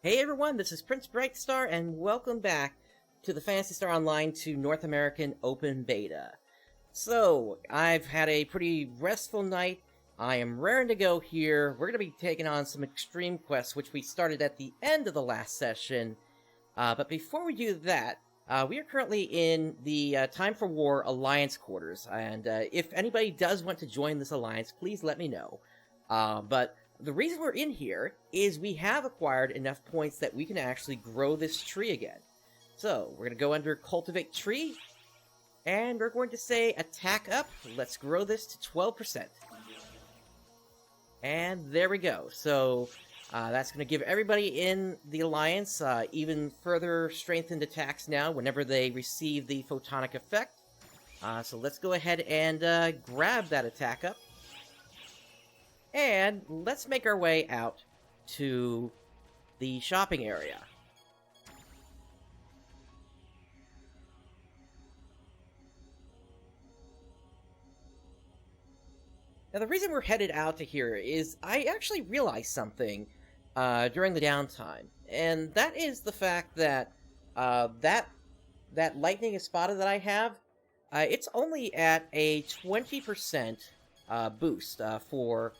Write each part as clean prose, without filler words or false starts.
Hey everyone, this is PrinceBrightstar, and welcome back to the Phantasy Star Online 2 North American Open Beta. So, I've had a pretty restful night. I am raring to go here. We're going to be taking on some extreme quests, which we started at the end of the last session. But before we do that, we are currently in the Time for War Alliance quarters, and if anybody does want to join this alliance, please let me know. But the reason we're in here is we have acquired enough points that we can actually grow this tree again. So, we're going to go under Cultivate Tree, and we're going to say Attack Up. Let's grow this to 12%. And there we go. So, that's going to give everybody in the Alliance even further strengthened attacks now whenever they receive the photonic effect. So let's go ahead and grab that Attack Up. And let's make our way out to the shopping area. Now, the reason we're headed out to here is I actually realized something during the downtime, and that is the fact that that lightning espada that I have, it's only at a 20% boost for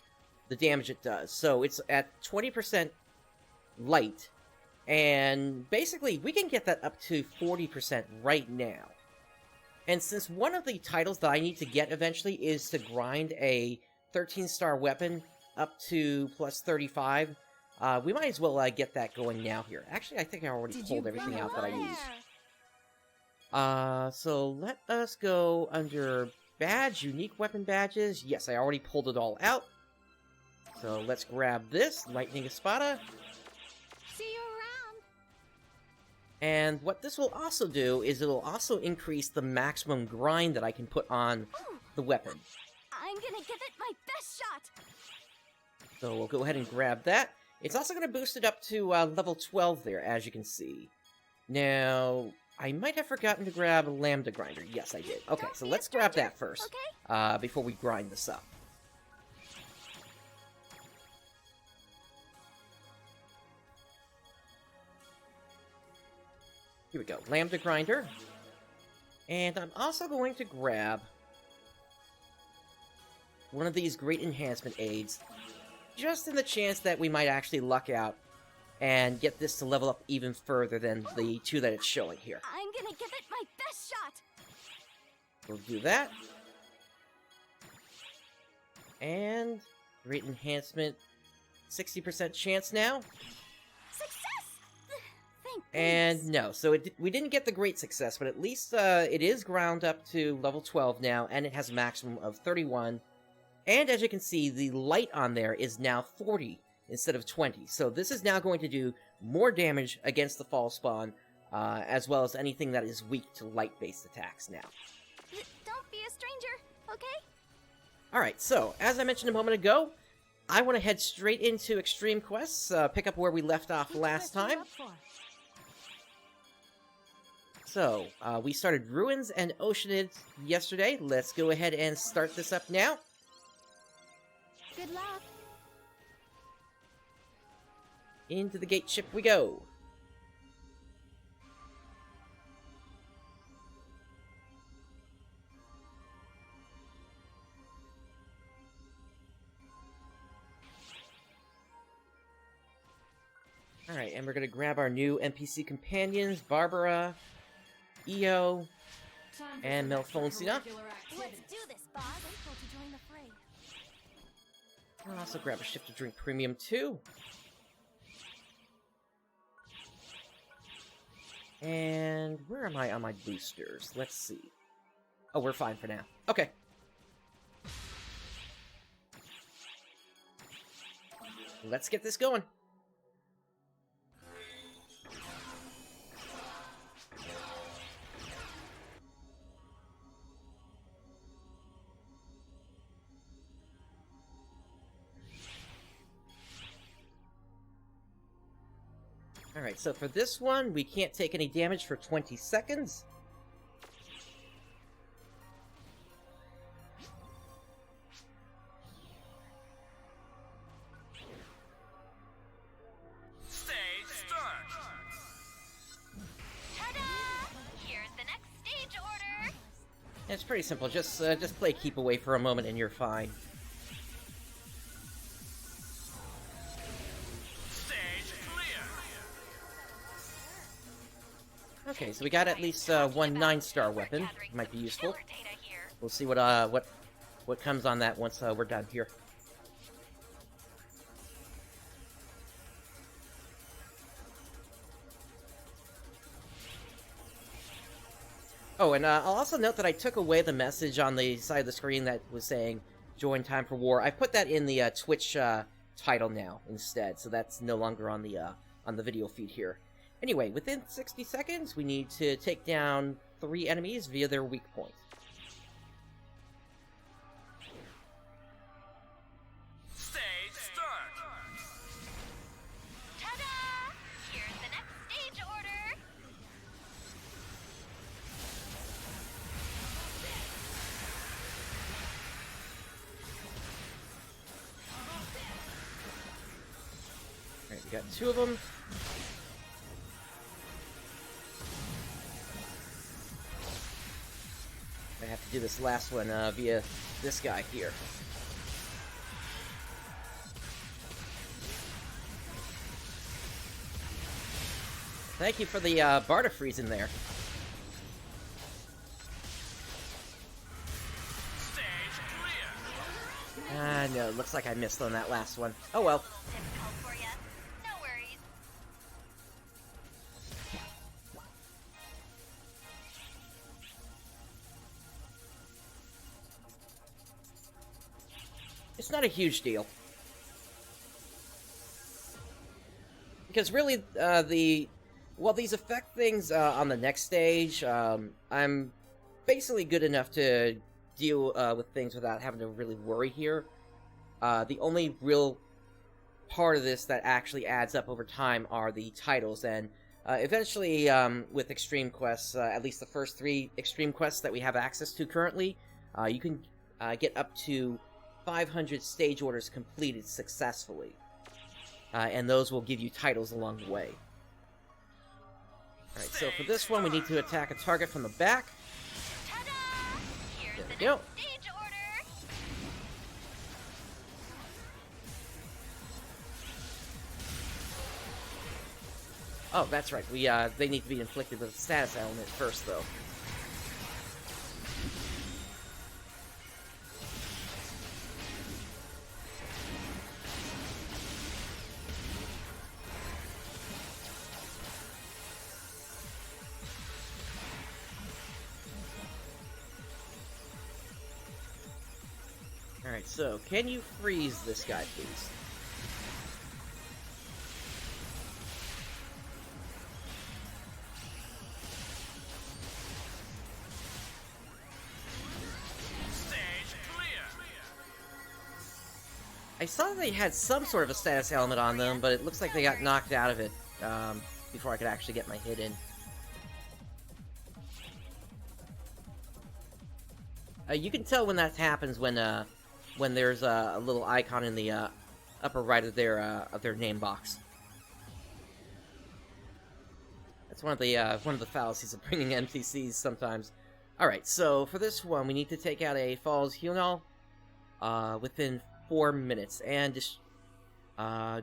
the damage it does. So it's at 20% light, and basically we can get that up to 40% right now. And since one of the titles that I need to get eventually is to grind a 13-star weapon up to plus 35, we might as well get that going now here. Actually, I think I already pulled everything out that I used. So let us go under badge, unique weapon badges. Yes, I already pulled it all out. So let's grab this, Lightning Espada. See you around. And what this will also do is it'll also increase the maximum grind that I can put on the weapon. I'm gonna give it my best shot. So we'll go ahead and grab that. It's also going to boost it up to level 12 there, as you can see. Now, I might have forgotten to grab a Lambda Grinder. Yes, I did. Okay, so let's grab that first, before we grind this up. Here we go, Lambda Grinder. And I'm also going to grab one of these great enhancement aids, just in the chance that we might actually luck out and get this to level up even further than the two that it's showing here. I'm gonna give it my best shot. We'll do that. And great enhancement, 60% chance now. Success! Thank And goodness. no, so we didn't get the great success, but at least it is ground up to level 12 now, and it has a maximum of 31. And as you can see, the light on there is now 40 instead of 20. So this is now going to do more damage against the fall spawn, as well as anything that is weak to light-based attacks now. Don't be a stranger, okay? Alright, so, as I mentioned a moment ago, I want to head straight into Extreme Quests, pick up where we left off last time. So, we started Ruins and Oceanids yesterday. Let's go ahead and start this up now. Good luck. Into the gate ship we go. Alright, and we're gonna grab our new NPC companions, Barbara, Io, and Melfonsina. Let's do this, boss. Thankful to join the fray. I'll also grab a Shift to Drink Premium too. And where am I on my boosters? Let's see. Oh, we're fine for now. Okay. Let's get this going. Alright, so for this one, we can't take any damage for 20 seconds. Stay strong. It's pretty simple. Just play keep away for a moment and you're fine. Stage clear. Okay, so we got at least one 9-star weapon. Might be useful. We'll see what comes on that once we're done here. Oh, and I'll also note that I took away the message on the side of the screen that was saying, join Time for War. I put that in the Twitch title now instead, so that's no longer on the video feed here. Anyway, within 60 seconds, we need to take down 3 enemies via their weak point. Stage start. Ta-da! Here's the next stage order. Alright, we got 2 of them. I have to do this last one via this guy here. Thank you for the Barta freeze in there. Stage clear. No, it looks like I missed on that last one. Oh well. Difficult for ya. No worries. It's not a huge deal. Because really, while these affect things on the next stage, I'm basically good enough to deal with things without having to really worry here. The only real part of this that actually adds up over time are the titles, and eventually, with Extreme Quests, at least the first 3 Extreme Quests that we have access to currently, you can get up to 500 stage orders completed successfully. And those will give you titles along the way. Alright, so for this one, we need to attack a target from the back. Ta-da! Here's There the we go. next stage order. Oh, that's right. They need to be inflicted with a status element first, though. Alright, so, can you freeze this guy, please? Stage clear. I saw they had some sort of a status element on them, but it looks like they got knocked out of it before I could actually get my hit in. You can tell when that happens when there's a little icon in the upper right of their name box. That's one of the fallacies of bringing NPCs sometimes. All right, so for this one, we need to take out a Falls Hyunal within 4 minutes and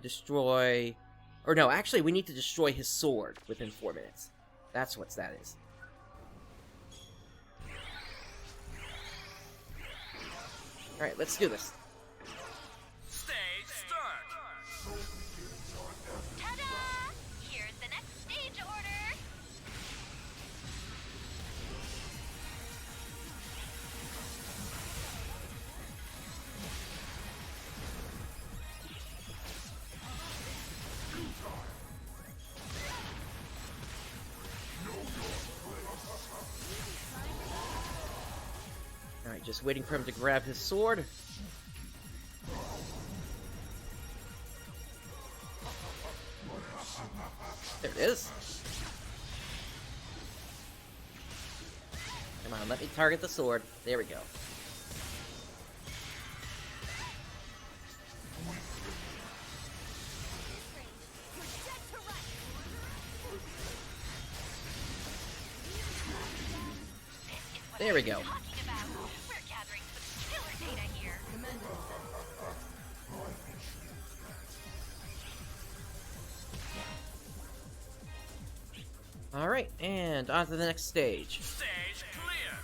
destroy. Or no, actually, we need to destroy his sword within 4 minutes. That's what that is. Alright, let's do this. Stage start. Ta-da! Here's the next stage order. Alright, just waiting for him to grab his sword. There it is. Come on, let me target the sword. There we go. There we go. Alright, and on to the next stage. Stage clear.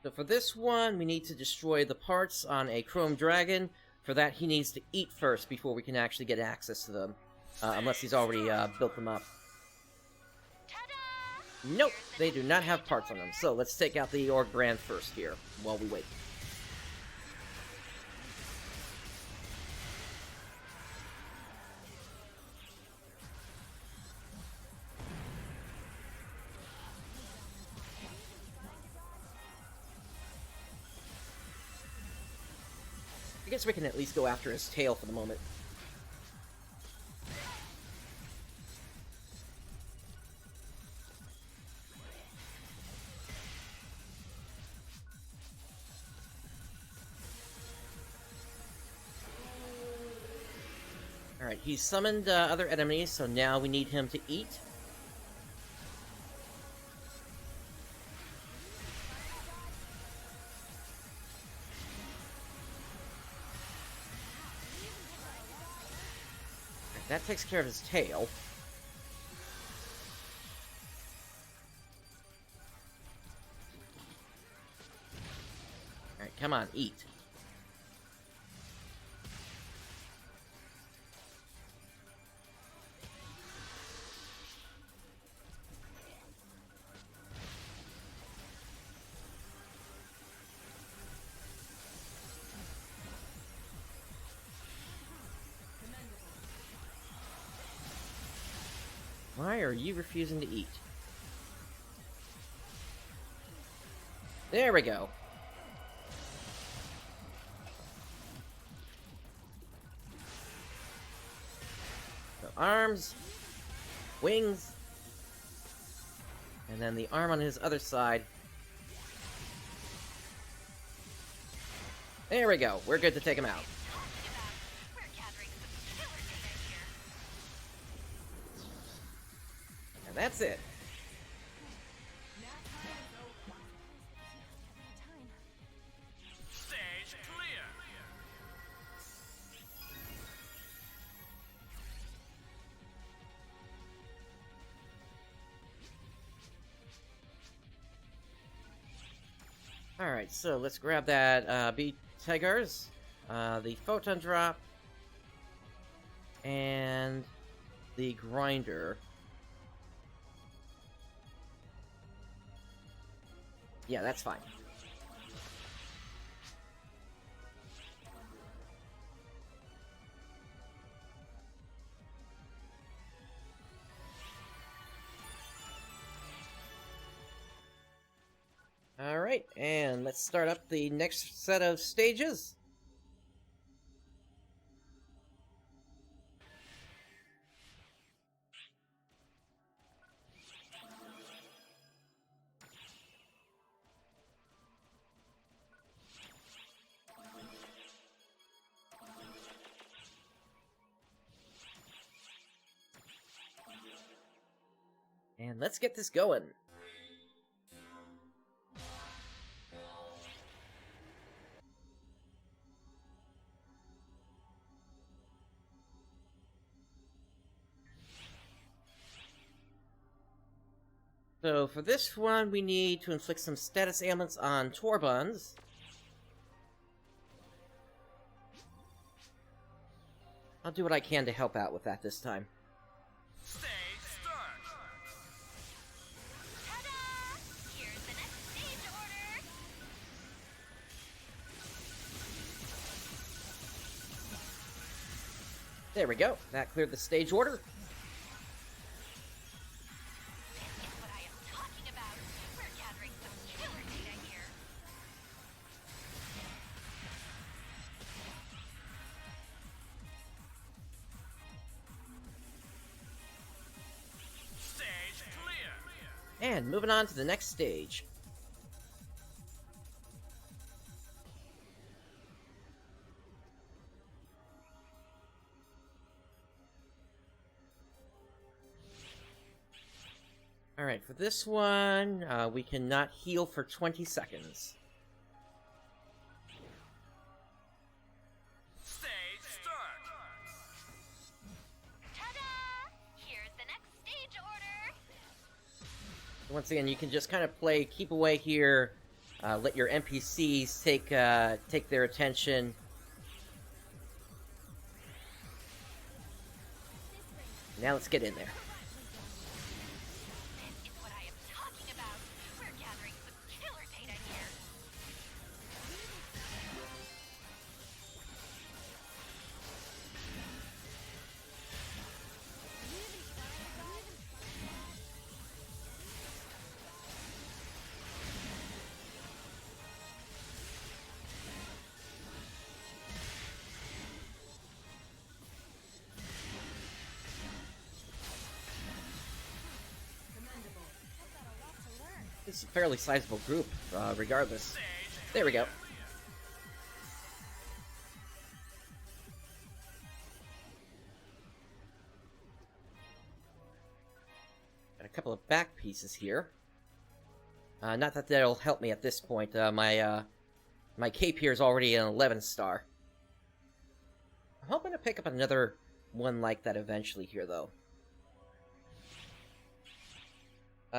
So for this one, we need to destroy the parts on a chrome dragon. For that, he needs to eat first before we can actually get access to them. Unless he's already built them up. Ta-da! Nope, they do not have parts on them. So let's take out the Org Brand first here, while we wait. I guess we can at least go after his tail for the moment. Alright, he's summoned other enemies, so now we need him to eat. That takes care of his tail. Alright, come on, eat. Why are you refusing to eat? There we go. So arms, wings, and then the arm on his other side. There we go. We're good to take him out. We're gathering some killer data here. And that's it. Stage clear. Alright, so let's grab that B Tigers, the Photon Drop, and the Grinder. Yeah, that's fine. Alright, and let's start up the next set of stages. And let's get this going. So for this one, we need to inflict some status ailments on Torbuns. I'll do what I can to help out with that this time. Stage start. Ta-da! Here's the next stage order. There we go. That cleared the stage order. This is what I am talking about. We're gathering some killer data here. Stage clear. And moving on to the next stage. Alright, for this one, we cannot heal for 20 seconds. Stage start. Ta-da! Here's the next stage order. Once again, you can just kind of play, keep away here, let your NPCs take their attention. Now let's get in there. This is what I am talking about. We're gathering some killer data here. It's a fairly sizable group, regardless. There we go. Got a couple of back pieces here. Not that that'll help me at this point. My cape here is already an 11 star. I'm hoping to pick up another one like that eventually here, though.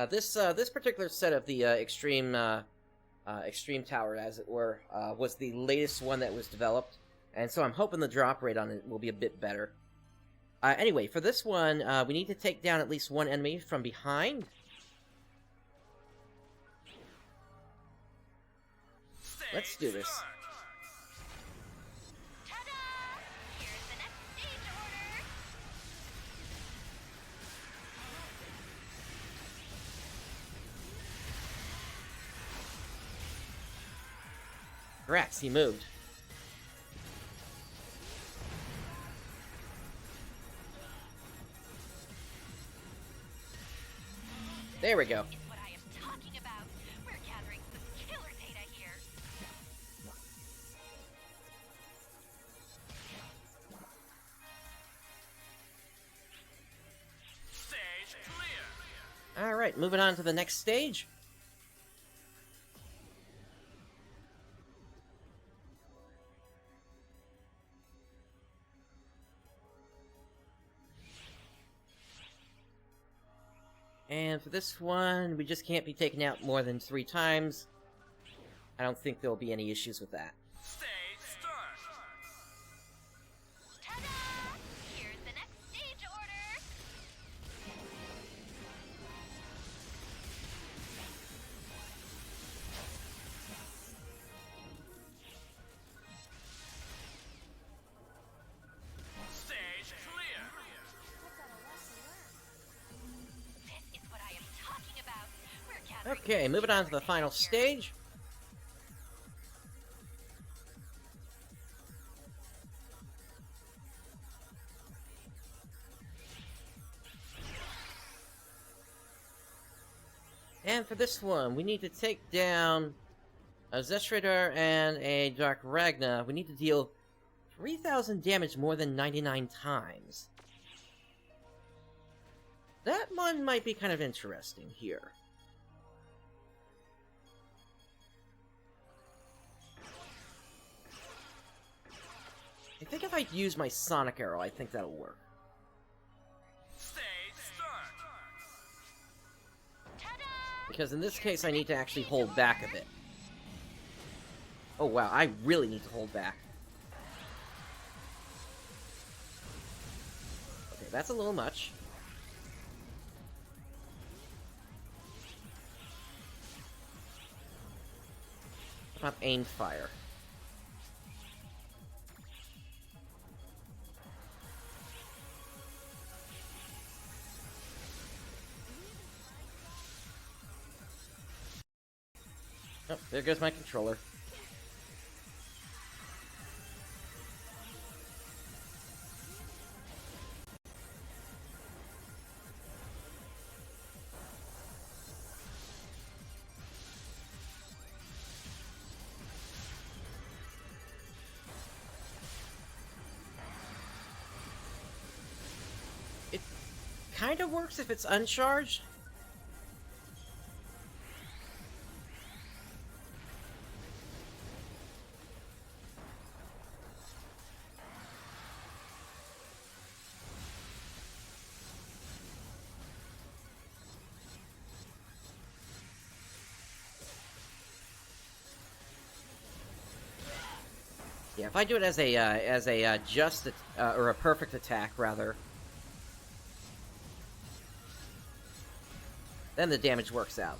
This particular set of the Extreme Tower, as it were, was the latest one that was developed, and so I'm hoping the drop rate on it will be a bit better. Anyway, for this one, we need to take down at least one enemy from behind. Let's do this. Ta-da! Here's the next stage order. Rats, he moved. There we go. It's what I am talking about. We're gathering some killer data here. Stage clear. Alright, moving on to the next stage. And for this one, we just can't be taken out more than 3 times. I don't think there'll be any issues with that. Stage start. Ta-da! Here's the next stage order. Stage clear. This is what I am talking about. We're gathering Okay, moving on to the final stage. And for this one, we need to take down a Zestrator and a Dark Ragna. We need to deal 3,000 damage more than 99 times. That one might be kind of interesting here. I think if I use my Sonic Arrow, I think that'll work. Stage start. Ta-da! Because in this case, I need to actually hold back a bit. Oh wow, I really need to hold back. Okay, that's a little much. How about aimed fire? Oh, there goes my controller. It kind of works if it's uncharged. Yeah, if I do it as a just or a perfect attack rather, then the damage works out.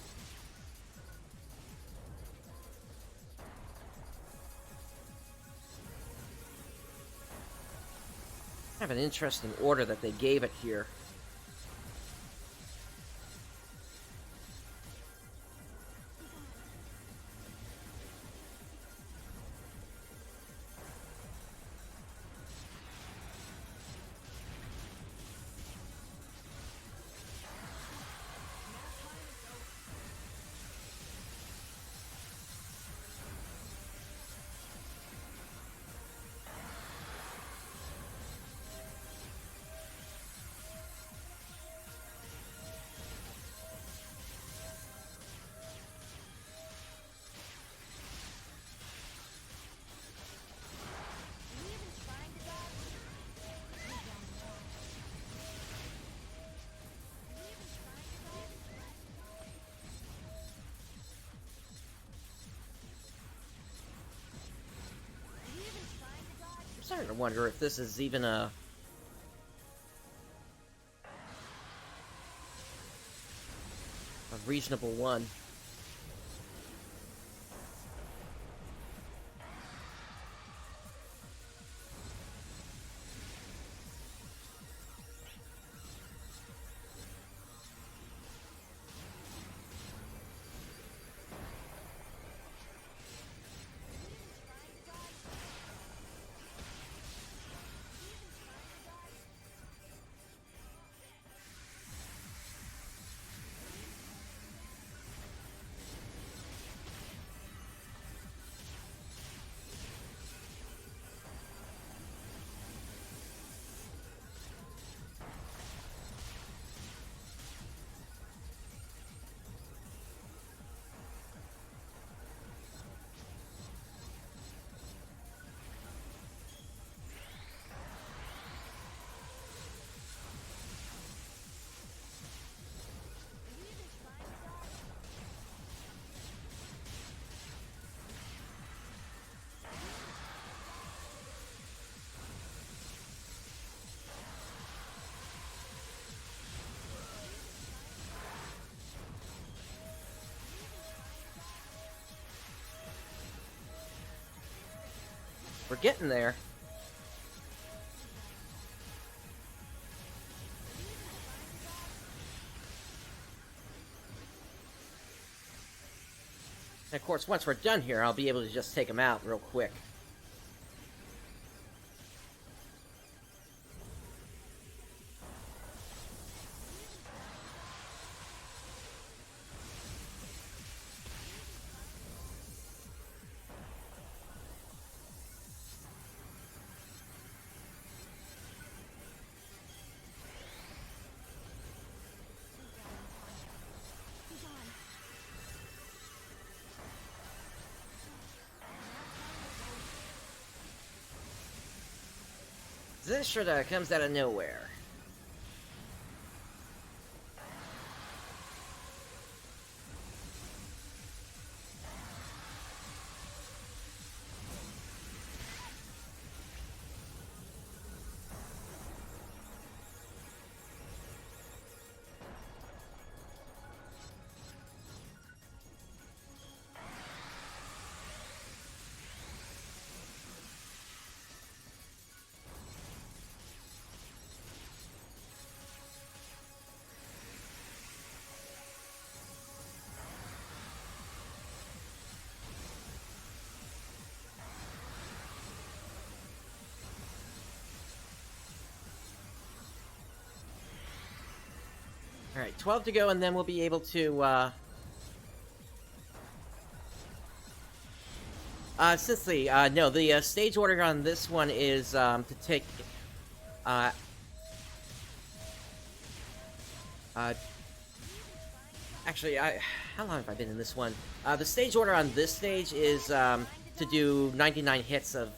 I have an interesting order that they gave it here. I'm starting to wonder if this is even a reasonable one. We're getting there. And of course, once we're done here, I'll be able to just take them out real quick. This sort of comes out of nowhere. Alright, 12 to go, and then we'll be able to, since the stage order on this one is, to take, actually, how long have I been in this one? The stage order on this stage is, to do 99 hits of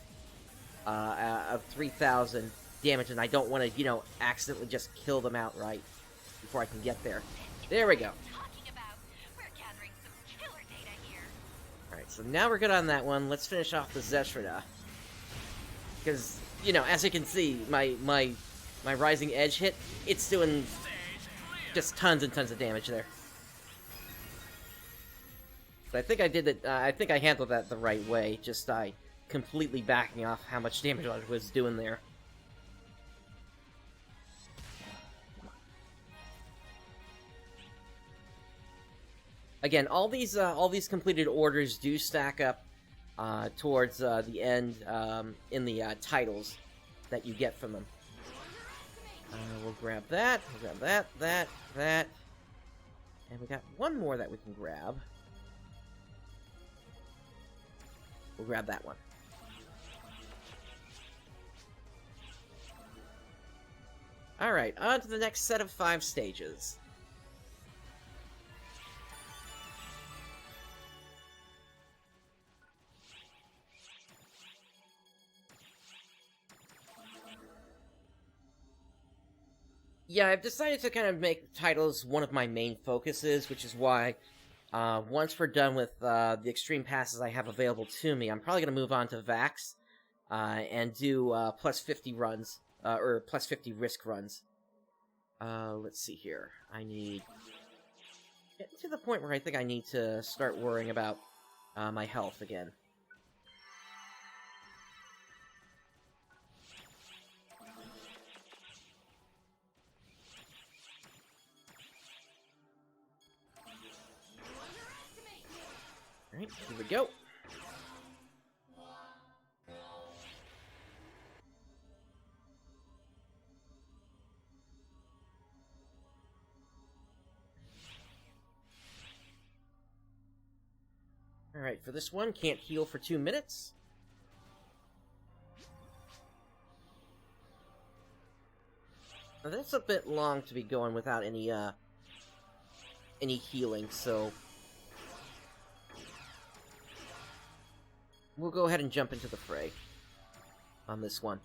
3,000 damage, and I don't want to, accidentally just kill them outright before I can get there. There we go. Alright, so now we're good on that one. Let's finish off the Zeshruda. Because, you know, as you can see, my Rising Edge hit, it's doing just tons and tons of damage there. But I think I did it, I think I handled that the right way, just completely backing off how much damage I was doing there. Again, all these completed orders do stack up towards the end in the titles that you get from them. We'll grab that, that, and we got one more that we can grab. We'll grab that one. Alright, on to the next set of 5 stages. Yeah, I've decided to kind of make titles one of my main focuses, which is why once we're done with the extreme passes I have available to me, I'm probably going to move on to Vax and do plus 50 runs, or plus 50 risk runs. Let's see here. I need... Get to the point where I think I need to start worrying about my health again. Alright, here we go. Alright, for this one, can't heal for 2 minutes. Now that's a bit long to be going without any healing, so... We'll go ahead and jump into the fray on this one.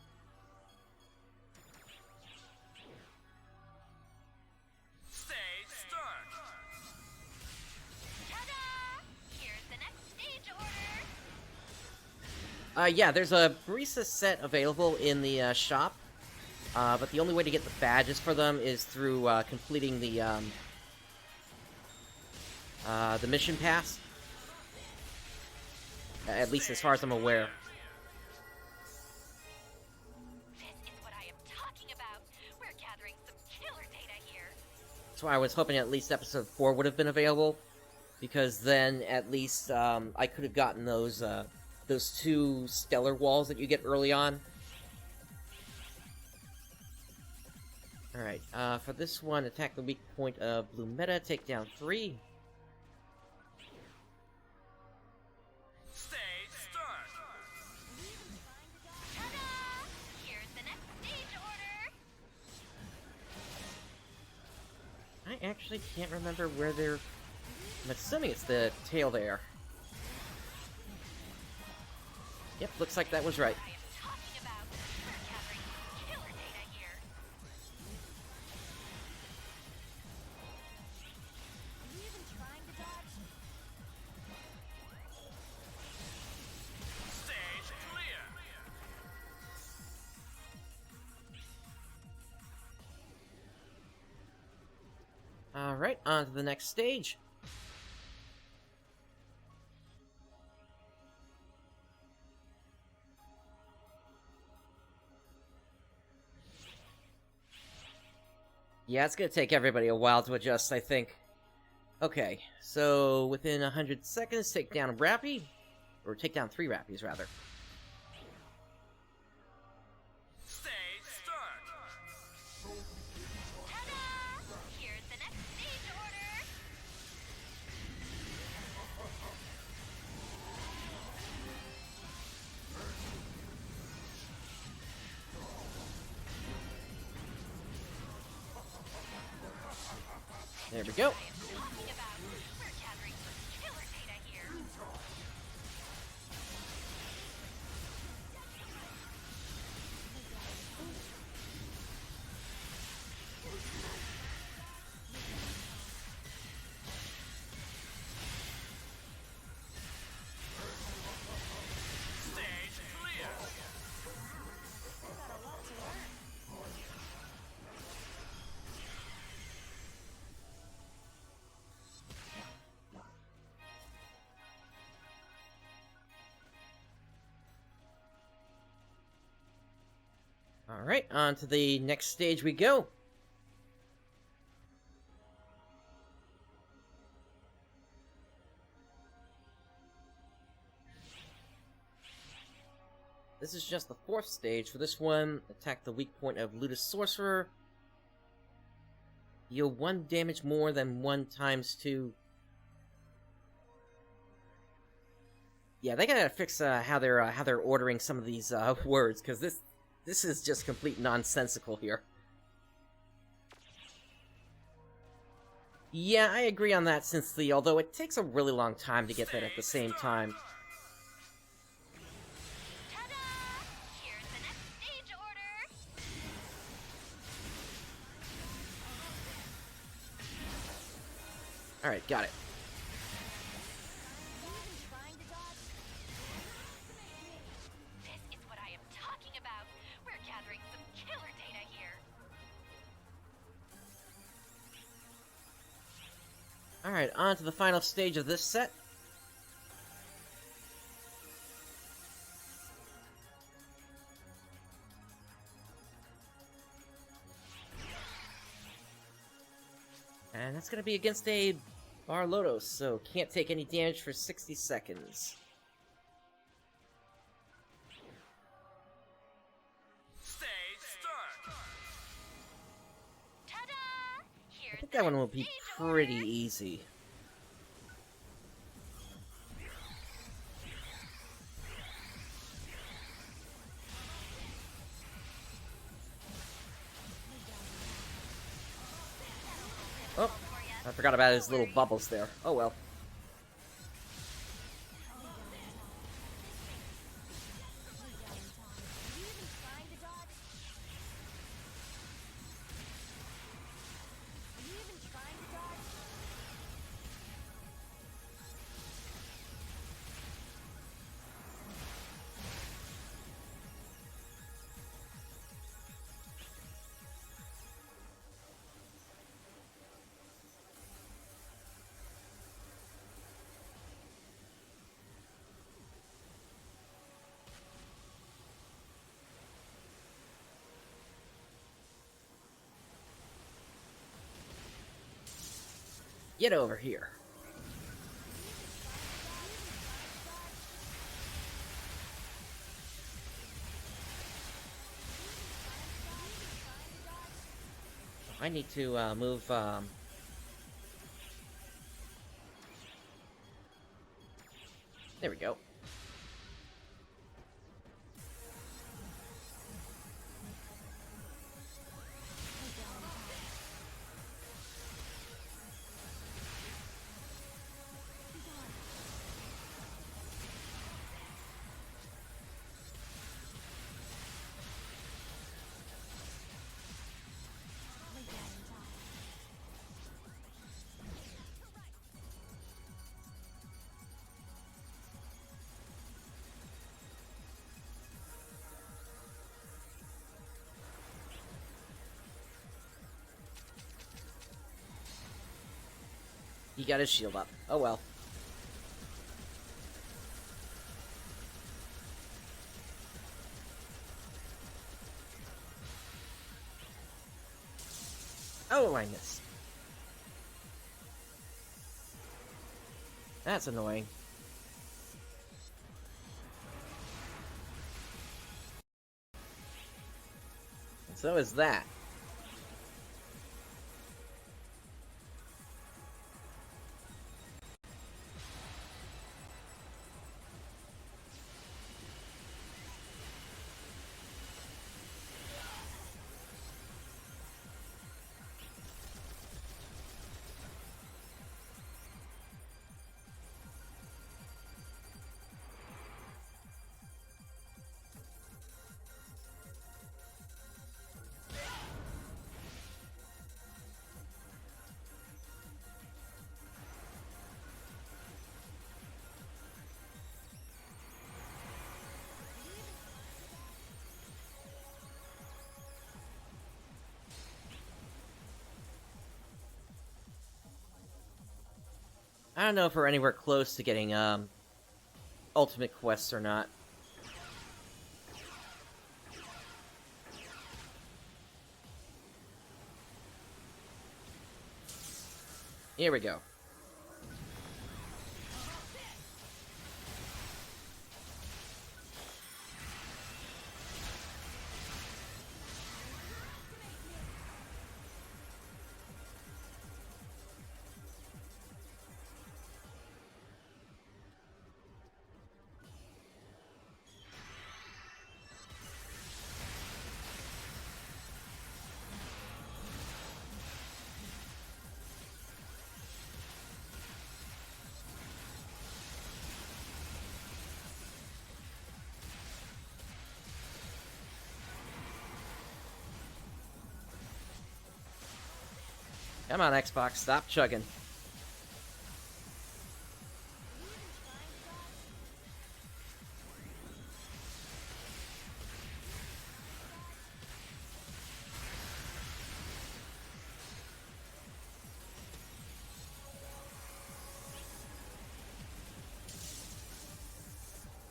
Stage start. Ta-da! Here's the next stage order. Yeah, there's a barista set available in the shop, but the only way to get the badges for them is through completing the mission pass. At least as far as I'm aware. This is what I am talking about. We're gathering some killer data here. That's why I was hoping at least episode 4 would have been available, because then at least I could have gotten those 2 stellar walls that you get early on. Alright, for this one, attack the weak point of blue meta, take down 3. Stage start. Ta-da! Here's the next stage order. I actually can't remember where they're... I'm assuming it's the tail there. Yep, looks like that was right. I am talking about. We're gathering some killer data here. Are you even trying to dodge? Stage clear. Alright, on to the next stage. Yeah, it's gonna take everybody a while to adjust, I think. Okay, so within 100 seconds, take down a Rappy. Or take down 3 Rappies, rather. Stage start. Ta-da! Here's the next stage order. There we go. I am talking about. We're gathering some killer data here. Stage clear. Alright, on to the next stage we go. This is just the 4th stage. For this one, attack the weak point of Ludus Sorcerer. Deal 1 damage more than 1 times 2. Yeah, they gotta fix how they're ordering some of these words, because this is just complete nonsensical here. Yeah, I agree on that, although it takes a really long time to get that at the same time. Ta-da! Here's the next stage order. Alright, got it. This is what I am talking about. We're gathering some killer data here. Alright, on to the final stage of this set. And that's gonna be against a Barlotos, so can't take any damage for 60 seconds. Stage start. Ta-da! Here's I think that one will be pretty easy. Oh, I forgot about his little bubbles there. Oh well. Get over here. I need to move. There we go. He got his shield up. Oh well. Oh, I missed. That's annoying. So is that. I don't know if we're anywhere close to getting, ultimate quests or not. Here we go. Come on, Xbox, stop chugging.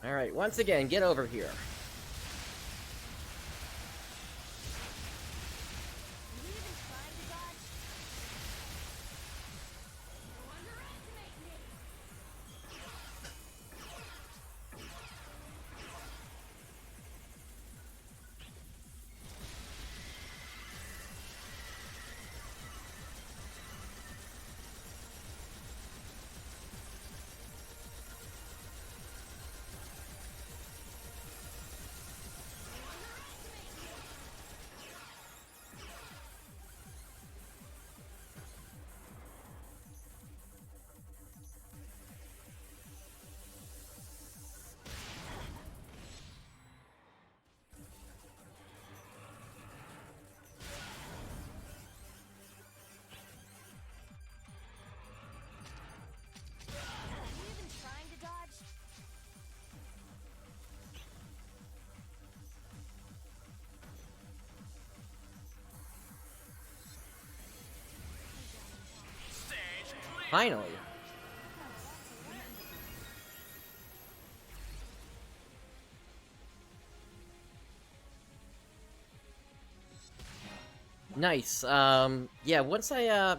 Alright, once again, get over here. Finally. Nice. Yeah, once I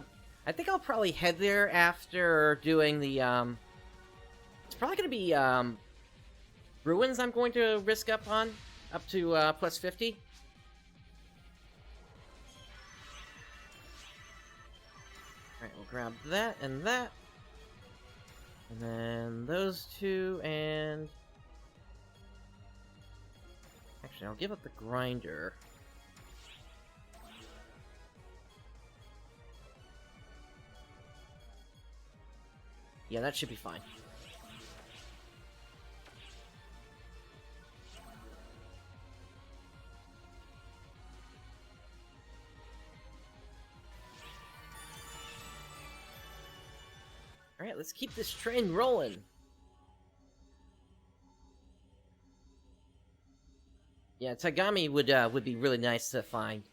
think I'll probably head there after doing the, it's probably gonna be, Ruins I'm going to risk up to, plus 50. Alright, we'll grab that and that. And then those two, and... Actually, I'll give up the grinder. Yeah, that should be fine. Alright, let's keep this train rolling. Yeah, Tagami would be really nice to find.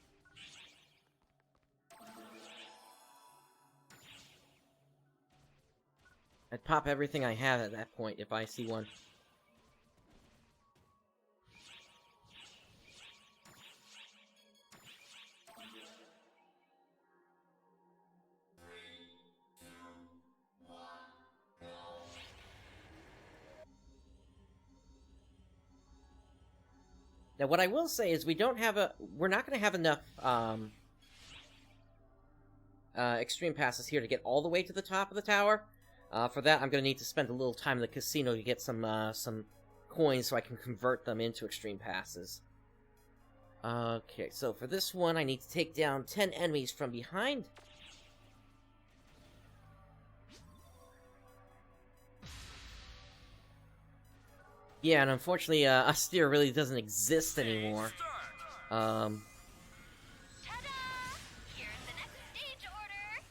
I'd pop everything I have at that point if I see one. Now, what I will say is we're not going to have enough extreme passes here to get all the way to the top of the tower. For that, I'm going to need to spend a little time in the casino to get some coins so I can convert them into extreme passes. Okay, so for this one, I need to take down 10 enemies from behind. Yeah, and unfortunately, Austere really doesn't exist anymore. Ta-da! Here's the next stage order.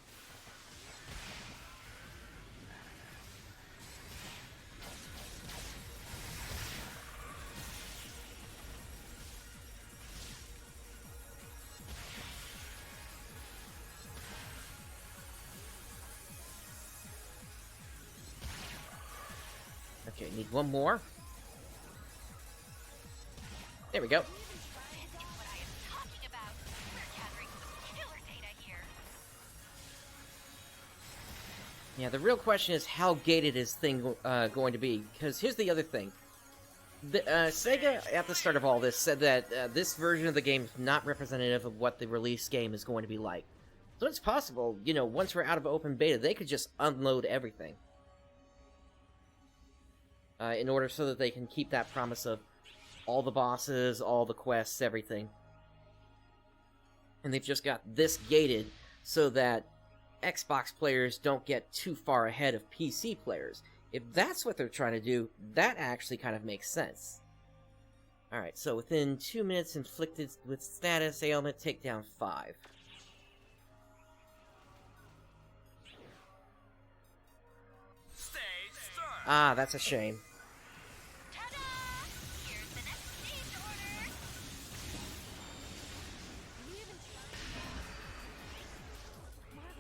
Okay, need one more. There we go. This is what I am talking about. We're gathering some killer data here. Yeah, the real question is how gated is thing going to be? Because here's the other thing. Sega, at the start of all this, said that this version of the game is not representative of what the release game is going to be like. So it's possible, you know, once we're out of open beta, they could just unload everything. In order so that they can keep that promise of all the bosses, all the quests, everything. And they've just got this gated so that Xbox players don't get too far ahead of PC players. If that's what they're trying to do, that actually kind of makes sense. Alright, so within 2 minutes, inflicted with status ailment, take down 5. Stage start. Ah, that's a shame. Ta-da! Here's the next stage order. You even marvelous.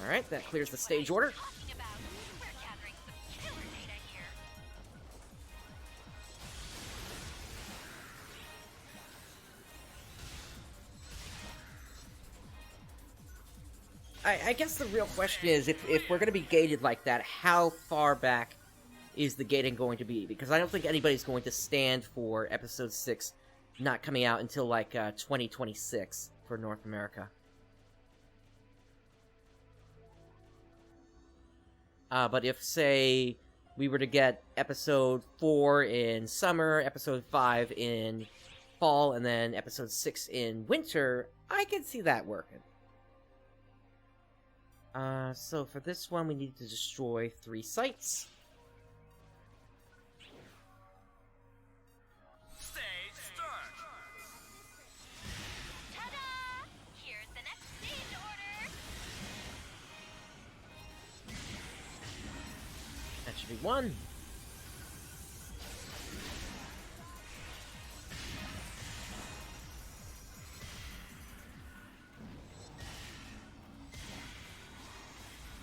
Alright, that clears the stage order. Talking about. We're gathering some killer data here. I guess the real question is, if we're going to be gated like that, how far back is the gating going to be? Because I don't think anybody's going to stand for Episode 6 not coming out until, like, 2026 for North America. But if, say, we were to get Episode 4 in summer, Episode 5 in fall, and then Episode 6 in winter, I could see that working. So for this one, we need to destroy 3 sites. Stage start. Ta-da! Here's the next stage order. That should be 1.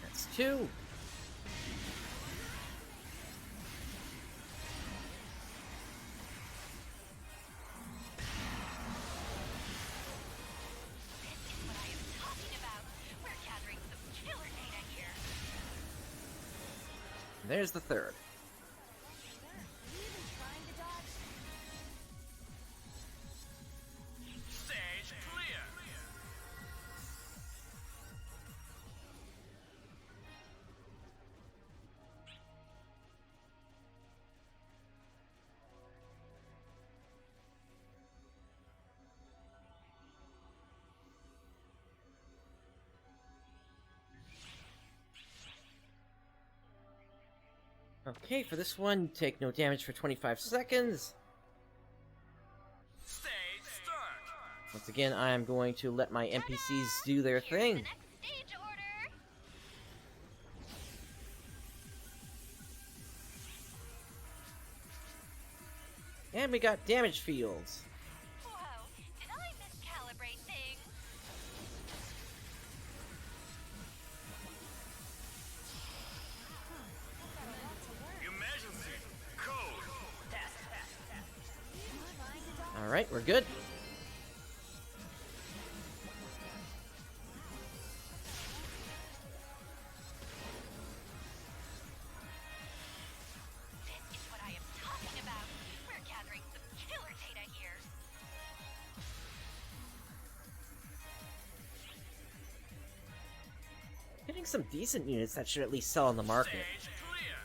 That's 2. This is what I am talking about. We're gathering some killer data here. There's the 3rd. Stage clear. Okay, for this one, take no damage for 25 seconds. Stage start. Once again, I am going to let my NPCs do their Here's the thing. next stage order. And we got damage fields. Whoa, did I miscalibrate things? Emergency code. Alright, we're good. This is what I am talking about. We're gathering some killer data here. Getting some decent units that should at least sell on the market. Stage clear.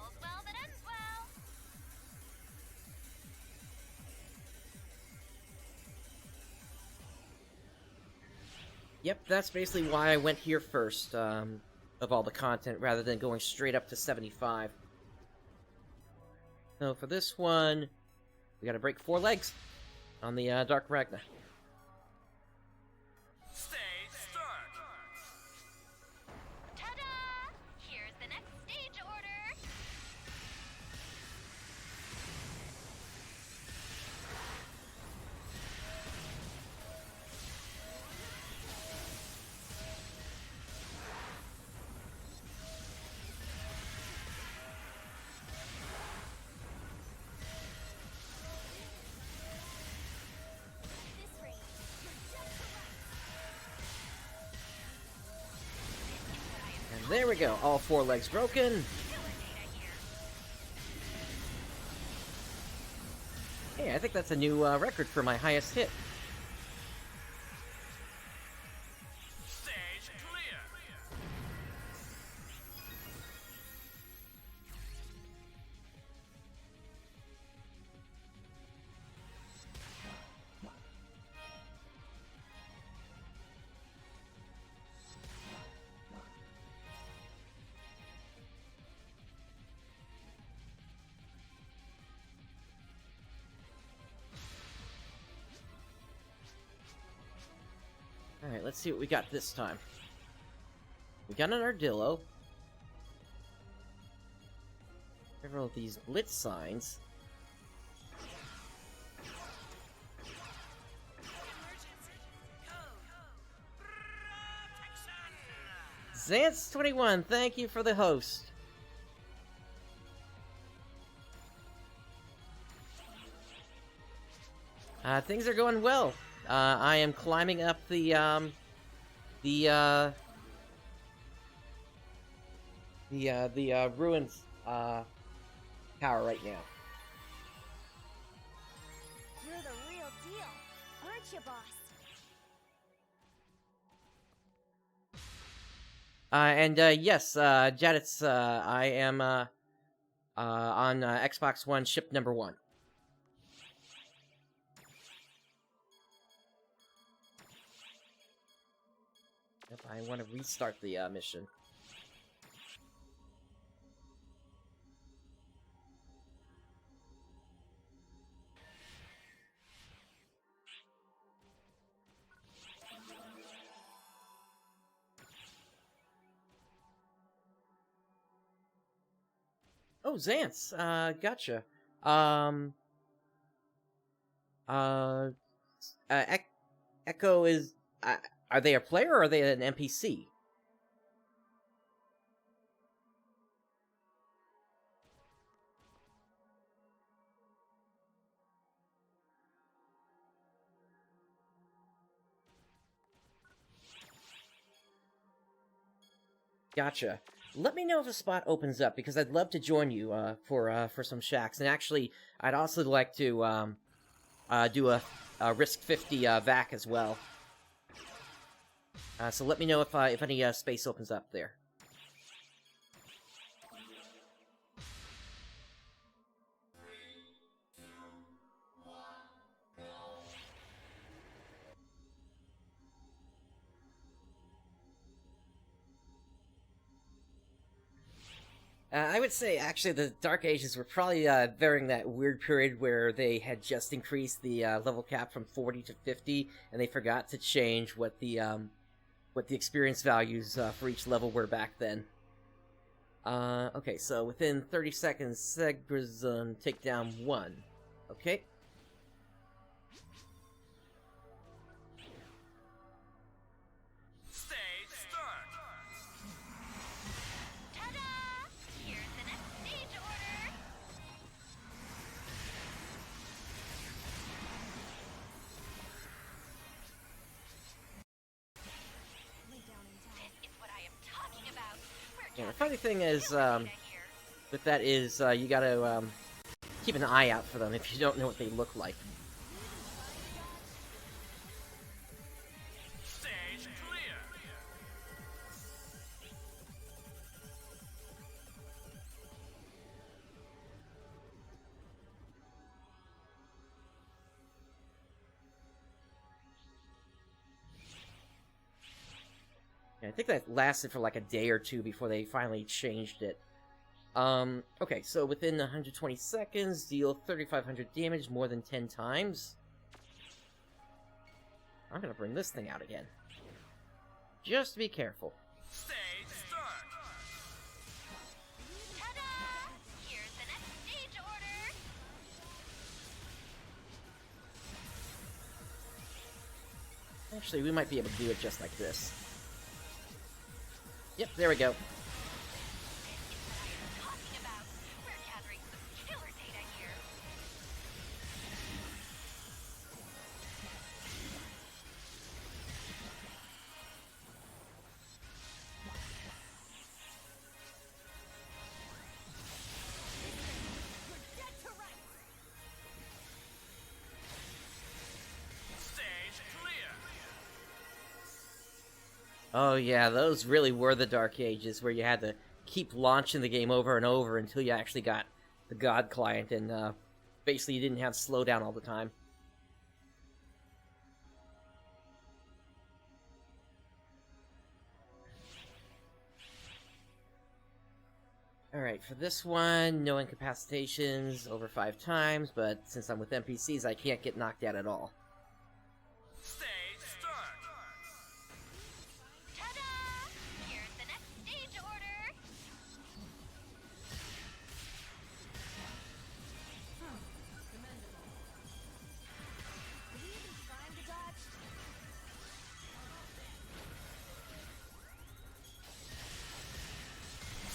All's well that ends well. Yep, that's basically why I went here first, of all the content, rather than going straight up to 75. So for this one, we gotta break 4 legs on the Dark Ragna. Stage start. Ta-da! Here's the next stage order. There we go. All 4 legs broken. Hey, I think that's a new record for my highest hit. Stage clear. Alright, let's see what we got this time. We got an Ardillo. Several of these blitz signs. Zance21, thank you for the host. Things are going well. I am climbing up the ruins tower right now. You're the real deal, aren't you, boss? Yes, Jaditz, I am on Xbox One ship number 1. Yep, I want to restart the mission. Oh, Zance, gotcha. Echo is... are they a player or are they an NPC? Gotcha. Let me know if a spot opens up, because I'd love to join you for some shacks. And actually, I'd also like to do a Risk 50 vac as well. So let me know if any space opens up there. I would say, actually, the Dark Ages were probably during that weird period where they had just increased the level cap from 40 to 50, and they forgot to change what the experience values for each level were back then. Okay, so within 30 seconds, Segrazon take down 1. Okay. Stage start. Ta-da! Here's the next stage order. This is what I am talking about. We're Yeah, the funny thing is, gathering here. with that is, you gotta keep an eye out for them if you don't know what they look like. Stage clear. Yeah, I think that lasted for like a day or two before they finally changed it. Okay, so within 120 seconds, deal 3,500 damage more than 10 times. I'm gonna bring this thing out again. Just be careful. Stage start. Ta-da! Here's the next stage order. Actually, we might be able to do it just like this. Yep, there we go. Talking about. We're gathering some killer data here. Oh yeah, those really were the Dark Ages, where you had to keep launching the game over and over until you actually got the God client, and basically you didn't have slowdown all the time. Alright, for this one, no incapacitations over 5 times, but since I'm with NPCs, I can't get knocked out at all. Stage start. Ta-da! Here's the next stage order. Did he even trying to dodge?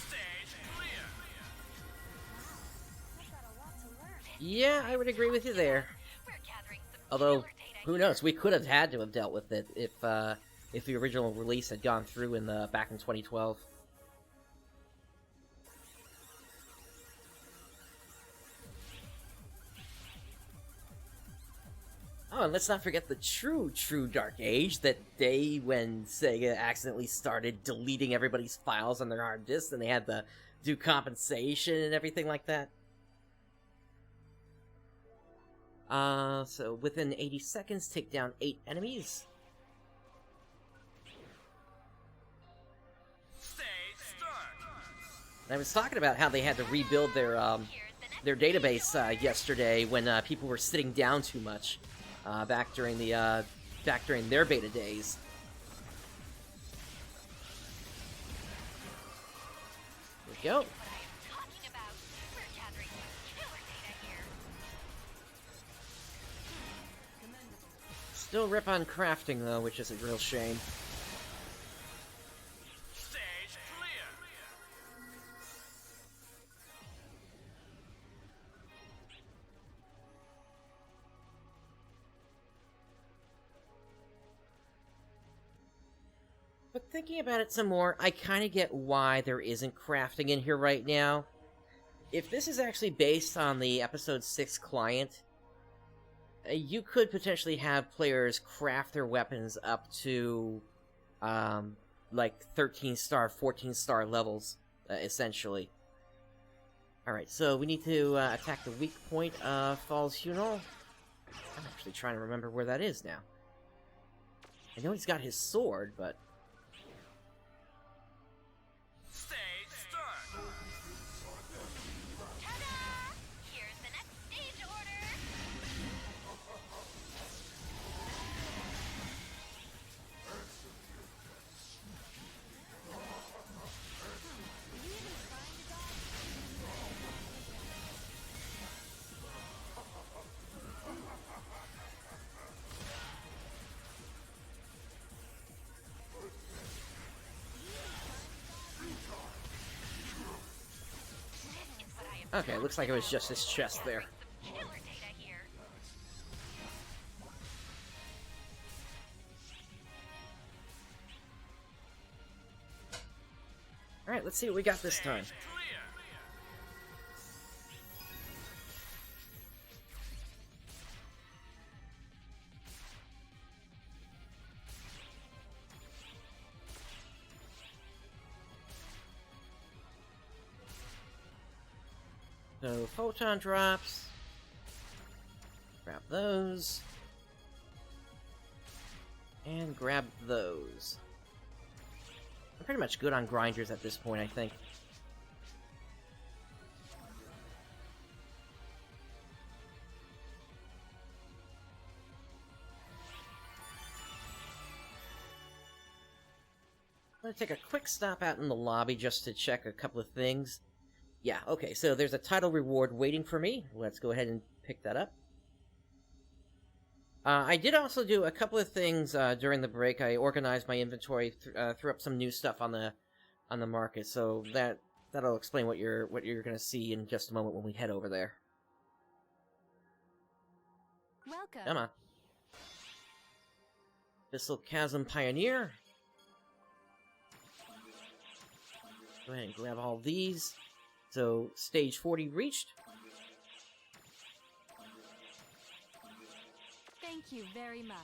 Stage clear. I've got a lot to learn. Yeah, I would agree with you there. We're gathering some Although, killer data who here. knows? We could have had to have dealt with it if the original release had gone through in the back in 2012. Oh, and let's not forget the true Dark Age, that day when Sega accidentally started deleting everybody's files on their hard disks, and they had to do compensation and everything like that. So within 80 seconds, take down 8 enemies. Stage start. And I was talking about how they had to rebuild their database yesterday when people were sitting down too much back during their beta days. There we go. What I am talking about. We're gathering some killer data here. Still rip on crafting though, which is a real shame. Stage clear. But thinking about it some more, I kind of get why there isn't crafting in here right now. If this is actually based on the Episode 6 client, you could potentially have players craft their weapons up to, like 13-star, 14-star levels, essentially. Alright, so we need to attack the weak point of Falls Hunal. I'm actually trying to remember where that is now. I know he's got his sword, but... Stage start. Ta-da! Here's the next stage order. Did he even trying to dodge? This is what I am Okay, looks like it was just his chest there. some killer data here. Alright, let's see what we got this time. Stage clear. So, photon drops. Grab those. And grab those. I'm pretty much good on grinders at this point, I think. I'm gonna take a quick stop out in the lobby just to check a couple of things. Yeah, okay, so there's a title reward waiting for me. Let's go ahead and pick that up. I did also do a couple of things during the break. I organized my inventory, threw up some new stuff on the market, so that'll explain what you're gonna see in just a moment when we head over there. Welcome. Come on. Abyssal Chasm Pioneer. Go ahead and grab all these. So, stage 40 reached. Thank you very much.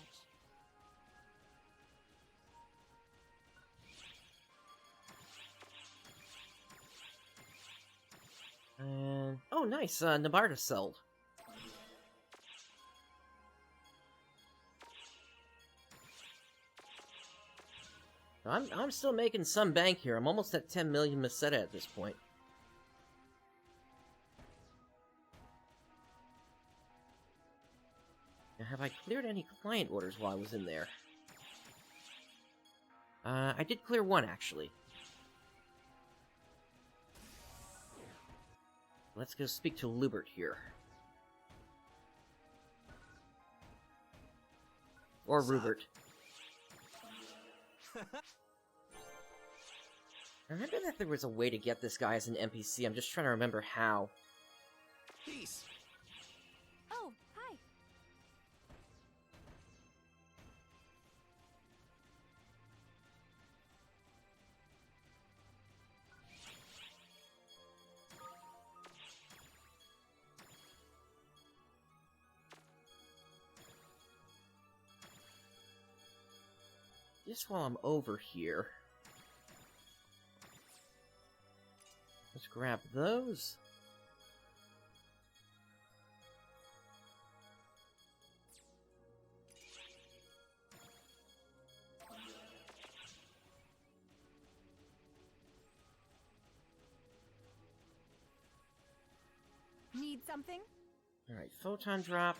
Oh, nice. Nabarda sold. I'm still making some bank here. I'm almost at 10 million Meseta at this point. Now, have I cleared any client orders while I was in there? I did clear one, actually. Let's go speak to Lubert here. Or Rubert. I remember that there was a way to get this guy as an NPC. I'm just trying to remember how. Peace. Oh, hi. Just while I'm over here, let's grab those. Need something? Alright, photon drop.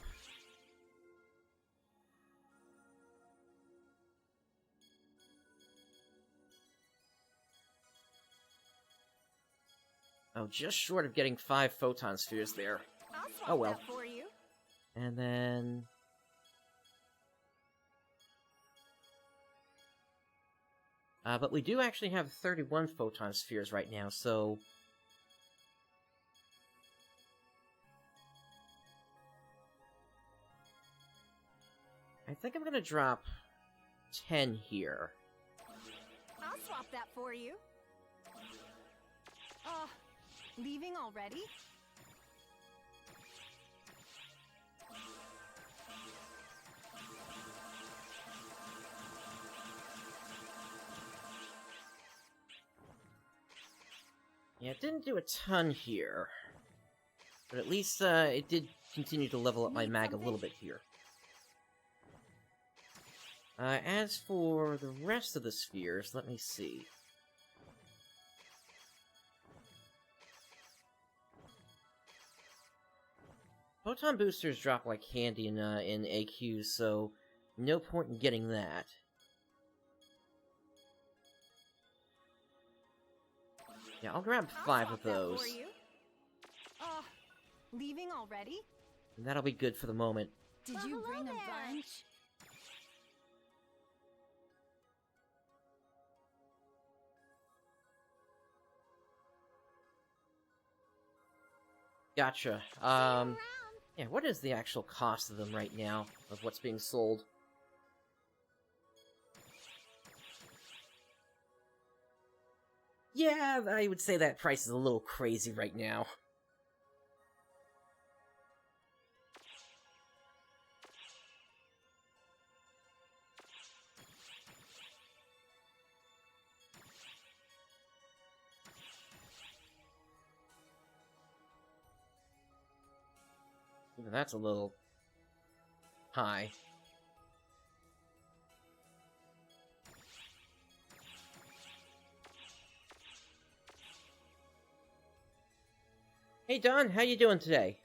Oh, just short of getting 5 photon spheres there. I'll swap Oh, well. that for you. And then... but we do actually have 31 photon spheres right now, so... I think I'm gonna drop 10 here. I'll swap that for you. Leaving already? Yeah, it didn't do a ton here. But at least, it did continue to level up my Need mag a something? little bit here. As for the rest of the spheres, let me see. Photon boosters drop like candy in AQ, so no point in getting that. Yeah, I'll grab I'll 5 swap of that those. for you. Leaving already? And that'll be good for the moment. Did Well, you hello bring a there. bunch? Gotcha. Around. Yeah, what is the actual cost of them right now, of what's being sold? Yeah, I would say that price is a little crazy right now. Even that's a little high. Hey Don, how you doing today?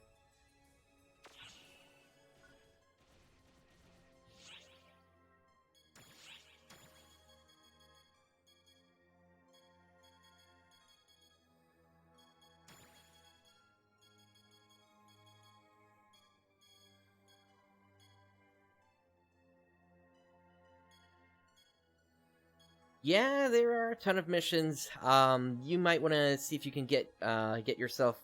Yeah, there are a ton of missions. You might want to see if you can get yourself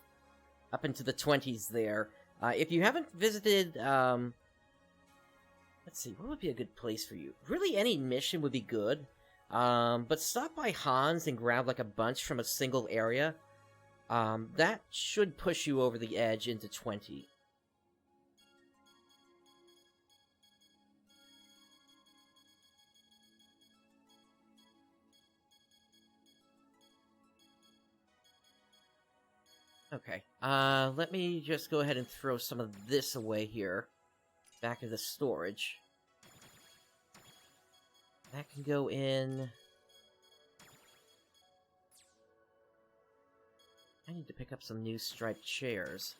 up into the 20s there. If you haven't visited, let's see, what would be a good place for you? Really, any mission would be good. But stop by Hans and grab like a bunch from a single area. That should push you over the edge into 20. Okay, let me just go ahead and throw some of this away here. Back in the storage. That can go in... I need to pick up some new striped chairs.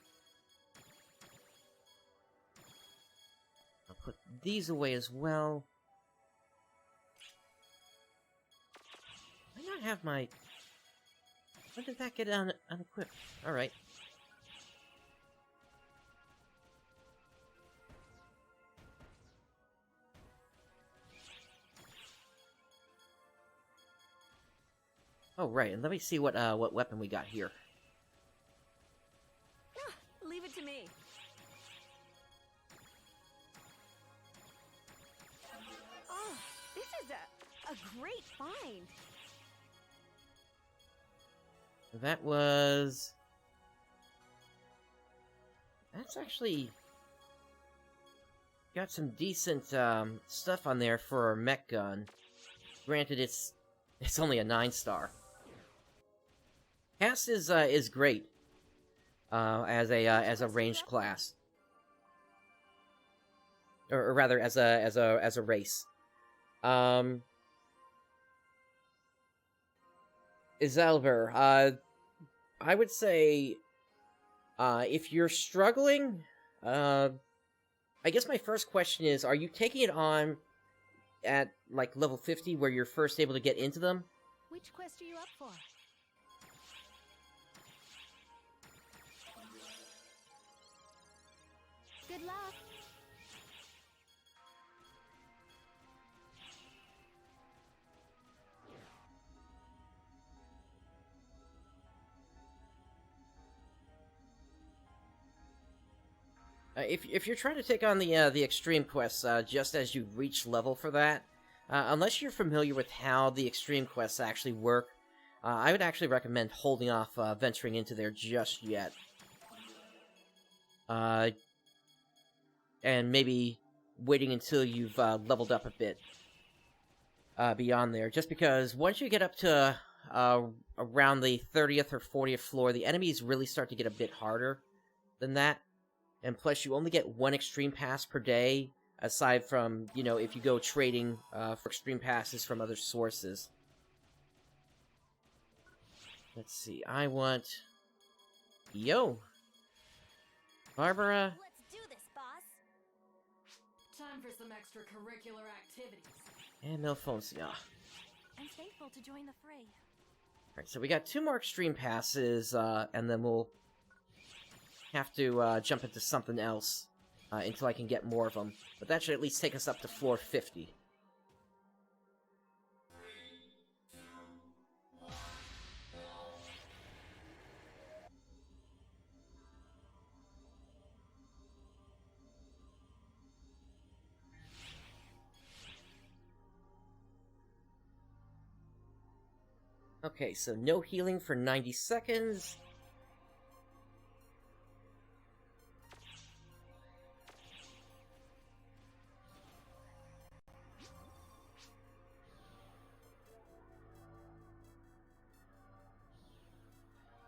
I'll put these away as well. I not have my... When did that get unequipped? Alright. Oh, right, and let me see what weapon we got here. Leave it to me. Oh, this is a great find. That was... That's actually... got some decent stuff on there for a mech gun. Granted, it's only a 9-star. Cass is great as a ranged class, or rather as a race. Isalver, I would say if you're struggling, I guess my first question is: are you taking it on at like level 50, where you're first able to get into them? Which quest are you up for? Good luck. If you're trying to take on the extreme quests just as you reach level for that, unless you're familiar with how the extreme quests actually work, I would actually recommend holding off venturing into there just yet. And maybe waiting until you've leveled up a bit beyond there. Just because once you get up to around the 30th or 40th floor, the enemies really start to get a bit harder than that. And plus, you only get one extreme pass per day, aside from, you know, if you go trading for extreme passes from other sources. Let's see, I want... Yo! Barbara... Let's do this, boss. Time for some extracurricular activities. And Milfoncia. I'm thankful to join the fray. Alright, so we got 2 more extreme passes, and then we'll have to jump into something else until I can get more of them. But that should at least take us up to floor 50. Okay, so no healing for 90 seconds.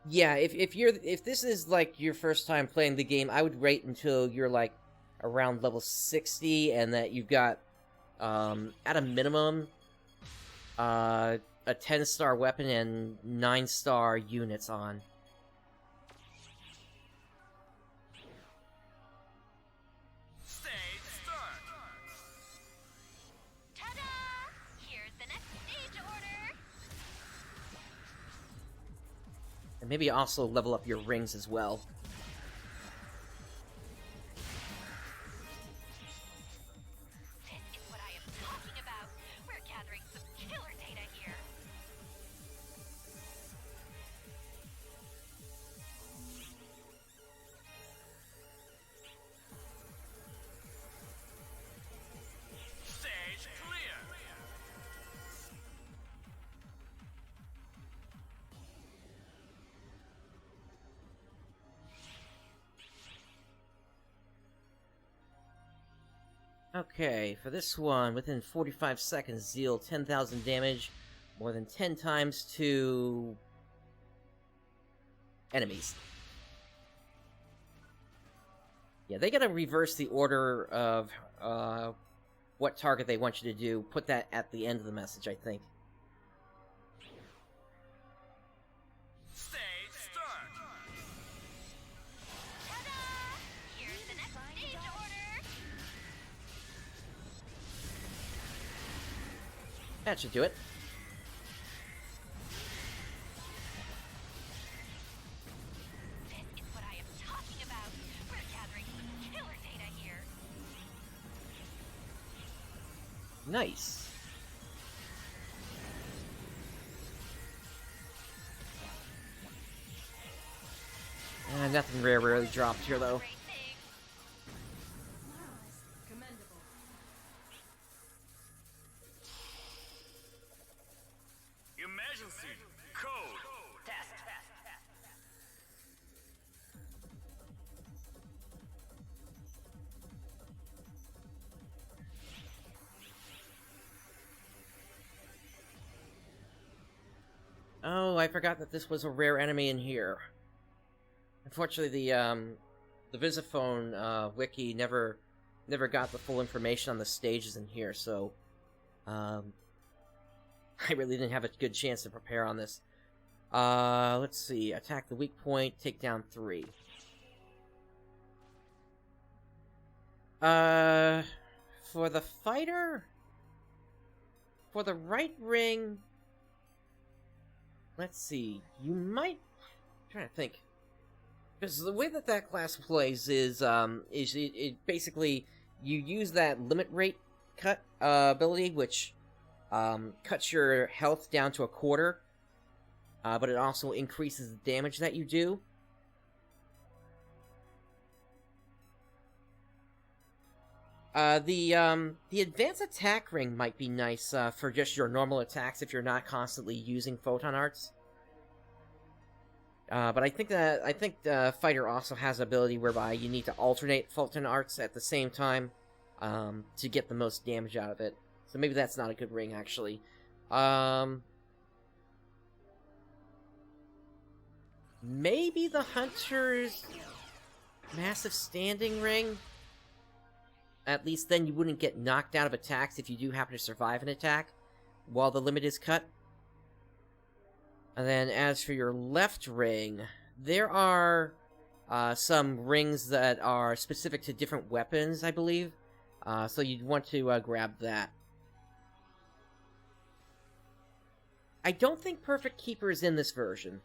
Yeah, if this is like your first time playing the game, I would wait until you're like around level 60 and that you've got at a minimum a 10-star weapon and 9-star units on. Stage start. Ta-da! Here's the next stage order. And maybe also level up your rings as well. This is what I am talking about. We're gathering some killer data here. Stage clear. Okay, for this one, within 45 seconds, deal 10,000 damage, more than 10 times to enemies. Yeah, they gotta reverse the order of what target they want you to do. Put that at the end of the message, I think. Stage start. Ta-da! Here's the next stage order. That should do it. This is what I am talking about. We're gathering some killer data here. Nice. Nothing rare really dropped here, though. Great thing. Commendable. Emergency code. Test. Oh, I forgot that this was a rare enemy in here. Unfortunately, the Visiphone wiki never got the full information on the stages in here, so I really didn't have a good chance to prepare on this. Let's see. Attack the weak point, take down 3. For the fighter, for the right ring, let's see. You might. I'm trying to think. Because the way that class plays is it basically you use that limit rate cut ability, which cuts your health down to a quarter, but it also increases the damage that you do. The advanced attack ring might be nice for just your normal attacks if you're not constantly using photon arts. But I think the fighter also has an ability whereby you need to alternate photon arts at the same time to get the most damage out of it. So maybe that's not a good ring, actually. Maybe the hunter's massive standing ring. At least then you wouldn't get knocked out of attacks if you do happen to survive an attack while the limit is cut. And then as for your left ring, there are some rings that are specific to different weapons, I believe. So you'd want to grab that. I don't think Perfect Keeper is in this version.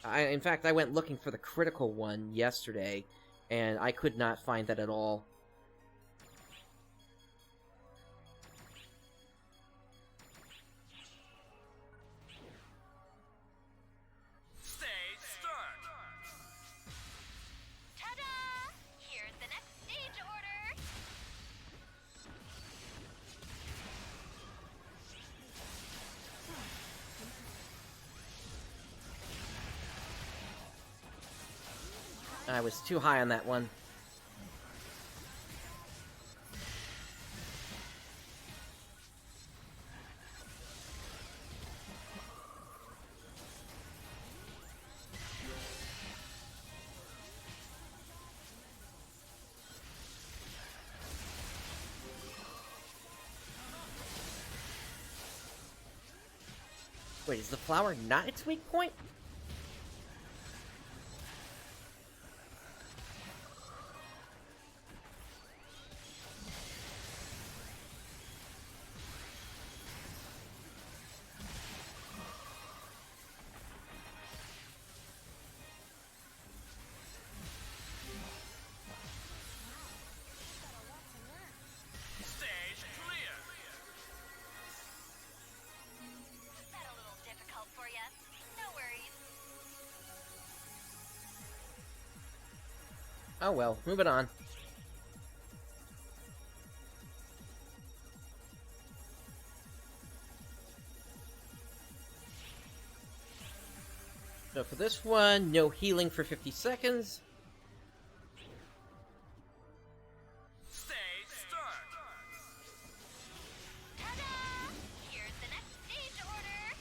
In fact, I went looking for the critical one yesterday, and I could not find that at all. Stage start. Ta-da! Here's the next stage order. I was too high on that one. Wait, is the flower not its weak point? Stage clear. Is that a little difficult for you? No worries. Oh well, moving on. So for this one, no healing for 50 seconds. Stage start. Ta-da! Here's the next stage order.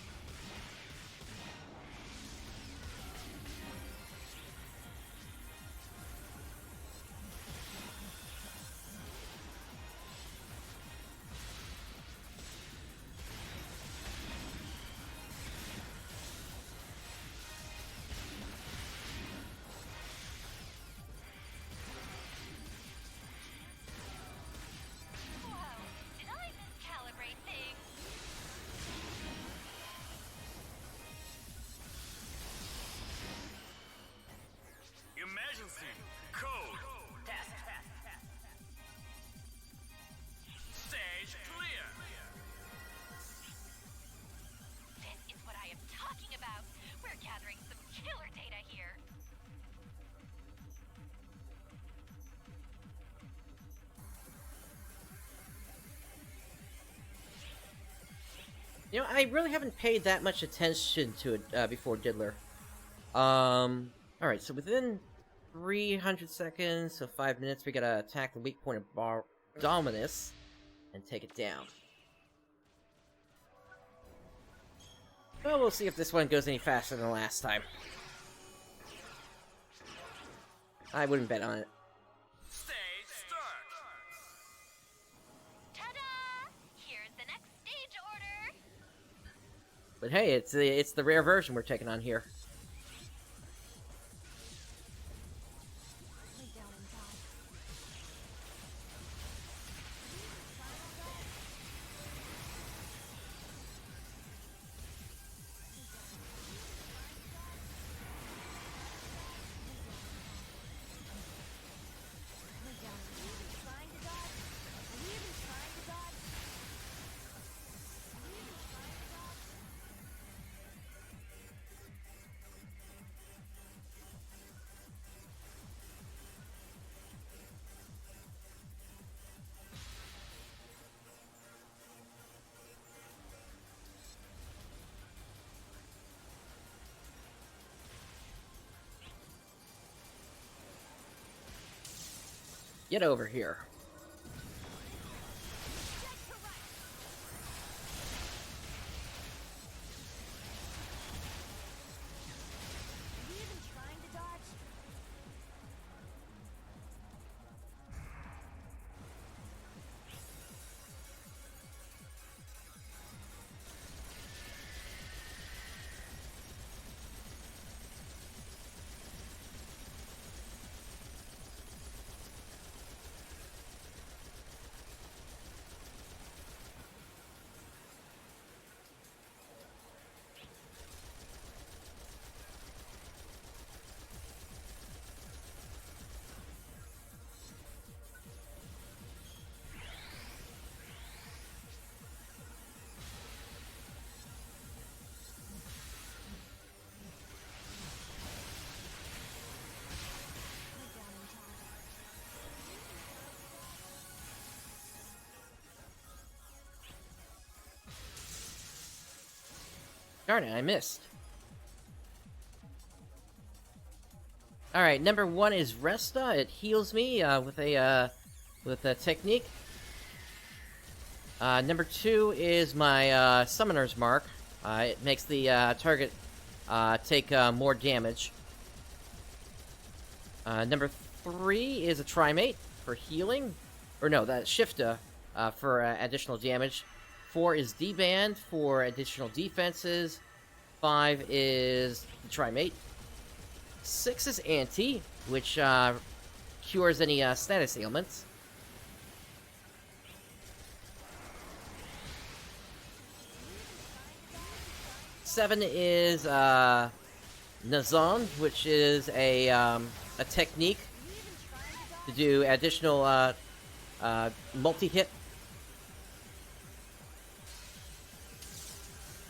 You know, I really haven't paid that much attention to it before Diddler. Alright, so within 300 seconds, so 5 minutes, we gotta attack the weak point of Dominus and take it down. Well, we'll see if this one goes any faster than last time. I wouldn't bet on it. Stage start. Ta-da! Here's the next stage order. But hey, it's the rare version we're taking on here. Lay down and die. Lay down and die. Trying to dodge? Are you even trying to dodge? Are you even trying to dodge? Get over here. Are you even trying to dodge? Lay down and die. Darn it, I missed. Alright, number 1 is Resta. It heals me with a technique. Number 2 is my Summoner's Mark. It makes the target take more damage. Number 3 is a Trimate for healing. Or no, that's Shifta for additional damage. 4 is D-Band for additional defenses. 5 is the Trimate. 6 is Anti, which cures any status ailments. 7 is Nazon, which is a technique to do additional multi-hit.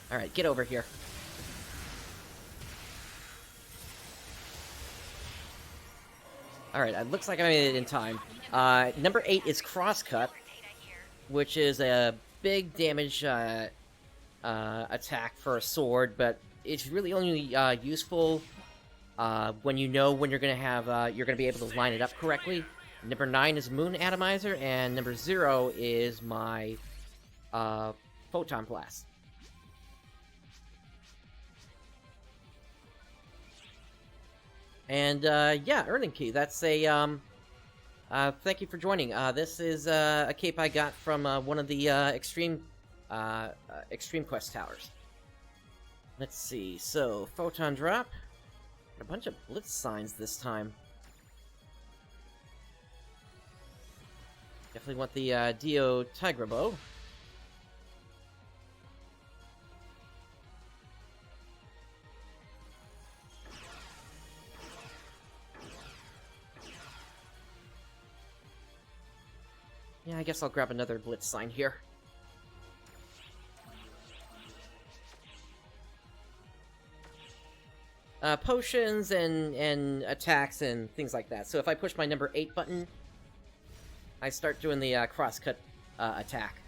Alright, get over here. Alright, it looks like I made it in time. Number 8 is Crosscut, which is a big damage attack for a sword, but it's really only useful when you know when you're gonna have you're gonna be able to line it up correctly. Number 9 is Moon Atomizer, and number 0 is my Photon Blast. And yeah, Earning Key. That's a thank you for joining. This is a cape I got from one of the Extreme Quest towers. Let's see. So Photon Drop. A bunch of Blitz signs this time. Definitely want the Dio Tigra Bow. Yeah, I guess I'll grab another Blitz sign here. Potions and attacks and things like that. So if I push my number 8 button, I start doing the crosscut attack.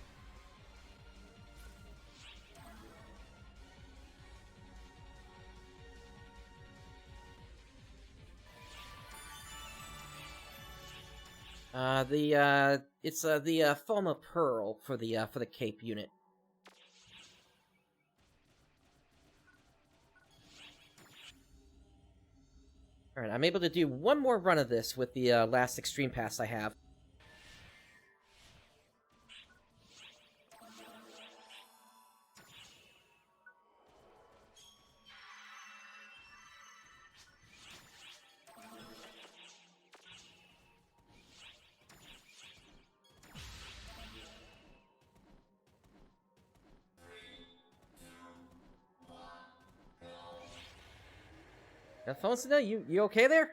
It's the Foma Pearl for the Cape unit. Alright, I'm able to do one more run of this with the last Extreme Pass I have. Alphonsina, you okay there?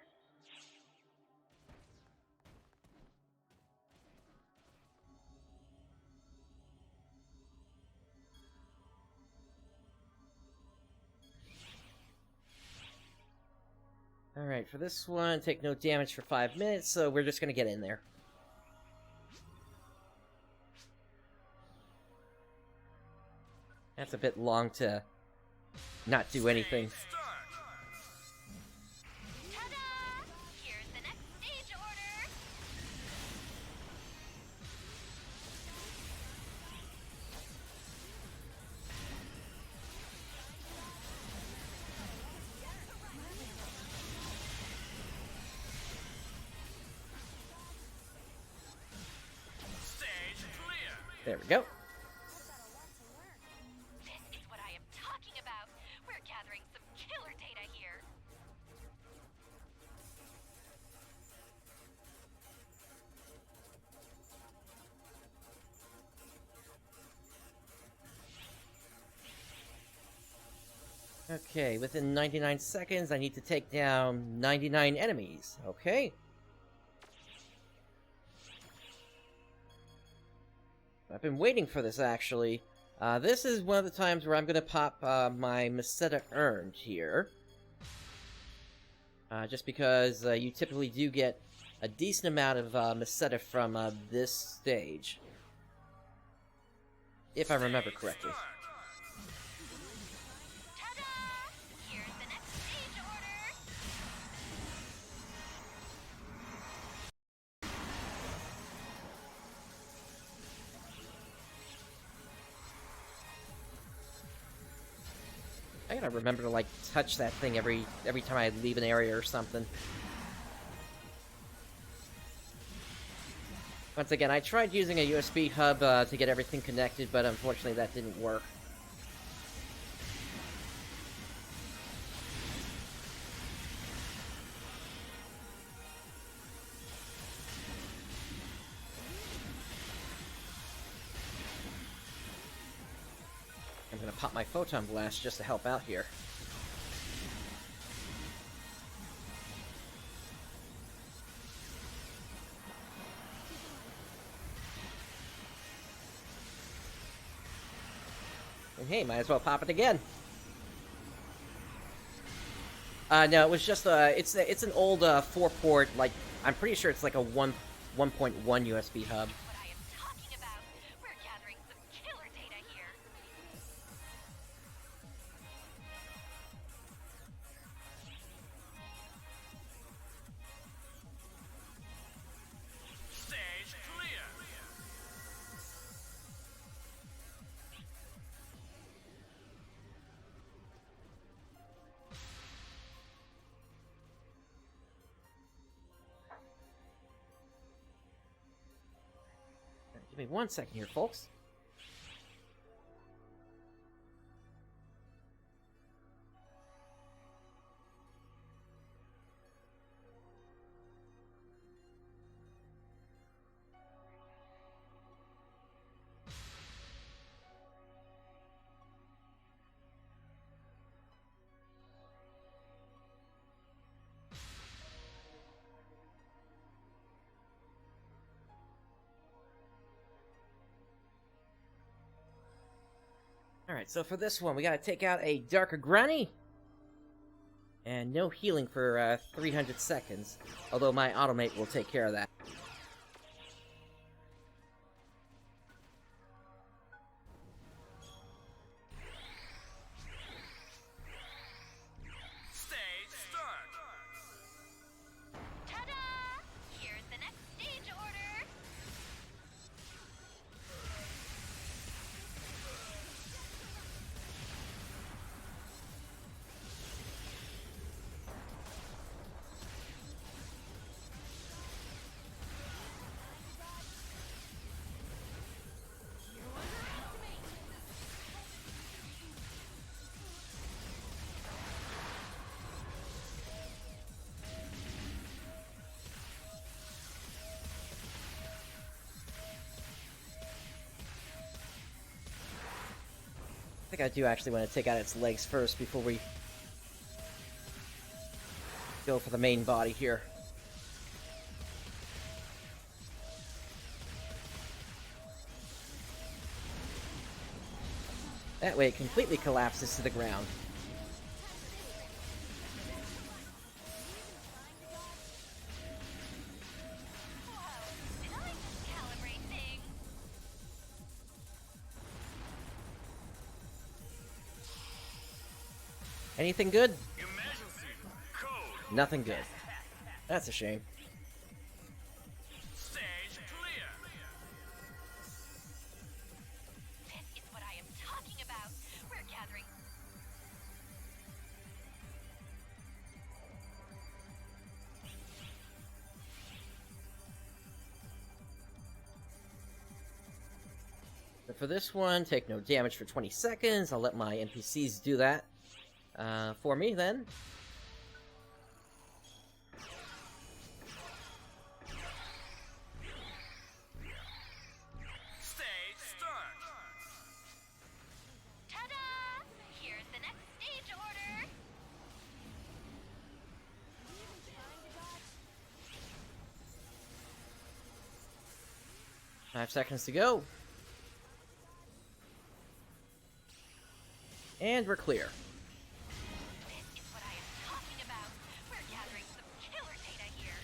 Alright, for this one, take no damage for 5 minutes, so we're just gonna get in there. That's a bit long to not do anything. Ta-da! Here's the next stage order. Stage clear. There we go. This is what I am talking about. We're gathering some killer data here. Okay, within 99 seconds, I need to take down 99 enemies. Okay. I've been waiting for this, actually. This is one of the times where I'm going to pop my Mesetan Urn here. Just because you typically do get a decent amount of Meseta from this stage. If I remember correctly. Ta-da! Here's the next stage order. I gotta remember to, like, touch that thing every time I leave an area or something. Once again, I tried using a USB hub to get everything connected, but unfortunately that didn't work. I'm gonna pop my Photon Blast just to help out here. And hey, might as well pop it again. No, it was just it's an old 4-port, like, I'm pretty sure it's like a 1.1 USB hub. What I am talking about. We're gathering some killer data here. Stage clear. Give me 1 second here, folks. Alright, so for this one, we gotta take out a Darker Granny. And no healing for 300 seconds. Although my automate will take care of that. Stage start. Ta-da! Here's the next stage order. think I do actually want to take out its legs first before we go for the main body here. That way it completely collapses to the ground. Whoa, did I just calibrate things? Anything good? Emergency code. Nothing good. That's a shame. Stage clear. This is what I am talking about. We're gathering. But for this one, take no damage for 20 seconds. I'll let my NPCs do that for me then. Stage start. Ta-da! Here's the next stage order. 5 seconds to go. And we're clear. This is what I am talking about. We're gathering some killer data here.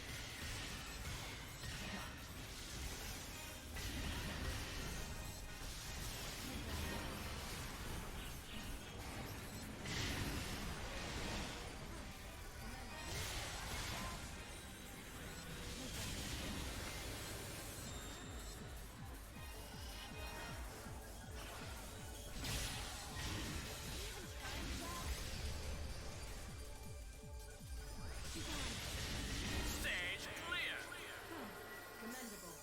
Stage clear. Commendable.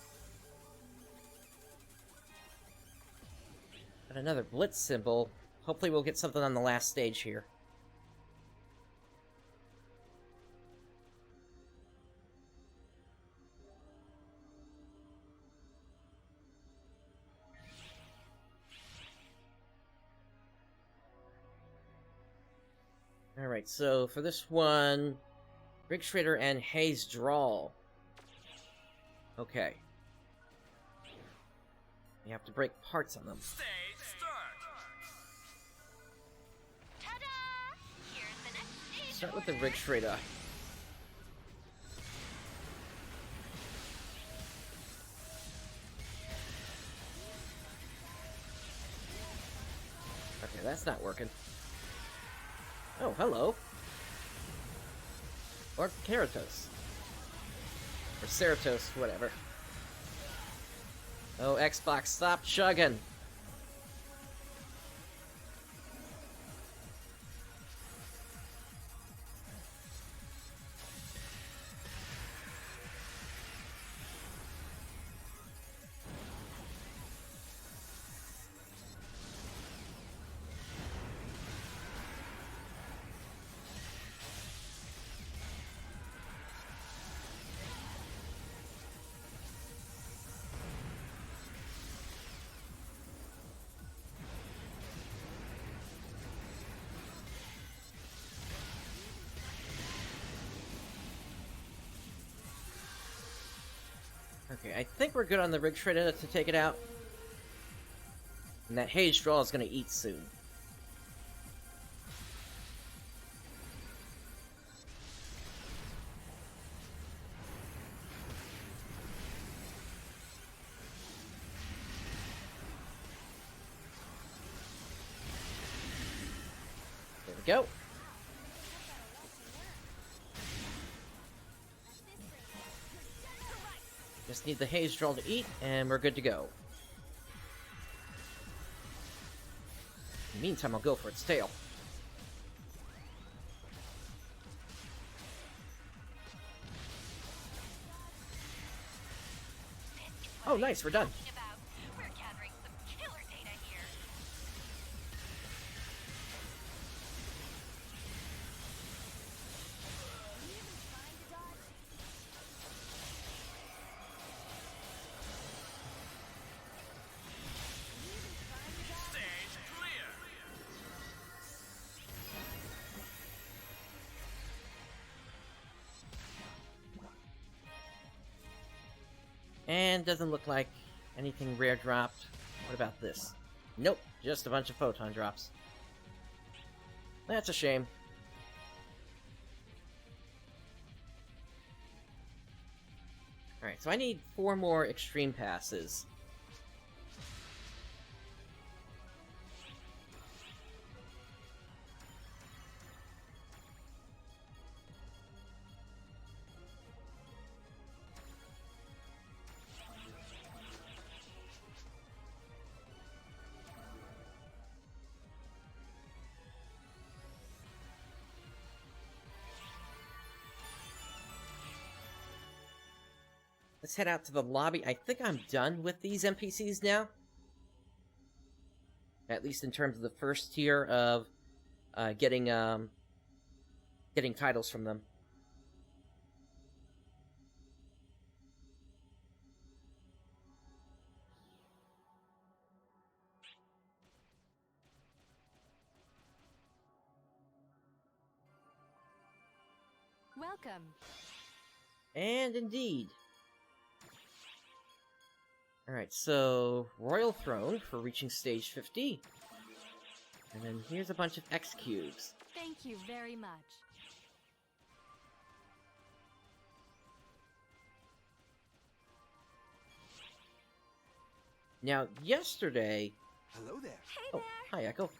Got another blitz symbol. Hopefully we'll get something on the last stage here. Alright, so for this one, Rig Shredder and Haze Drawl. Okay. You have to break parts on them. Stage start. Ta-da! Here's the next stage Start with the order. Rig Shredder. Okay, that's not working. Oh, hello. Or Keratos. Or Ceratos, whatever. Oh, Xbox, stop chugging. Okay, I think we're good on the Rig Shredder to take it out. And that Haze Draw is going to eat soon. There we go. Just need the Haze Draw to eat, and we're good to go. In the meantime, I'll go for its tail. Oh, nice, we're done. Talking about. We're gathering some killer data here. Stage clear. And doesn't look like anything rare dropped. What about this? Nope, just a bunch of photon drops. That's a shame. Alright, so I need 4 more extreme passes. Let's head out to the lobby. I think I'm done with these NPCs now. At least in terms of the first tier of getting titles from them. Welcome. And indeed. Alright, so Royal Throne for reaching stage 50. And then here's a bunch of X cubes. Thank you very much. Now, yesterday... Hello there. Hey Oh, hi, Echo.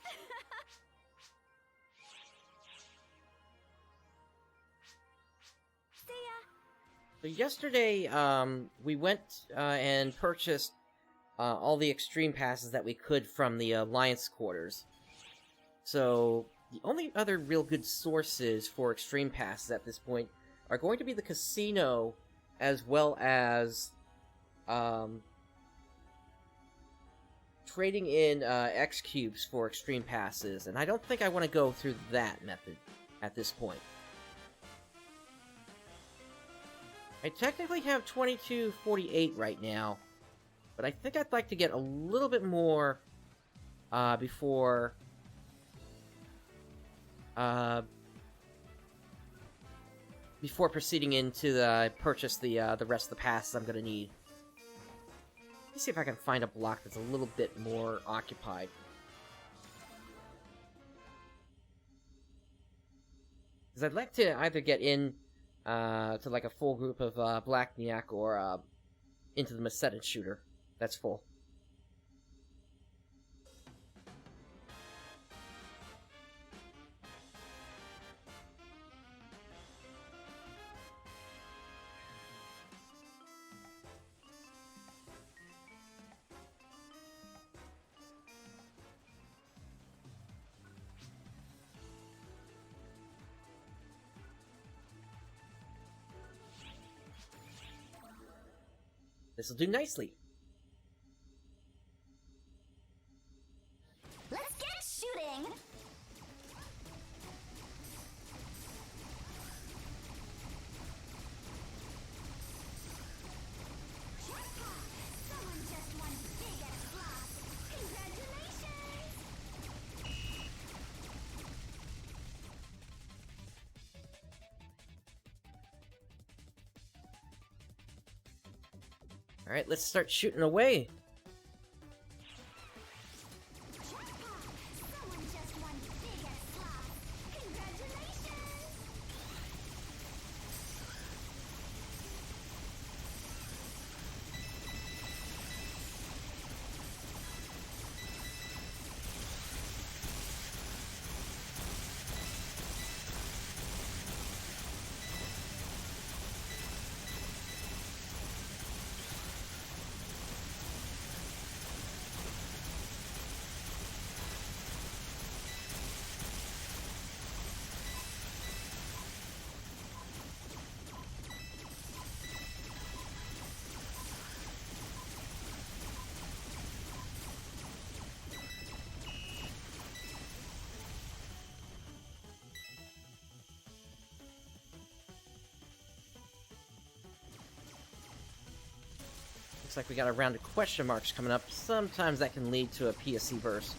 See ya. So yesterday, we went and purchased all the extreme passes that we could from the Alliance quarters. So the only other real good sources for extreme passes at this point are going to be the casino, as well as trading in X cubes for extreme passes. And I don't think I want to go through that method at this point. I technically have 2248 right now, but I think I'd like to get a little bit more before proceeding into the purchase the rest of the passes I'm gonna need. Let me see if I can find a block that's a little bit more occupied. Because I'd like to either get in to like a full group of Blackniak or into the Mesetan Shooter. That's full. This'll do nicely. Let's get shooting. Someone just won big at slots. Congratulations! Alright, let's start shooting away. Someone just won big at slots. Congratulations! Looks like we got a round of question marks coming up. Sometimes that can lead to a PSC burst.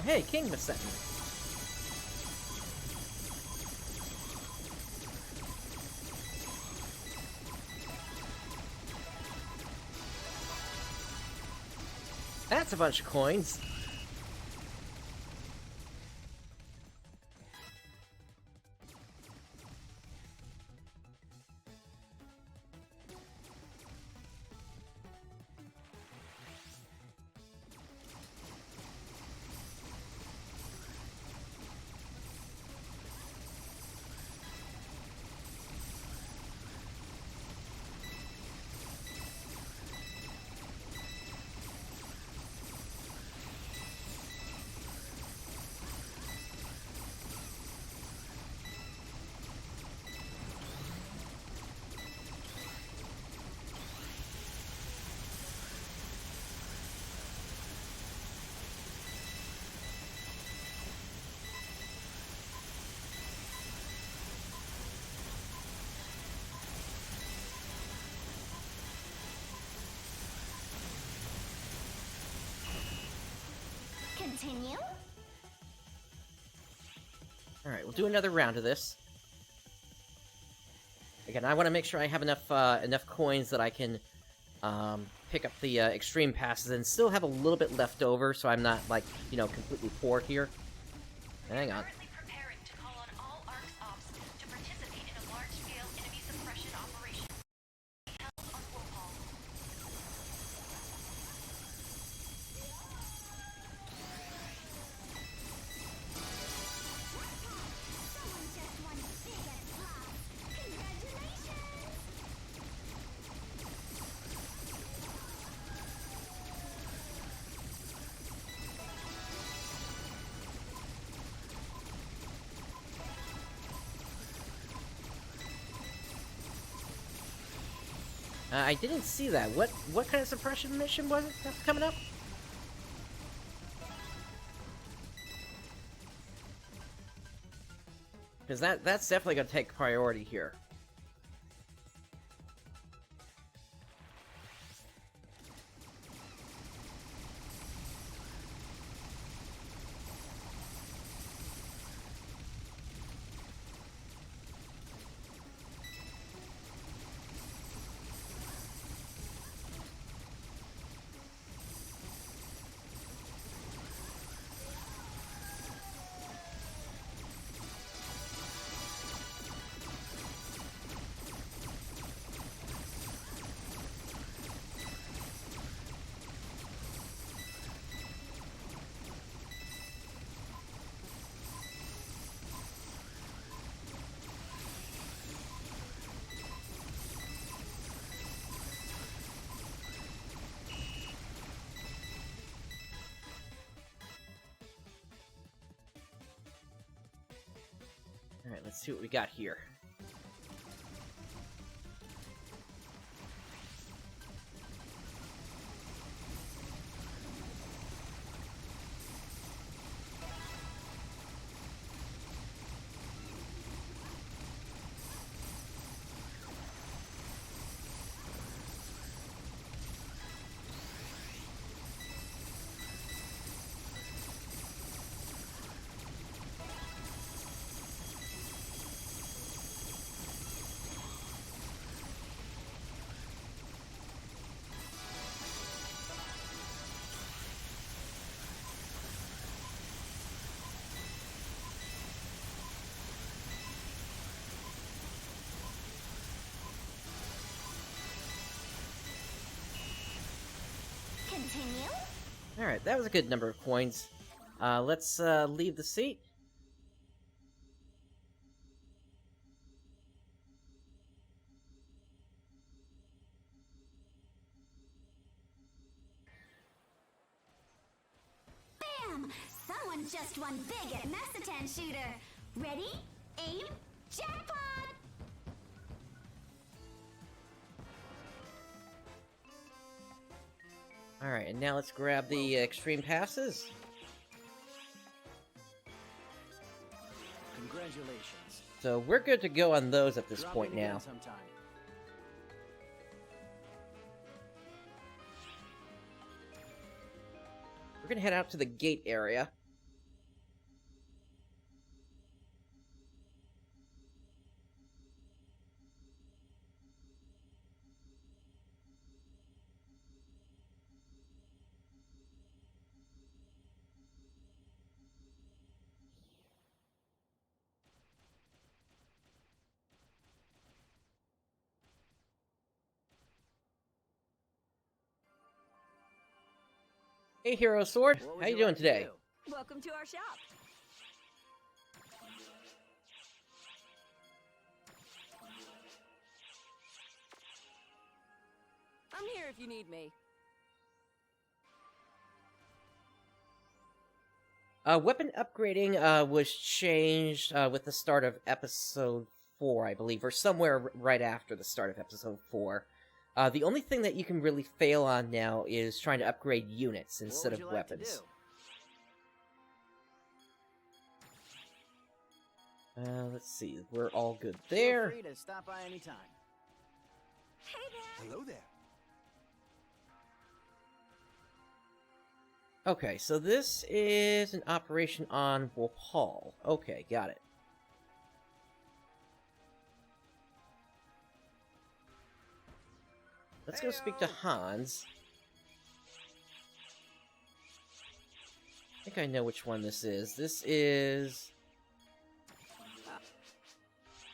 hey, King Mesetan. That's a bunch of coins. Continue? Alright, we'll do another round of this. Again, I want to make sure I have enough enough coins that I can pick up the extreme passes and still have a little bit left over, so I'm not, like, you know, completely poor here. Hang on. Currently preparing to call on all ARC's ops to participate in a large-scale enemy suppression operation held on Wohal. Someone just won big at last. Congratulations! I didn't see that. What kind of suppression mission was it that's coming up? Because that's definitely going to take priority here. Alright, let's see what we got here. Continue? Alright, that was a good number of coins. Let's leave the seat. Bam! Someone just won big at Mesetan Shooter. Ready? Aim! Jackpot! Alright, and now let's grab the extreme passes. Congratulations. So we're good to go on those at this Drop point in again now. sometime. We're gonna head out to the gate area. Hey, Hero Sword. What would How you doing like to today? do? Welcome to our shop. I'm here if you need me. Weapon upgrading was changed with the start of episode 4, I believe, or somewhere right after the start of episode 4. The only thing that you can really fail on now is trying to upgrade units instead What of would you like to weapons. do? Let's see, we're all good Feel there. free to stop by anytime. Hey there. Hello there. Okay, so this is an operation on Wolf Hall. Okay, got it. Let's go speak to Hans. I think I know which one this is. This is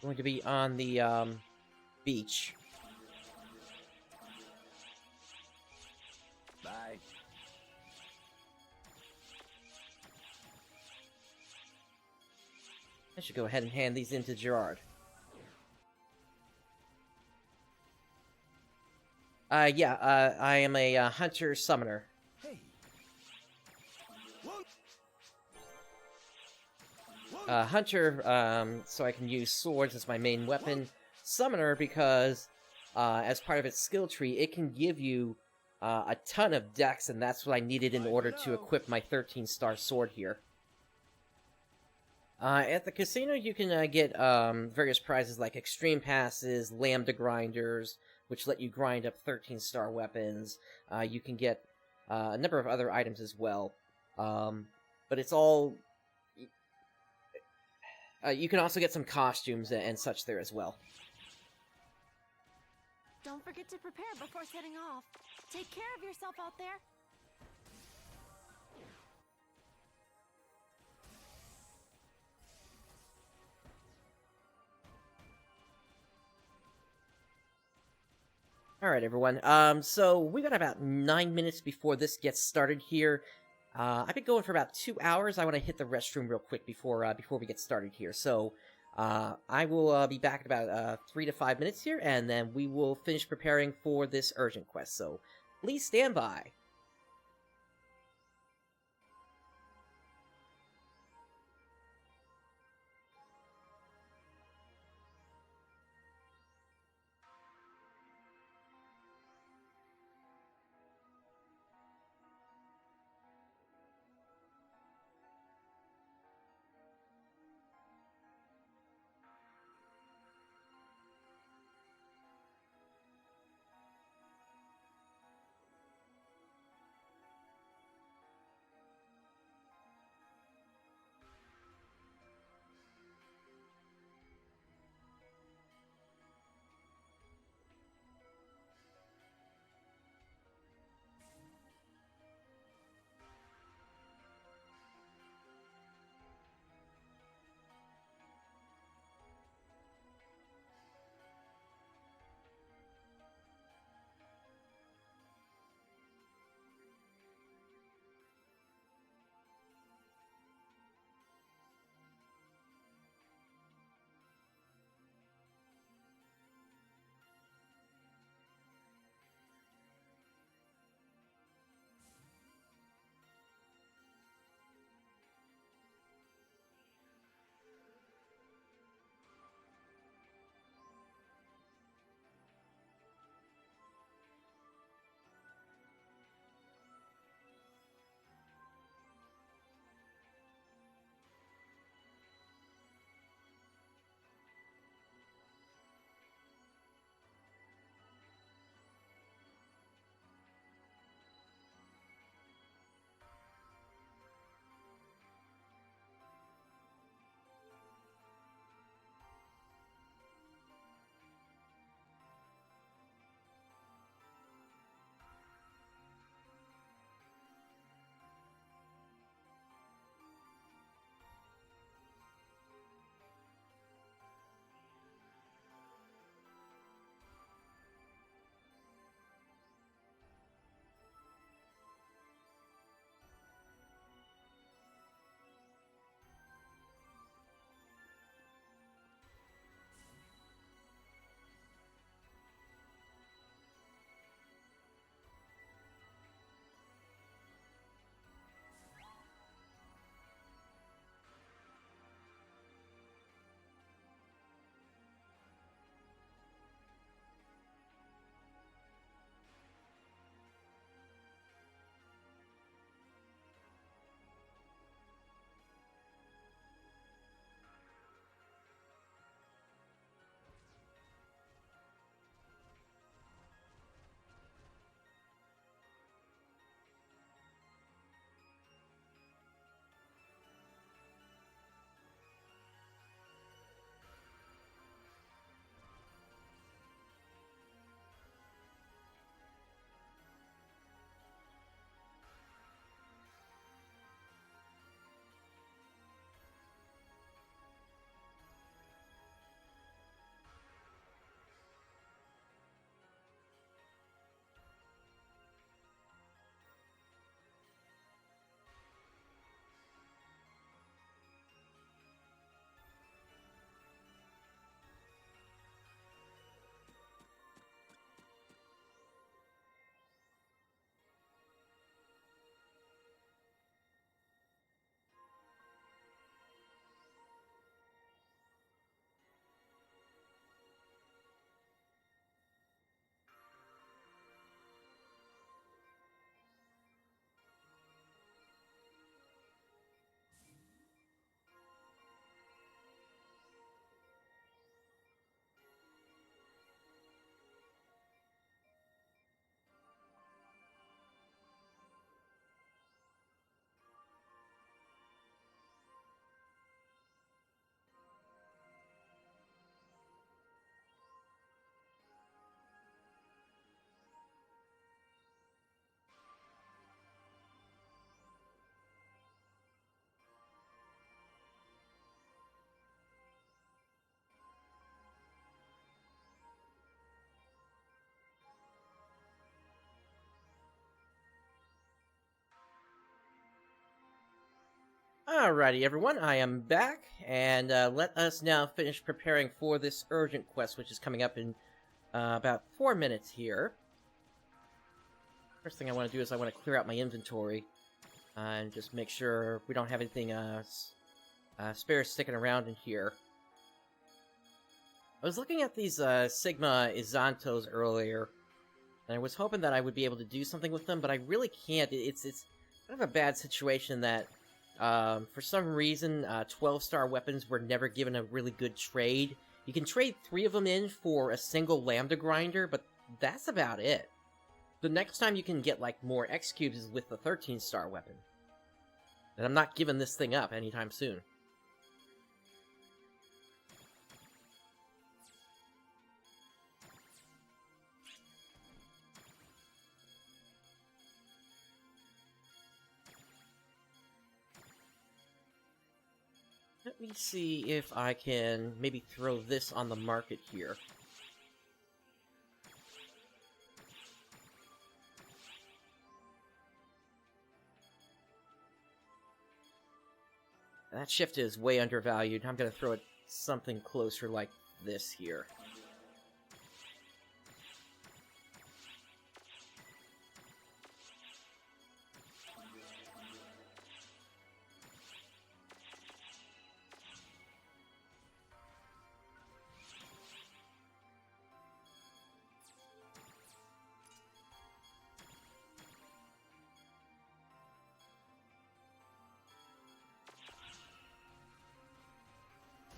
going to be on the beach. Bye. I should go ahead and hand these in to Gerard. Yeah, I am a hunter summoner. Hey. Hunter, so I can use swords as my main weapon. Summoner, because as part of its skill tree, it can give you a ton of dex, and that's what I needed in order to equip my 13-star sword here. At the casino, you can get various prizes like extreme passes, lambda grinders, which let you grind up 13-star weapons. You can get a number of other items as well. But it's all... you can also get some costumes and such there as well. Don't forget to prepare before setting off. Take care of yourself out there. Alright, everyone. So we got about 9 minutes before this gets started here. I've been going for about 2 hours. I want to hit the restroom real quick before we get started here. So, I will be back in about 3 to 5 minutes here, and then we will finish preparing for this urgent quest. So, please stand by. Alrighty, everyone, I am back, and let us now finish preparing for this urgent quest, which is coming up in about 4 minutes here. First thing I want to do is I want to clear out my inventory and just make sure we don't have anything spare sticking around in here. I was looking at these Sigma Izantos earlier, and I was hoping that I would be able to do something with them, but I really can't. It's kind of a bad situation that for some reason 12-star weapons were never given a really good trade. You can trade 3 of them in for a single Lambda Grinder, but that's about it. The next time you can get like more X cubes is with the 13-star weapon. And I'm not giving this thing up anytime soon. Let me see if I can maybe throw this on the market here. That shift is way undervalued. I'm gonna throw it something closer like this here.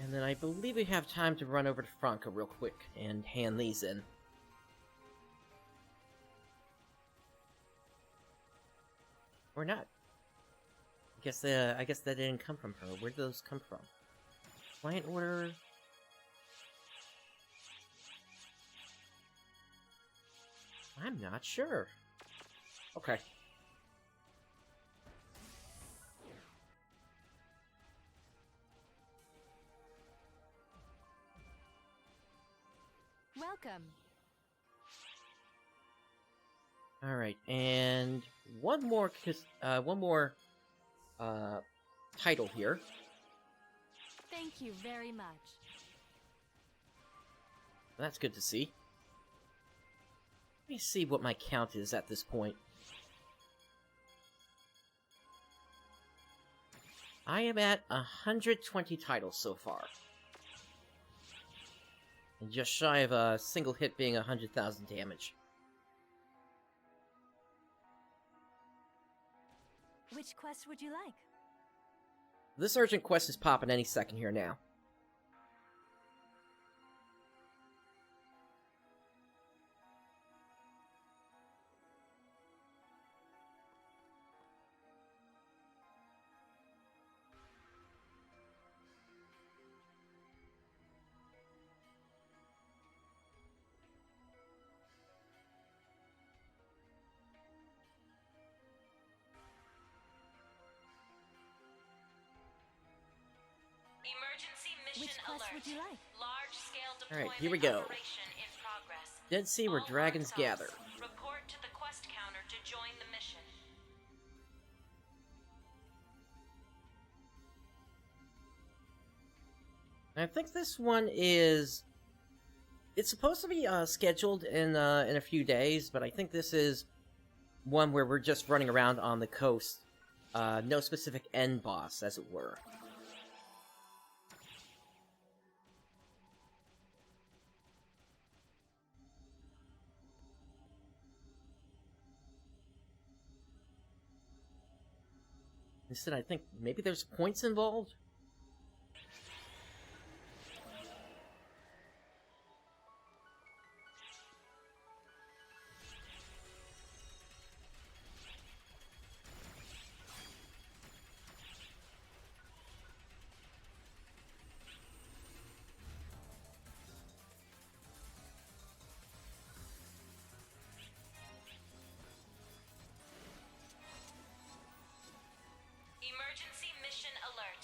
And then I believe we have time to run over to Franca real quick and hand these in. Or not. I guess that didn't come from her. Where did those come from? Client order. I'm not sure. Okay. Welcome. All right, and one more title here. Thank you very much. That's good to see. Let me see what my count is at this point. I am at 120 titles so far. And just shy of a single hit being 100,000 damage. Which quest would you like? This urgent quest is popping any second here now. Emergency mission Which quest alert. would you like? Large-scale Alright, deployment here we go. operation in progress. Dead Sea where All dragons Arcs gather. Ops, report to the quest counter to join the mission. I think this one is... It's supposed to be scheduled in a few days, but I think this is one where we're just running around on the coast. No specific end boss, as it were. Instead, I think maybe there's points involved? Emergency mission alert.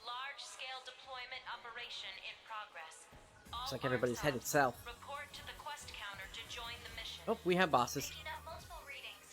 Large-scale deployment operation in progress. All Looks like everybody's Arcs headed Ops, south. report to the quest counter to join the mission. Oh, we have bosses. Picking up multiple readings.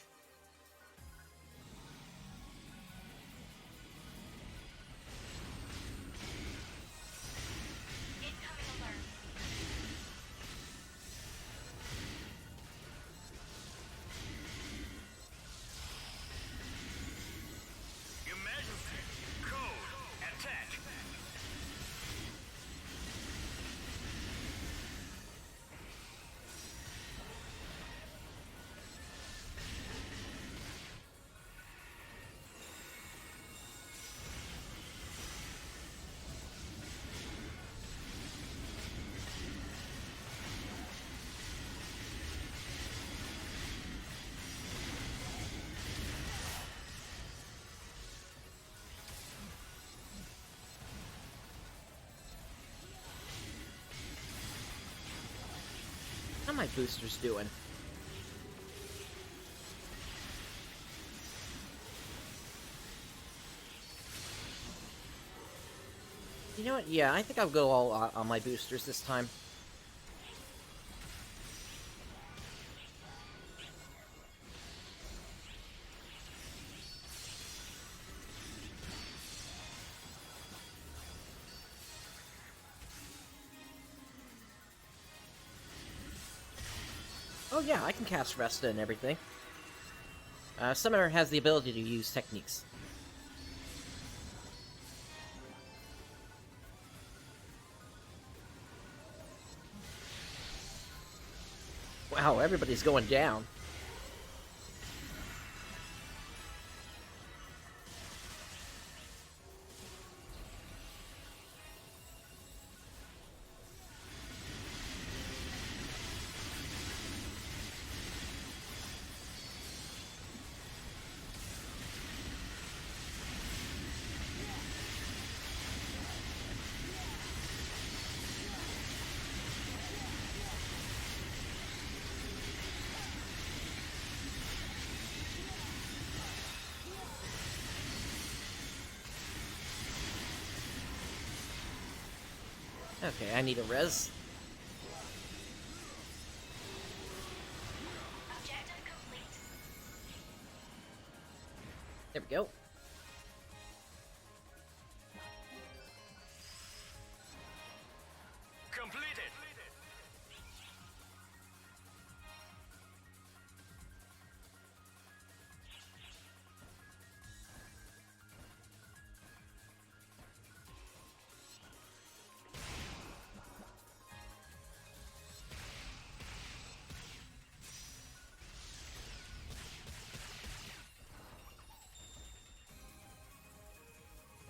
How my boosters doing? You know what? Yeah, I think I'll go all on my boosters this time. Oh yeah, I can cast Resta and everything. Summoner has the ability to use techniques. Wow, everybody's going down. Okay, I need a res. Objective complete. There we go. Completed.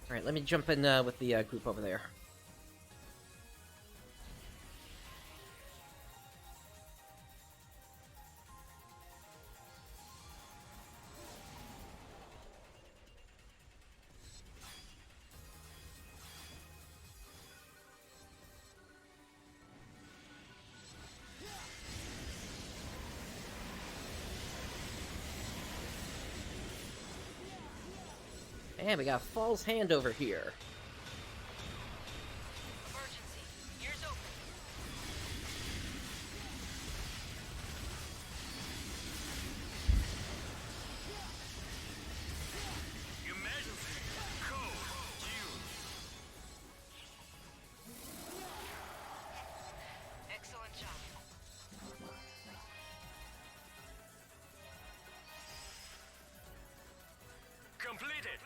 Alright, let me jump in with the group over there. And we got Fall's Hand over here. Emergency. Ears open. Emergency. Code. Use. Excellent job. Completed.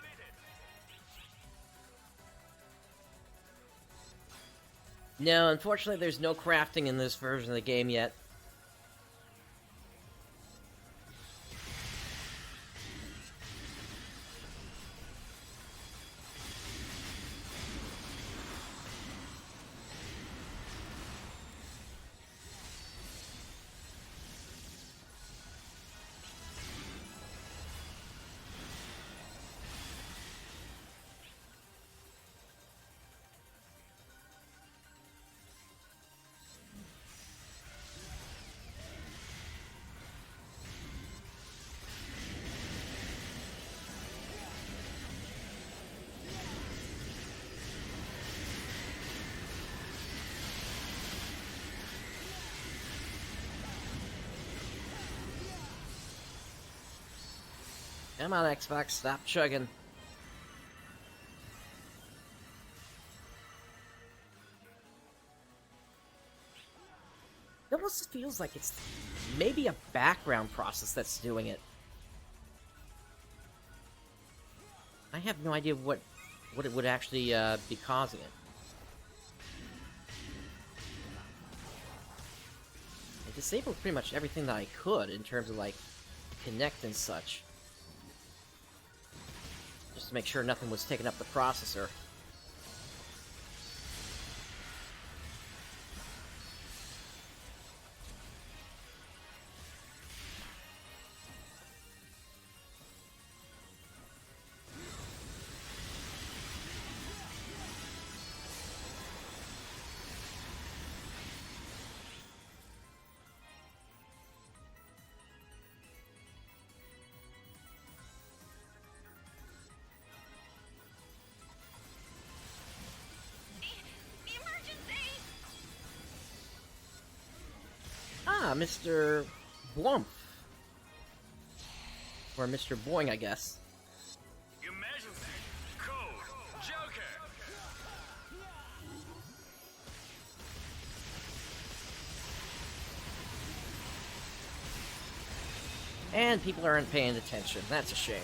No, unfortunately there's no crafting in this version of the game yet. Come on, Xbox, stop chugging. It almost feels like it's maybe a background process that's doing it. I have no idea what it would actually be causing it. I disabled pretty much everything that I could in terms of, like, connect and such. Just to make sure nothing was taking up the processor. Ah, Mr. Blumph. Or Mr. Boing, I guess. Your Majesty, Code, Joker. And people aren't paying attention. That's a shame.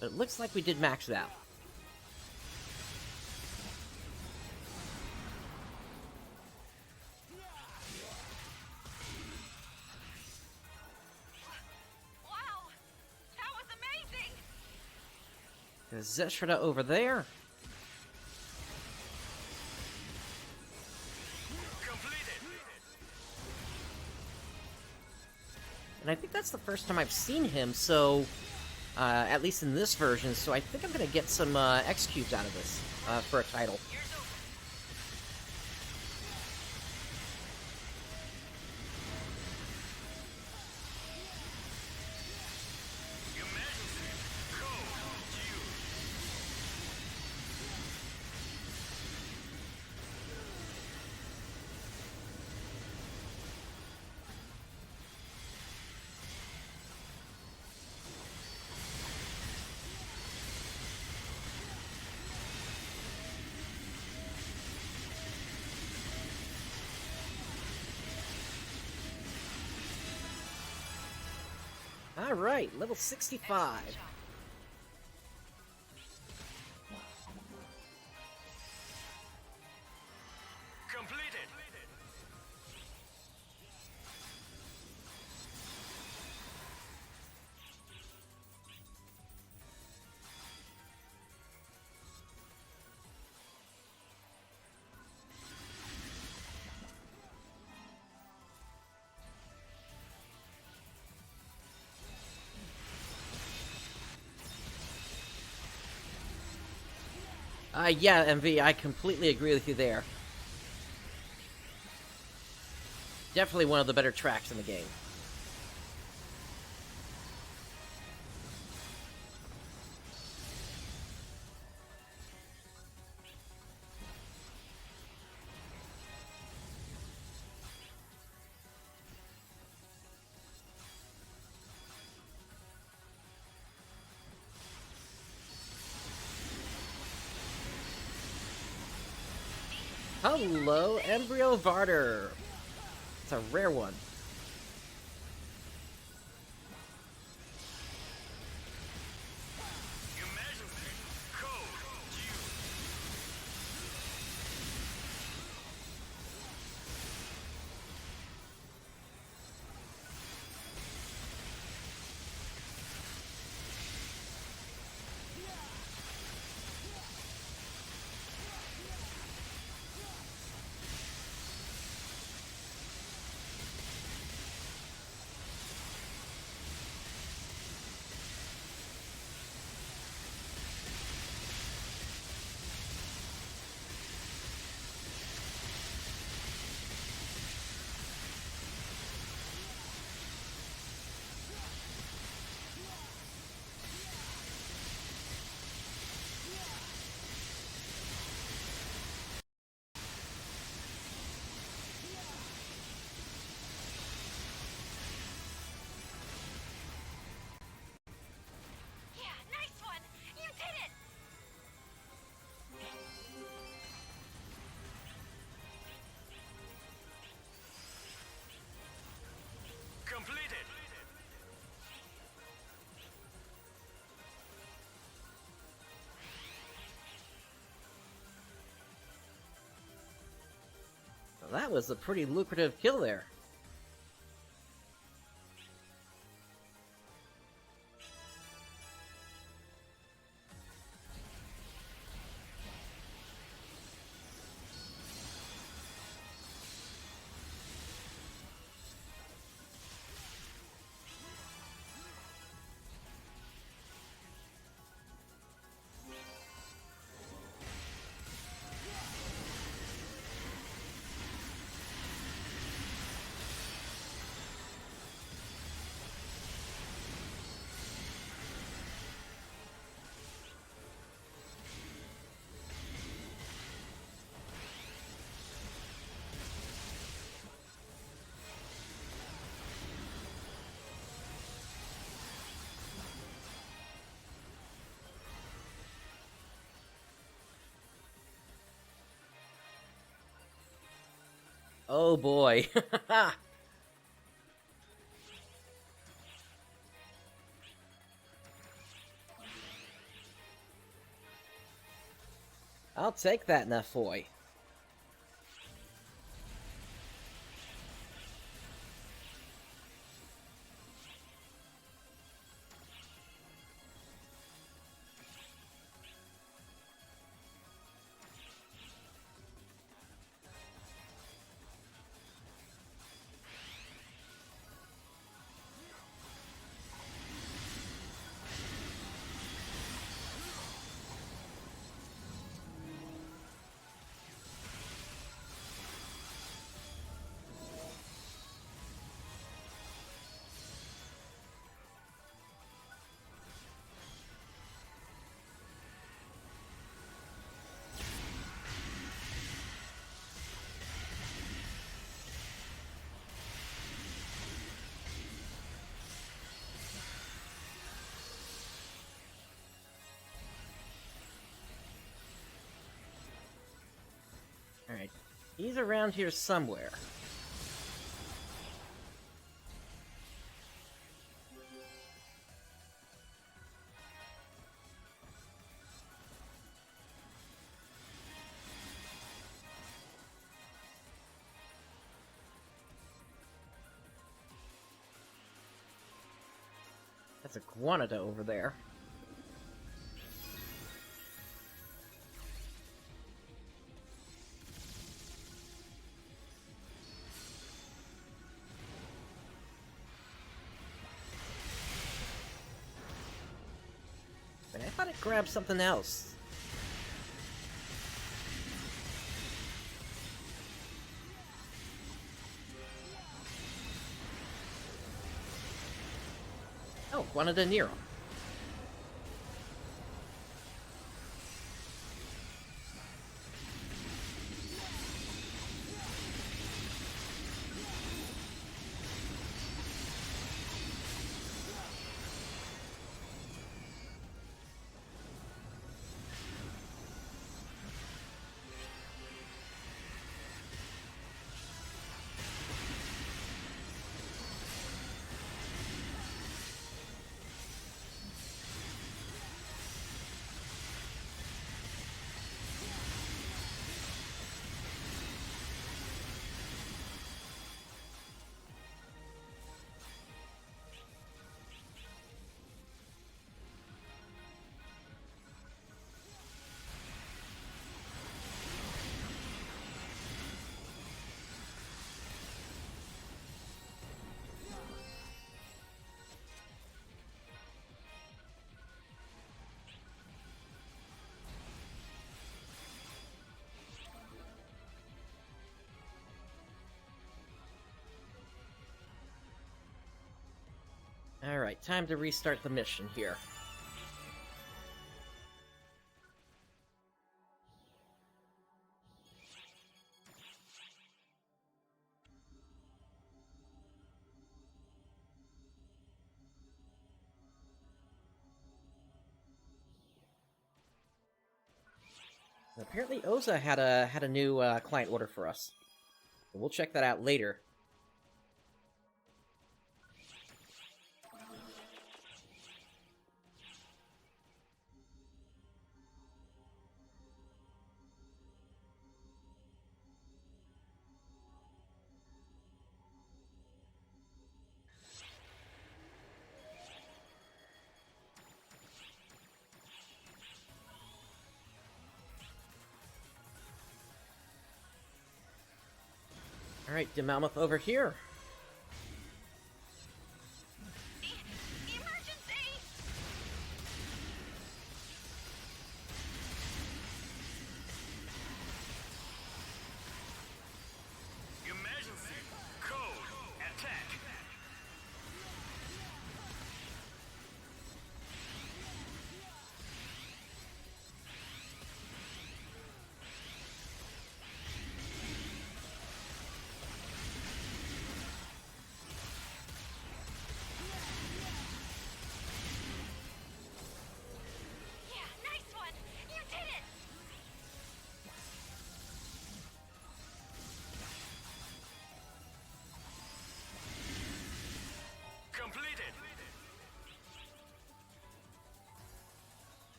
But it looks like we did max it out. Wow! That was amazing! There's Zeshra over there. Completed. And I think that's the first time I've seen him, so... at least in this version, so I think I'm gonna get some X-Cubes out of this for a title. Here's open. Your Majesty, Code, you. Alright, level 65. Completed. Yeah, MV, I completely agree with you there. Definitely one of the better tracks in the game. Hello, Embryo Varder. It's a rare one. Your Majesty, Code, you. Yeah, nice one! You did it! Completed. Well, that was a pretty lucrative kill there. Oh boy. I'll take that, Nafoy. Alright. He's around here somewhere. That's a Guanada over there. But I thought it grabbed something else. Oh, Guanada Nero. Alright, time to restart the mission here. Apparently Oza had a new client order for us. We'll check that out later. Alright, Demammoth over here. Emergency! Emergency. Code. Attack.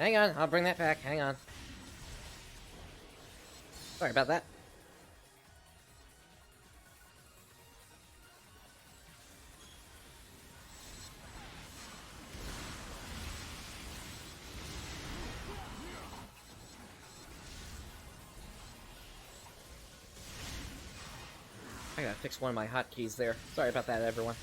Hang on, I'll bring that back. Hang on. Sorry about that. I gotta fix one of my hotkeys there. Sorry about that, everyone.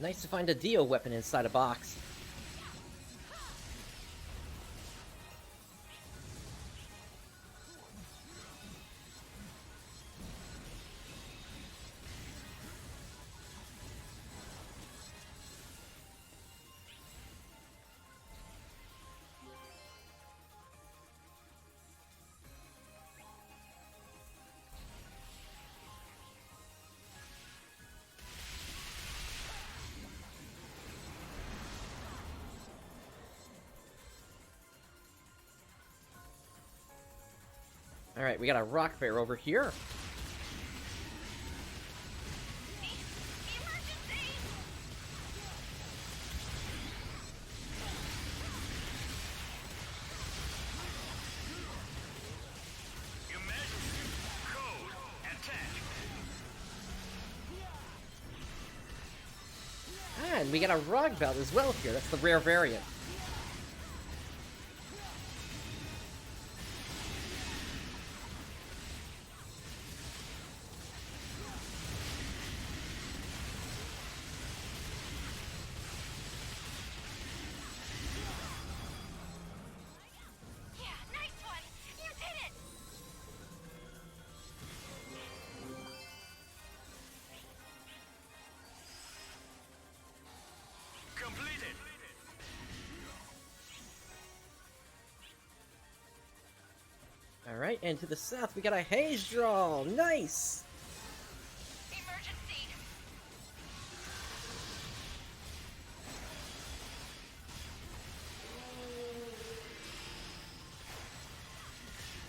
Nice to find a Dio weapon inside a box. Alright, we got a rock bear over here. And we got a rock belt as well here. That's the rare variant. Alright, and to the south we got a haze draw! Nice! Emergency!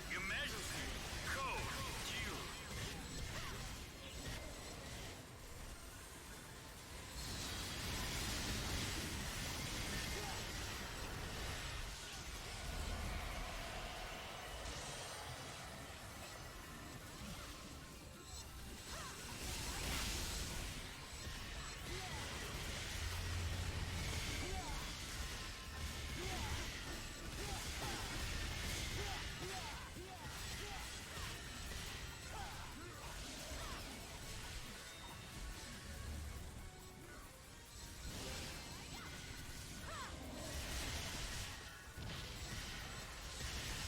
Emergency! Code Q.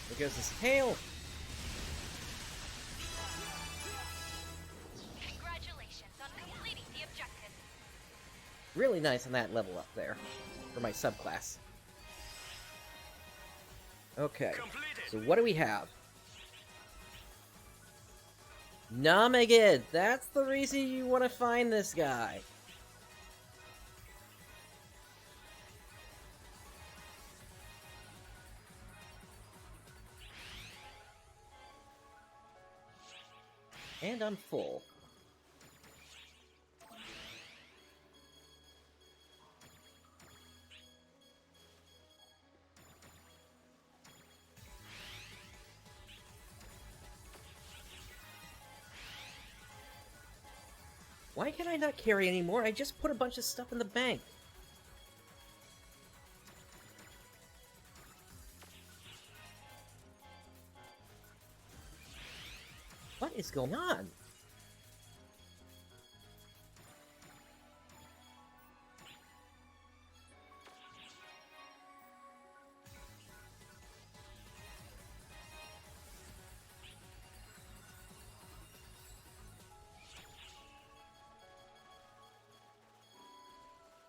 There goes his hail! Congratulations on completing the objective. Really nice on that level up there. For my subclass. Okay, so what do we have? Namagid! That's the reason you want to find this guy! And I'm full. Why can I not carry anymore? I just put a bunch of stuff in the bank. What is going on?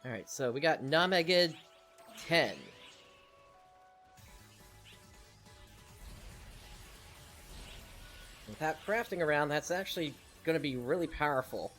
Alright, so we got Namegid 10. Without crafting around, that's actually going to be really powerful.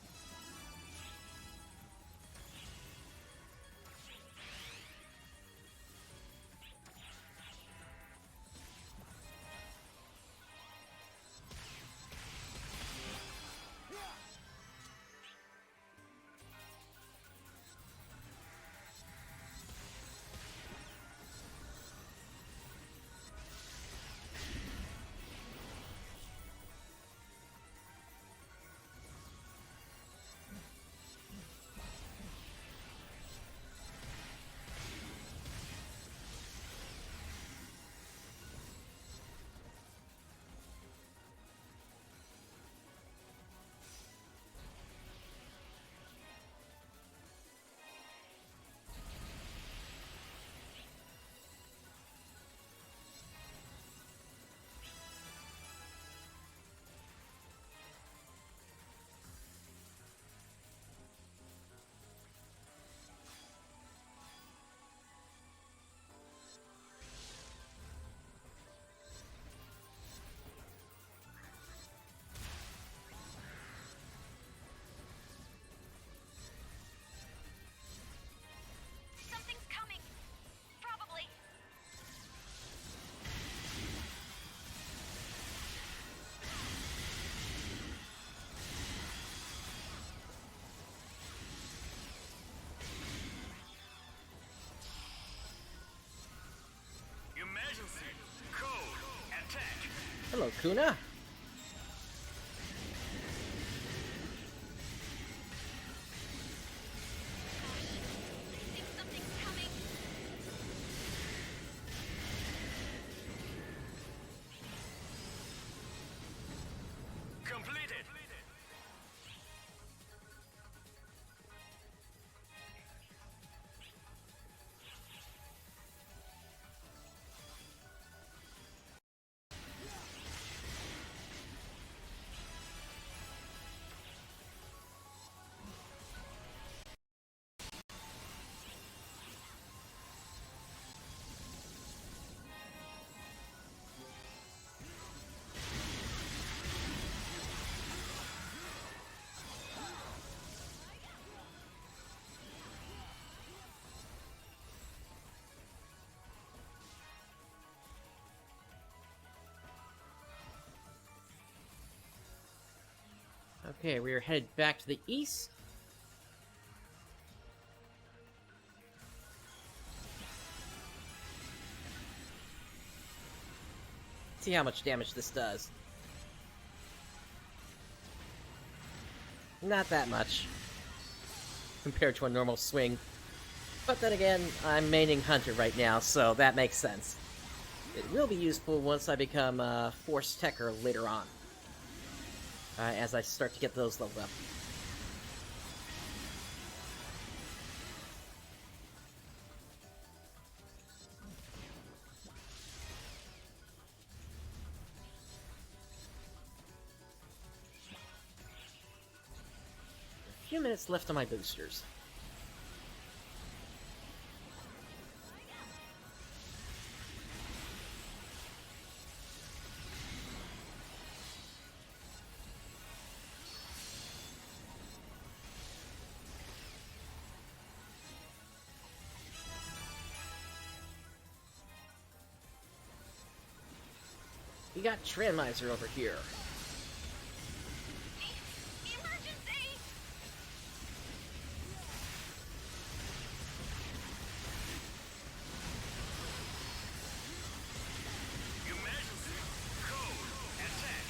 Something's coming. Probably. Emergency. Code. Attack. Hello, Kuna. I think something's coming. Completed. Okay, we are headed back to the east. See how much damage this does. Not that much compared to a normal swing. But then again, I'm maining Hunter right now, so that makes sense. It will be useful once I become a Force Techer later on. As I start to get those leveled up. A few minutes left on my boosters. We got Tranmizer over here. Emergency! Emergency. Code. Attack.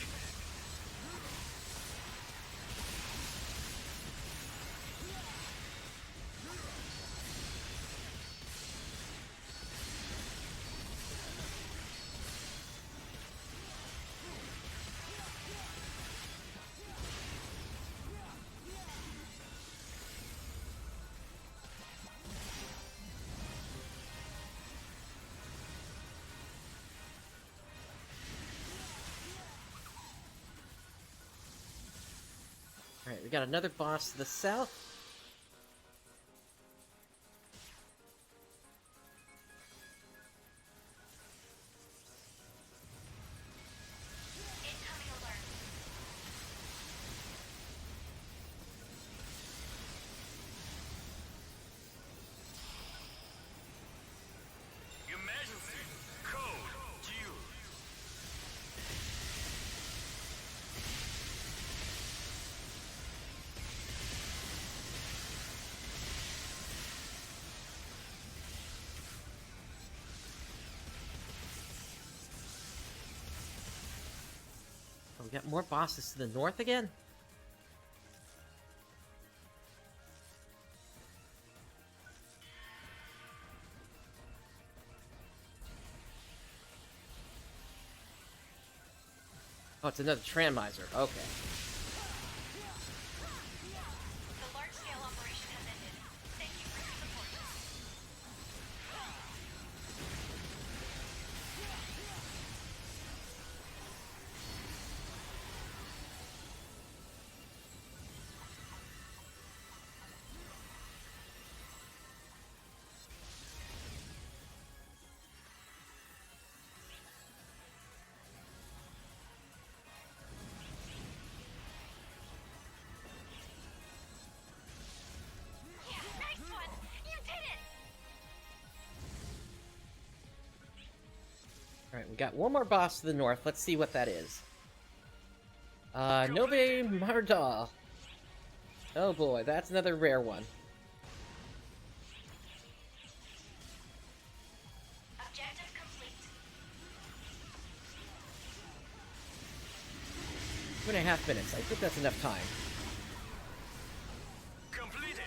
got another boss to the south. Incoming alert. Emergency. Code. Due. Oh, we got more bosses to the north again? Oh, it's another Tranmizer. Okay. The large-scale operation has ended. Thank you for your support. Yeah, nice one! You did it! Alright, we got one more boss to the north. Let's see what that is. Nobe Mardal. Oh boy, that's another rare one. Objective complete. 2.5 minutes. I think that's enough time. Completed.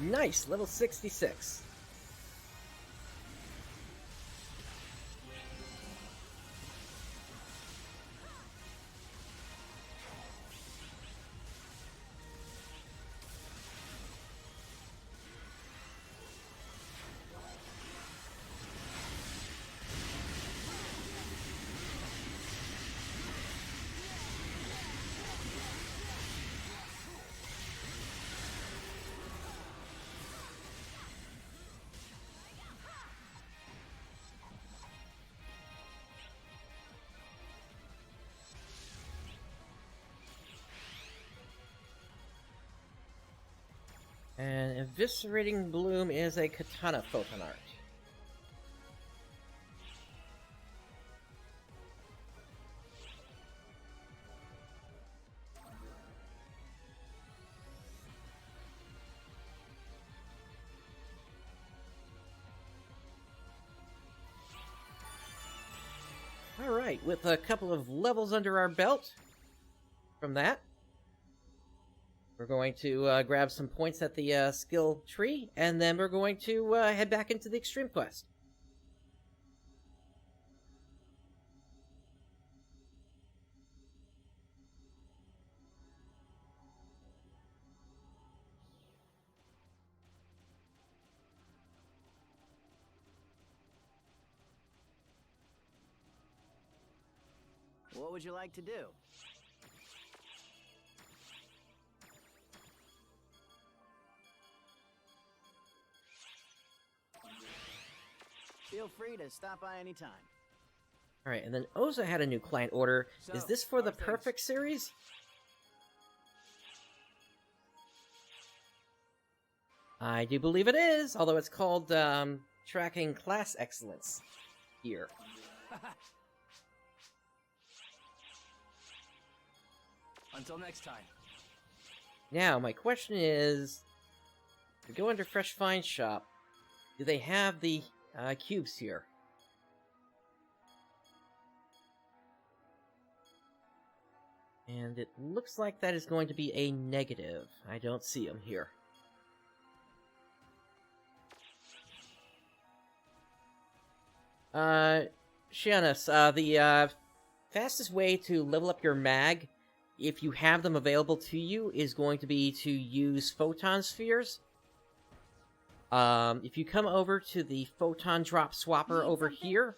Nice, level 66. And Eviscerating Bloom is a katana photon art. Alright, with a couple of levels under our belt from that, we're going to grab some points at the skill tree, and then we're going to head back into the Extreme Quest. What would you like to do? Feel free to stop by anytime. Alright, and then Oza had a new client order. So, Is this for the how are things? Perfect series? I do believe it is, although it's called Tracking Class Excellence here. Until next time. Now, my question is, to go under Fresh Find Shop, do they have the cubes here? And it looks like that is going to be a negative. I don't see them here. Shianus, the fastest way to level up your mag, if you have them available to you, is going to be to use photon spheres. If you come over to the photon drop swapper over here,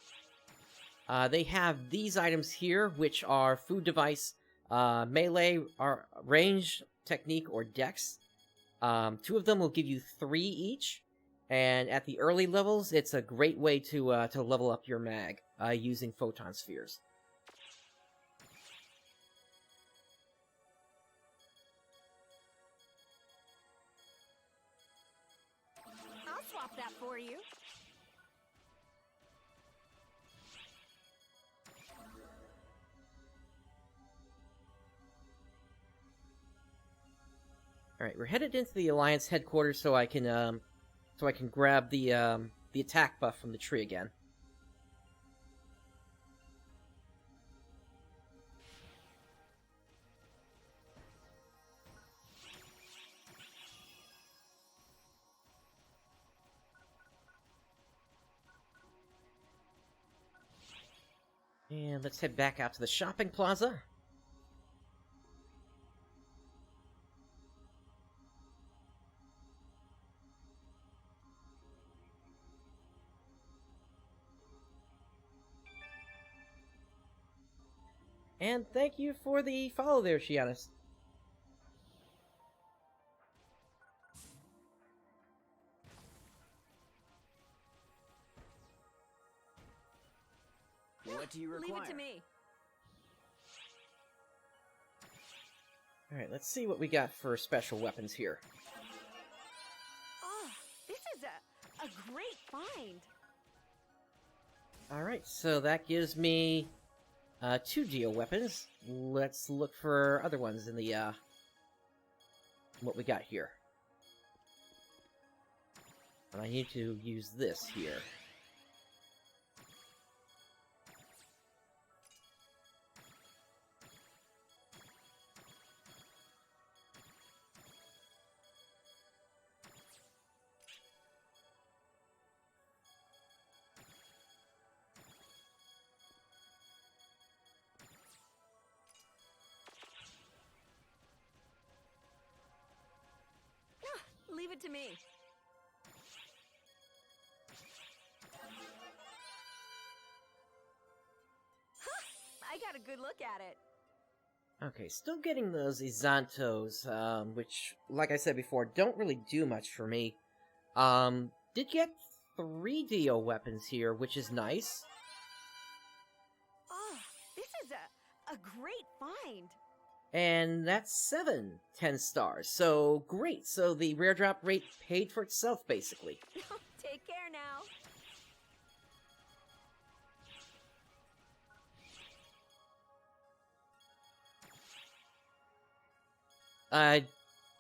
they have these items here, which are food device, melee, or range, technique, or dex. 2 of them will give you 3 each, and at the early levels, it's a great way to level up your mag using photon spheres. I'll swap that for you. All right, we're headed into the Alliance headquarters so I can grab the attack buff from the tree again. And let's head back out to the shopping plaza. And thank you for the follow there, Shianus. What do you require? Leave it to me. Alright, let's see what we got for special weapons here. Oh, this is a great find. Alright, so that gives me 2 deal weapons. Let's look for other ones in the what we got here. And I need to use this here. Leave it to me. I got a good look at it. Okay, still getting those Izantos, which, like I said before, don't really do much for me. Did get 3 deal weapons here, which is nice. Oh, this is a great find. And that's 7 10 stars, so great. So the rare drop rate paid for itself, basically. Take care now.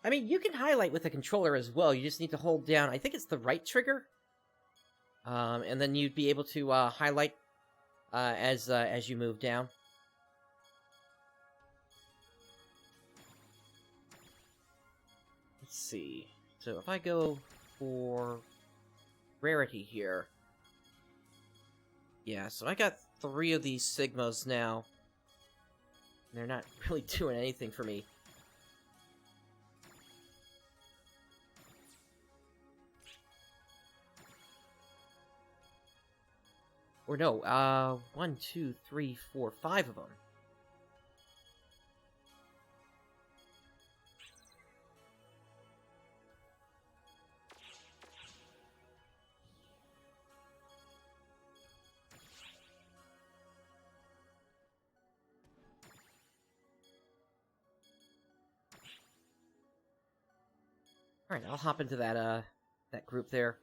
I mean, you can highlight with a controller as well. You just need to hold down, I think it's the right trigger. And then you'd be able to highlight as you move down. Let's see. So if I go for rarity here, yeah. So I got 3 of these Sigmas now. They're not really doing anything for me. Or no, 1, 2, 3, 4, 5 of them. Alright, I'll hop into that group there.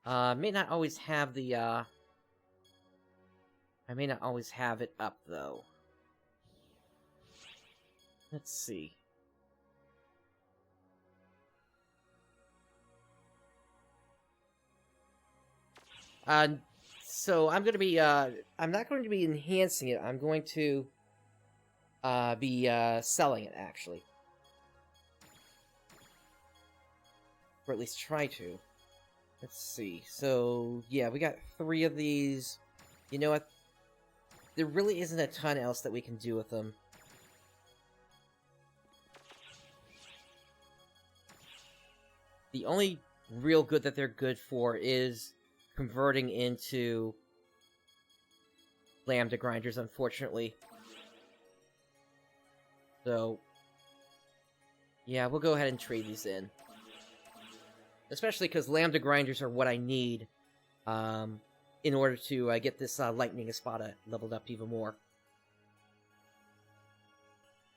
May not always have the, I may not always have it up, though. Let's see. So I'm gonna be, I'm not going to be enhancing it, I'm going to, be, selling it, actually. Or at least try to. Let's see. So, yeah, we got 3 of these. You know what? There really isn't a ton else that we can do with them. The only real good that they're good for is converting into lambda grinders, unfortunately. So, yeah, we'll go ahead and trade these in. Especially because lambda grinders are what I need in order to get this Lightning Espada leveled up even more.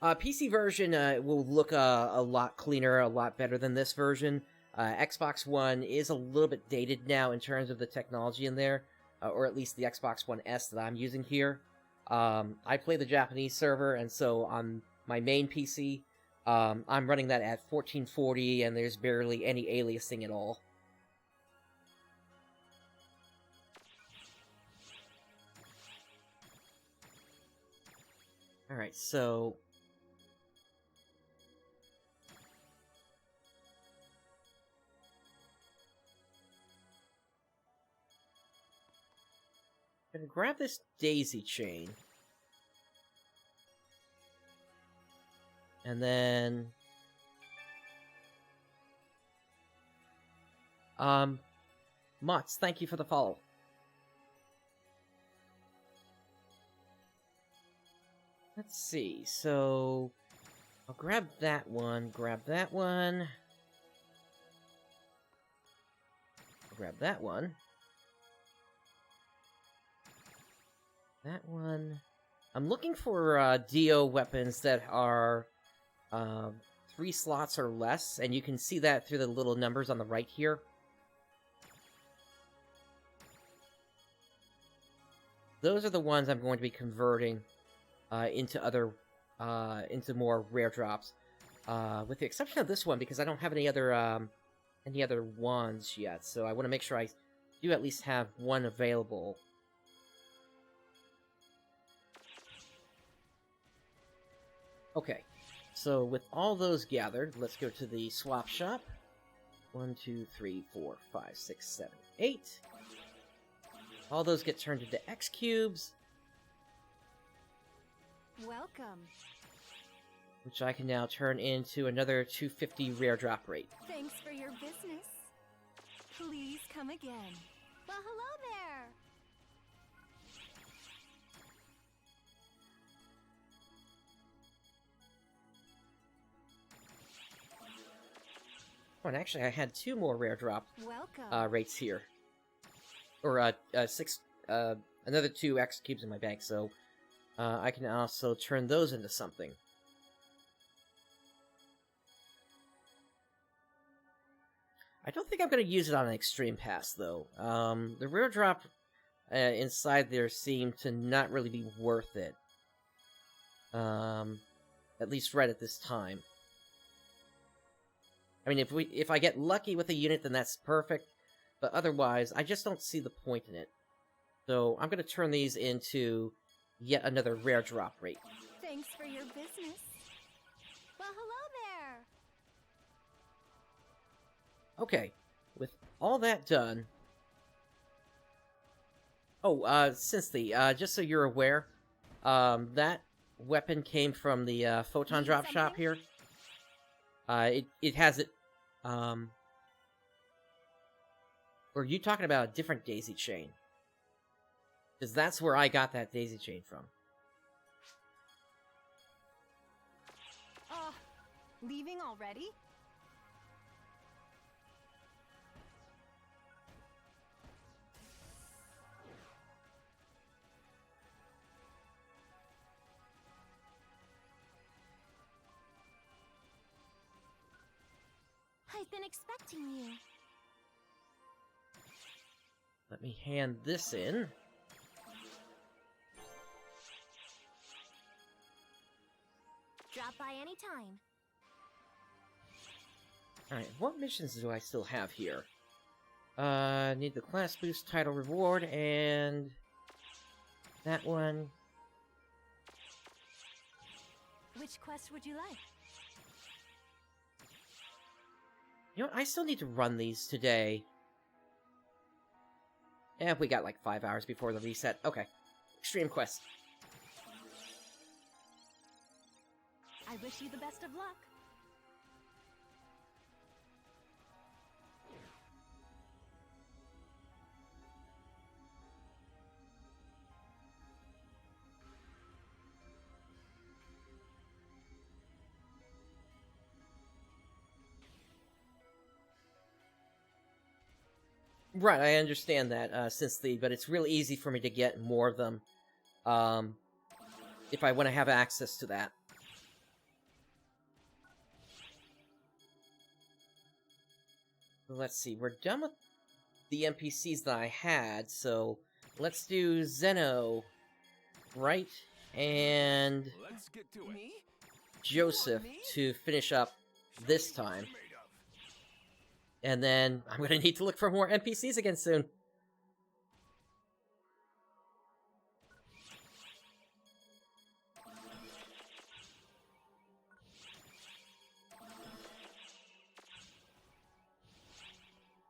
PC version will look a lot cleaner, a lot better than this version. Xbox One is a little bit dated now in terms of the technology in there, or at least the Xbox One S that I'm using here. I play the Japanese server, and so on my main PC, I'm running that at 1440, and there's barely any aliasing at all. Alright, so... I'm gonna grab this daisy chain. And then... Mutz, thank you for the follow. Let's see, so... I'll grab that one, grab that one... I'll grab that one. That one... I'm looking for DO weapons that are 3 slots or less, and you can see that through the little numbers on the right here. Those are the ones I'm going to be converting into more rare drops, with the exception of this one, because I don't have any other wands yet. So I want to make sure I do at least have one available. Okay, so with all those gathered, let's go to the swap shop. 1, 2, 3, 4, 5, 6, 7, 8. All those get turned into X cubes. Welcome. Which I can now turn into another 250 rare drop rate. Thanks for your business. Please come again. Well, hello there. Oh, and actually I had 2 more rare drop Welcome. rates here. Or, 6, another 2 X cubes in my bank, so I can also turn those into something. I don't think I'm going to use it on an extreme pass, though. The rare drop inside there seemed to not really be worth it. At least right at this time. I mean, if I get lucky with a unit, then that's perfect. But otherwise, I just don't see the point in it. So I'm going to turn these into yet another rare drop rate. Thanks for your business. Well, hello there. Okay, with all that done... Oh, Cynthia, just so you're aware, that weapon came from the Photon Drop shop here. It has it, Or are you talking about a different daisy chain? Because that's where I got that daisy chain from. Leaving already? I've been expecting you. Let me hand this in. Drop by anytime. Alright, what missions do I still have here? Need the class boost title reward, and... that one. Which quest would you like? You know, I still need to run these today. And we got like 5 hours before the reset. Okay. Extreme Quest. I wish you the best of luck. Right, I understand that, but it's really easy for me to get more of them, if I want to have access to that. Let's see, we're done with the NPCs that I had, so let's do Zeno, right, and Let's get to it. Joseph to finish up this time. And then I'm going to need to look for more NPCs again soon.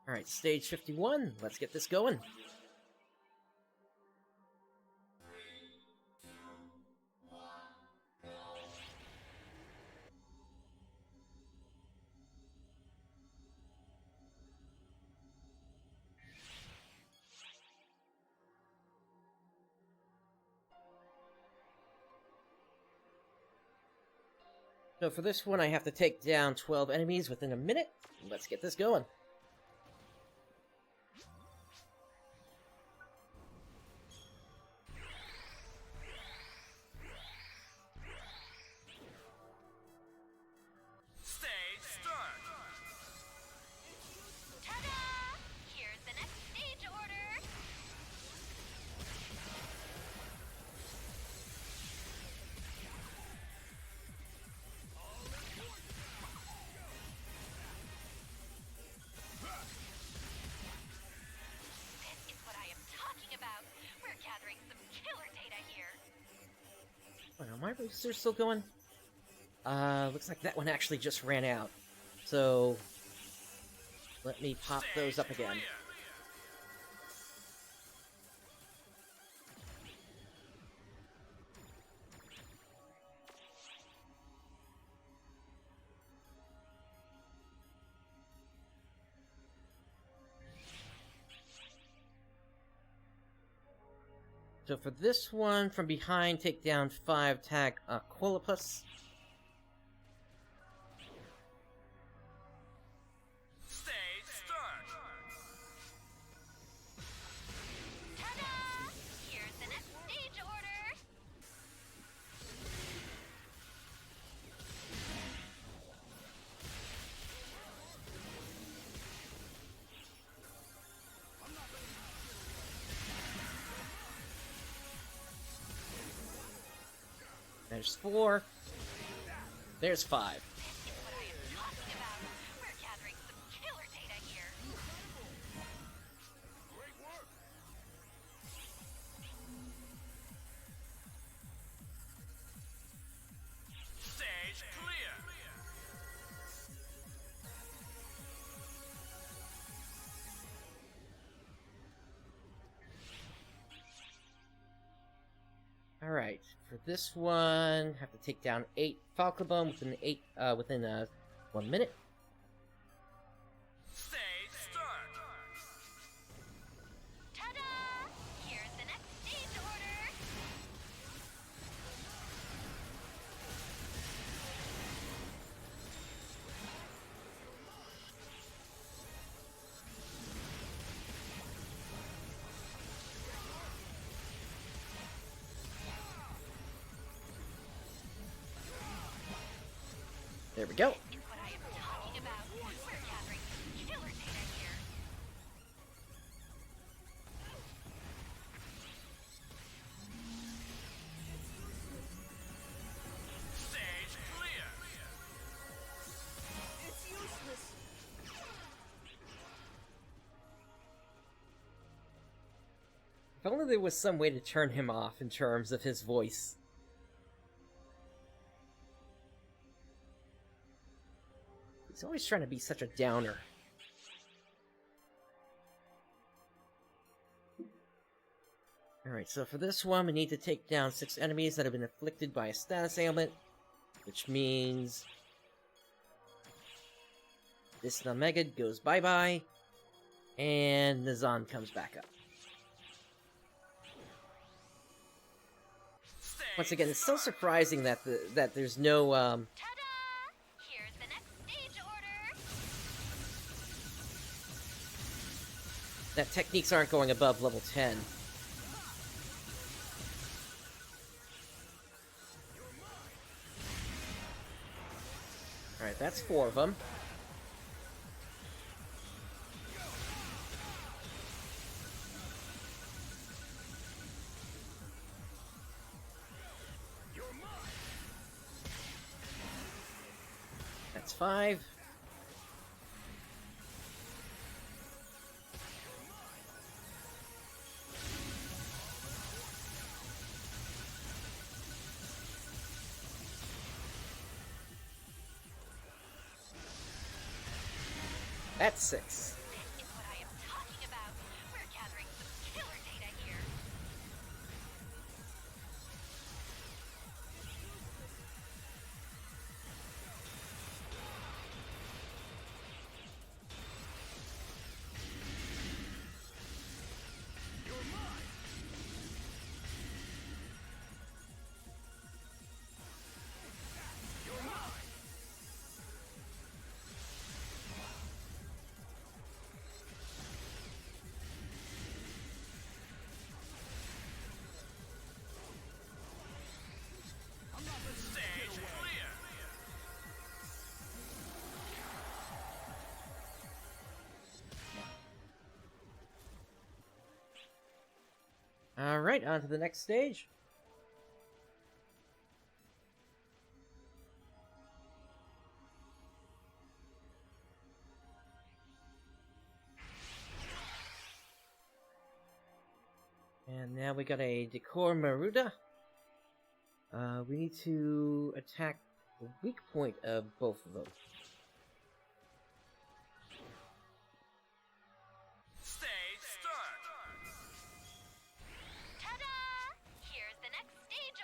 Alright, stage 51. Let's get this going. So for this one, I have to take down 12 enemies within a minute. Let's get this going. Stage start. Ta-da! Here's the next stage order. This is what I am talking about. We're gathering some killer data here. Oh, no, my boosters still going? Looks like that one actually just ran out. So, let me pop those up again. So for this one, from behind, take down 5 tag Quilopus. Stage start. Ta-da! Here's the next stage order. There's 4. There's 5. This is what I am talking about. We're gathering some killer data here. Great work. Stage clear. Alright, for this one, have to take down 8 Falcobone within 1 minute. Stage start. Ta-da! Here's the next stage order. There we go. This is what I am talking about. We're gathering some killer data here. Stage clear. It's useless. If only there was some way to turn him off in terms of his voice. He's always trying to be such a downer. Alright, so for this one, we need to take down 6 enemies that have been afflicted by a status ailment, which means this Omega goes bye-bye, and Nazan comes back up. Once again, it's so surprising that there's no Ta-da! Here's the next stage order. that techniques aren't going above level 10. Alright, that's 4 of them. That's 5. That's 6. This is what I am talking about. We're gathering some killer data here. Stage clear. Alright, on to the next stage. And now we got a Decor Maruda. We need to attack the weak point of both of them. Stage start. Ta-da! Here's the next stage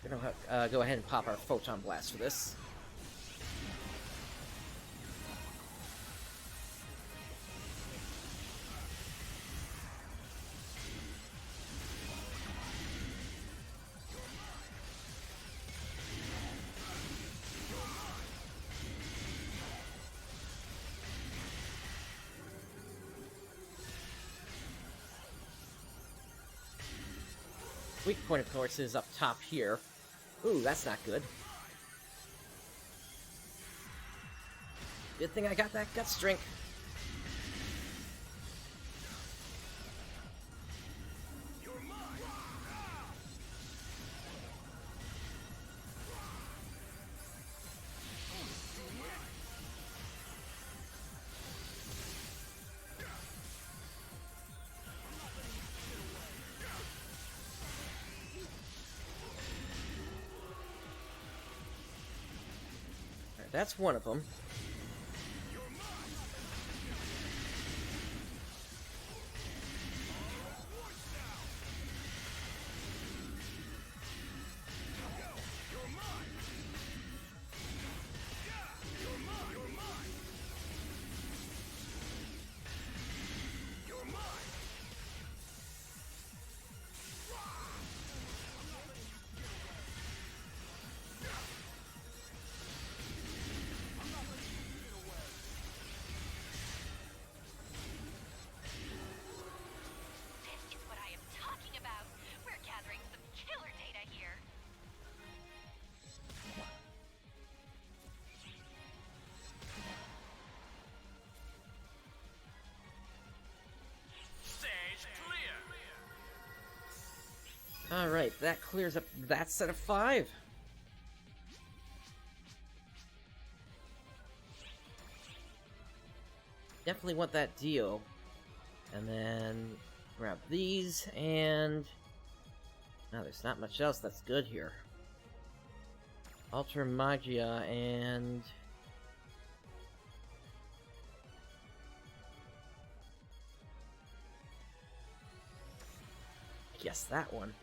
order. Gonna go ahead and pop our Photon Blast for this. Weak point, of course, is up top here. Ooh, that's not good. Good thing I got that Guts Drink. Alright, that's one of them. This is what I am talking about. We're gathering some killer data here. Stage clear. Alright, that clears up that set of 5. Definitely want that deal. And then grab these, and no, there's not much else that's good here. Ultra Magia and guess that one.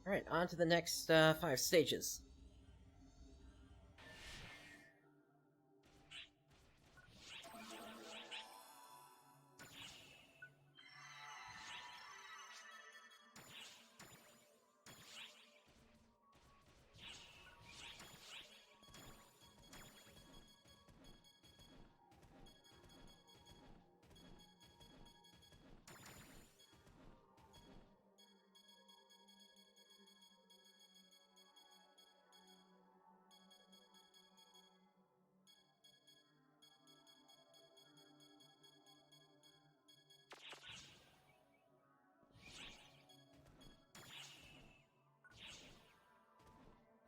Alright, on to the next 5 stages.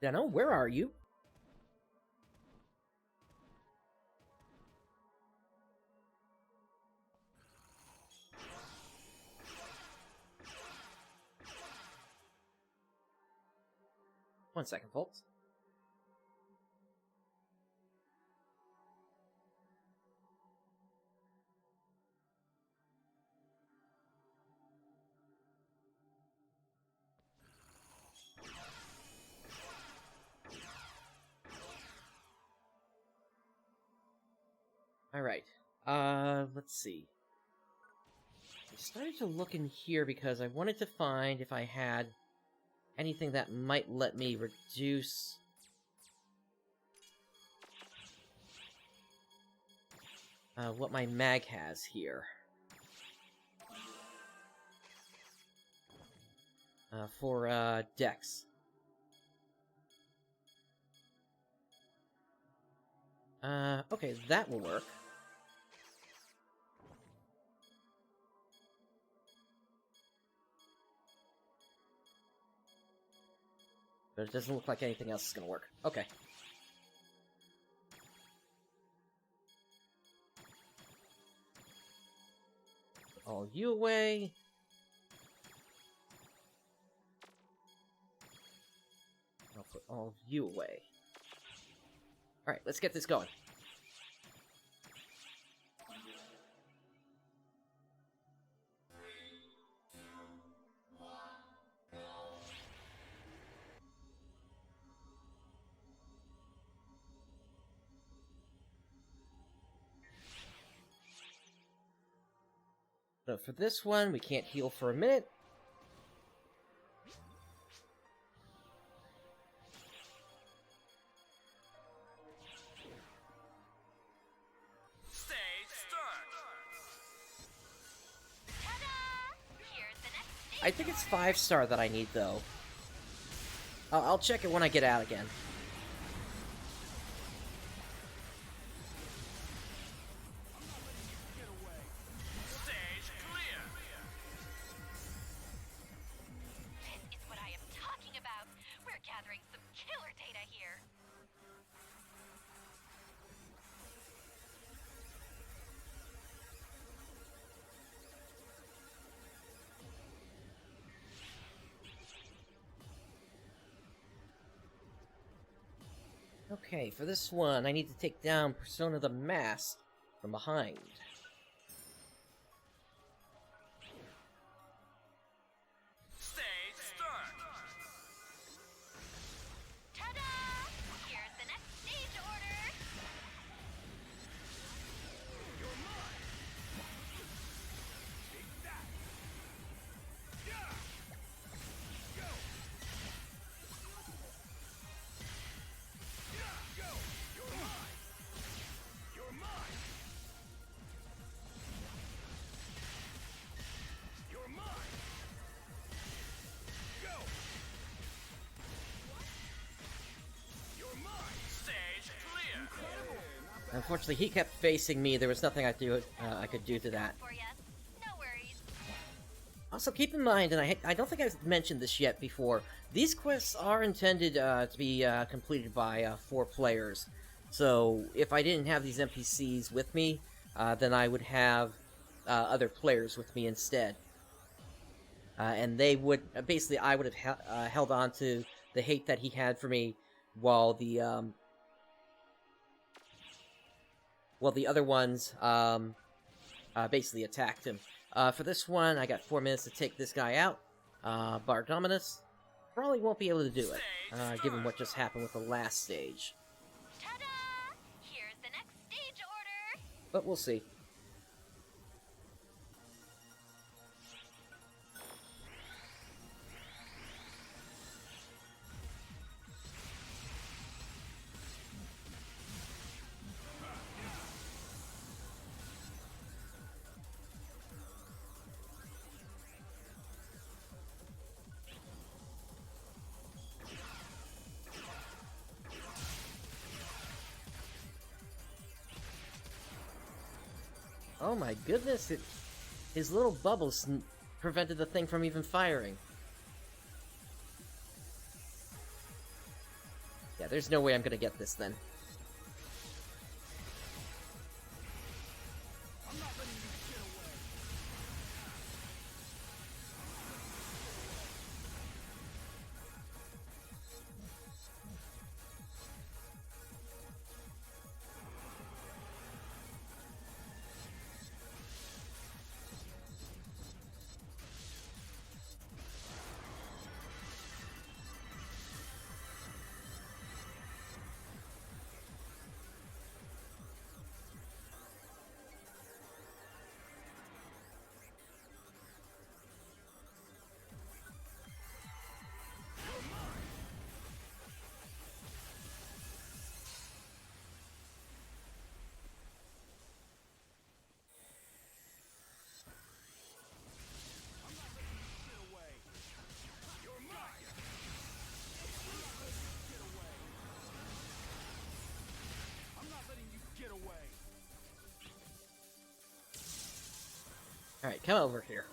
Deno, where are you? One second, folks. Alright, let's see. I started to look in here because I wanted to find if I had anything that might let me reduce... what my mag has here. For, Dex. Okay, that will work. But it doesn't look like anything else is gonna work. Okay. Put all you away. I'll put all of you away. Alright, let's get this going. So for this one, we can't heal for a minute. Stage start. Ta-da! Here's the next stage. I think it's 5-star that I need, though. I'll check it when I get out again. Stage clear. This is what I am talking about. We're gathering some killer data here. Okay, for this one, I need to take down Persona the Mask from behind. Stage start. Ta-da! Here's the next stage order. Stage clear. Unfortunately, he kept facing me. There was nothing I could do to that. For ya. No worries. Also, keep in mind, and I don't think I've mentioned this yet before, these quests are intended to be completed by 4 players. So, if I didn't have these NPCs with me, then I would have other players with me instead. And they would basically, I would have held on to the hate that he had for me, while the other ones basically attacked him. For this one, I got 4 minutes to take this guy out. Bardominus probably won't be able to do it, given what just happened with the last stage. Ta-da! Here's the next stage order. But we'll see. Oh my goodness, his little bubbles prevented the thing from even firing. Yeah, there's no way I'm gonna get this then. Alright, come over here.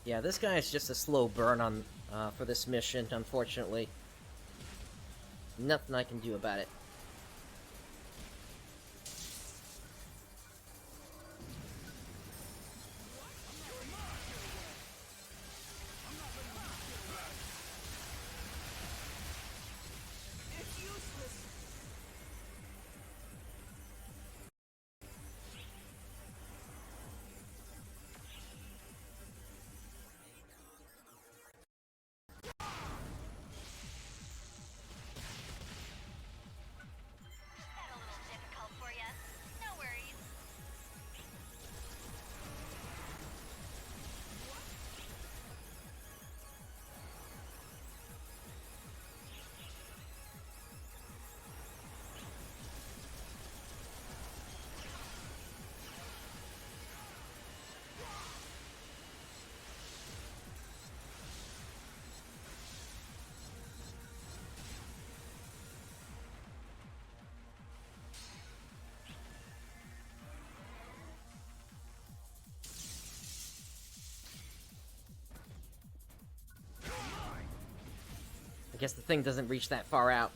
Yeah, this guy is just a slow burn on for this mission, unfortunately. Nothing I can do about it. I guess the thing doesn't reach that far out.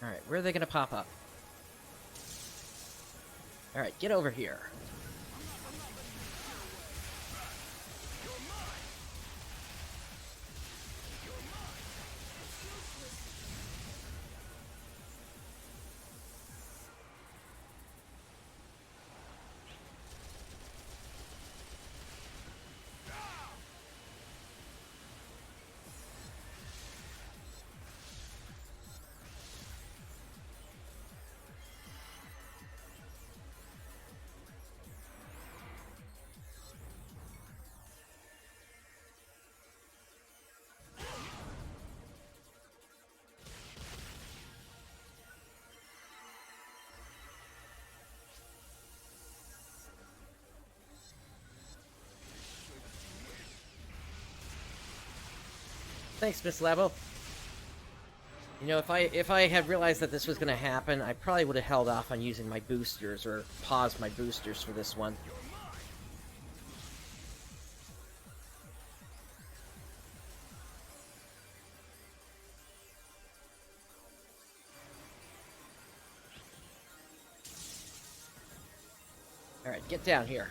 Alright, where are they gonna pop up? Alright, get over here. Thanks, Miss Level. You know, if I had realized that this was going to happen, I probably would have held off on using my boosters, or paused my boosters for this one. Alright, get down here.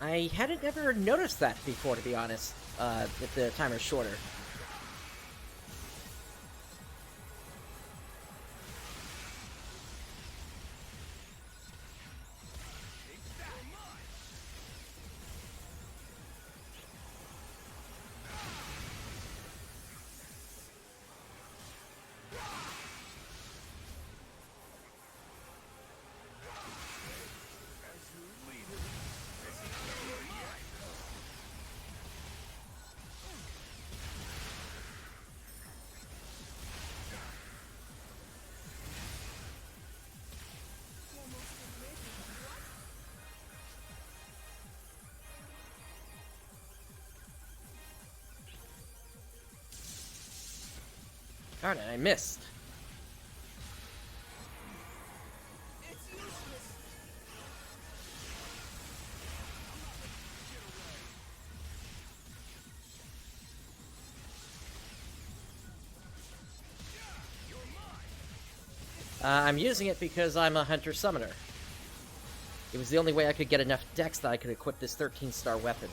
I hadn't ever noticed that before, to be honest, if the timer's shorter. Darn it, I missed. I'm using it because I'm a hunter summoner. It was the only way I could get enough dex that I could equip this 13-star weapon.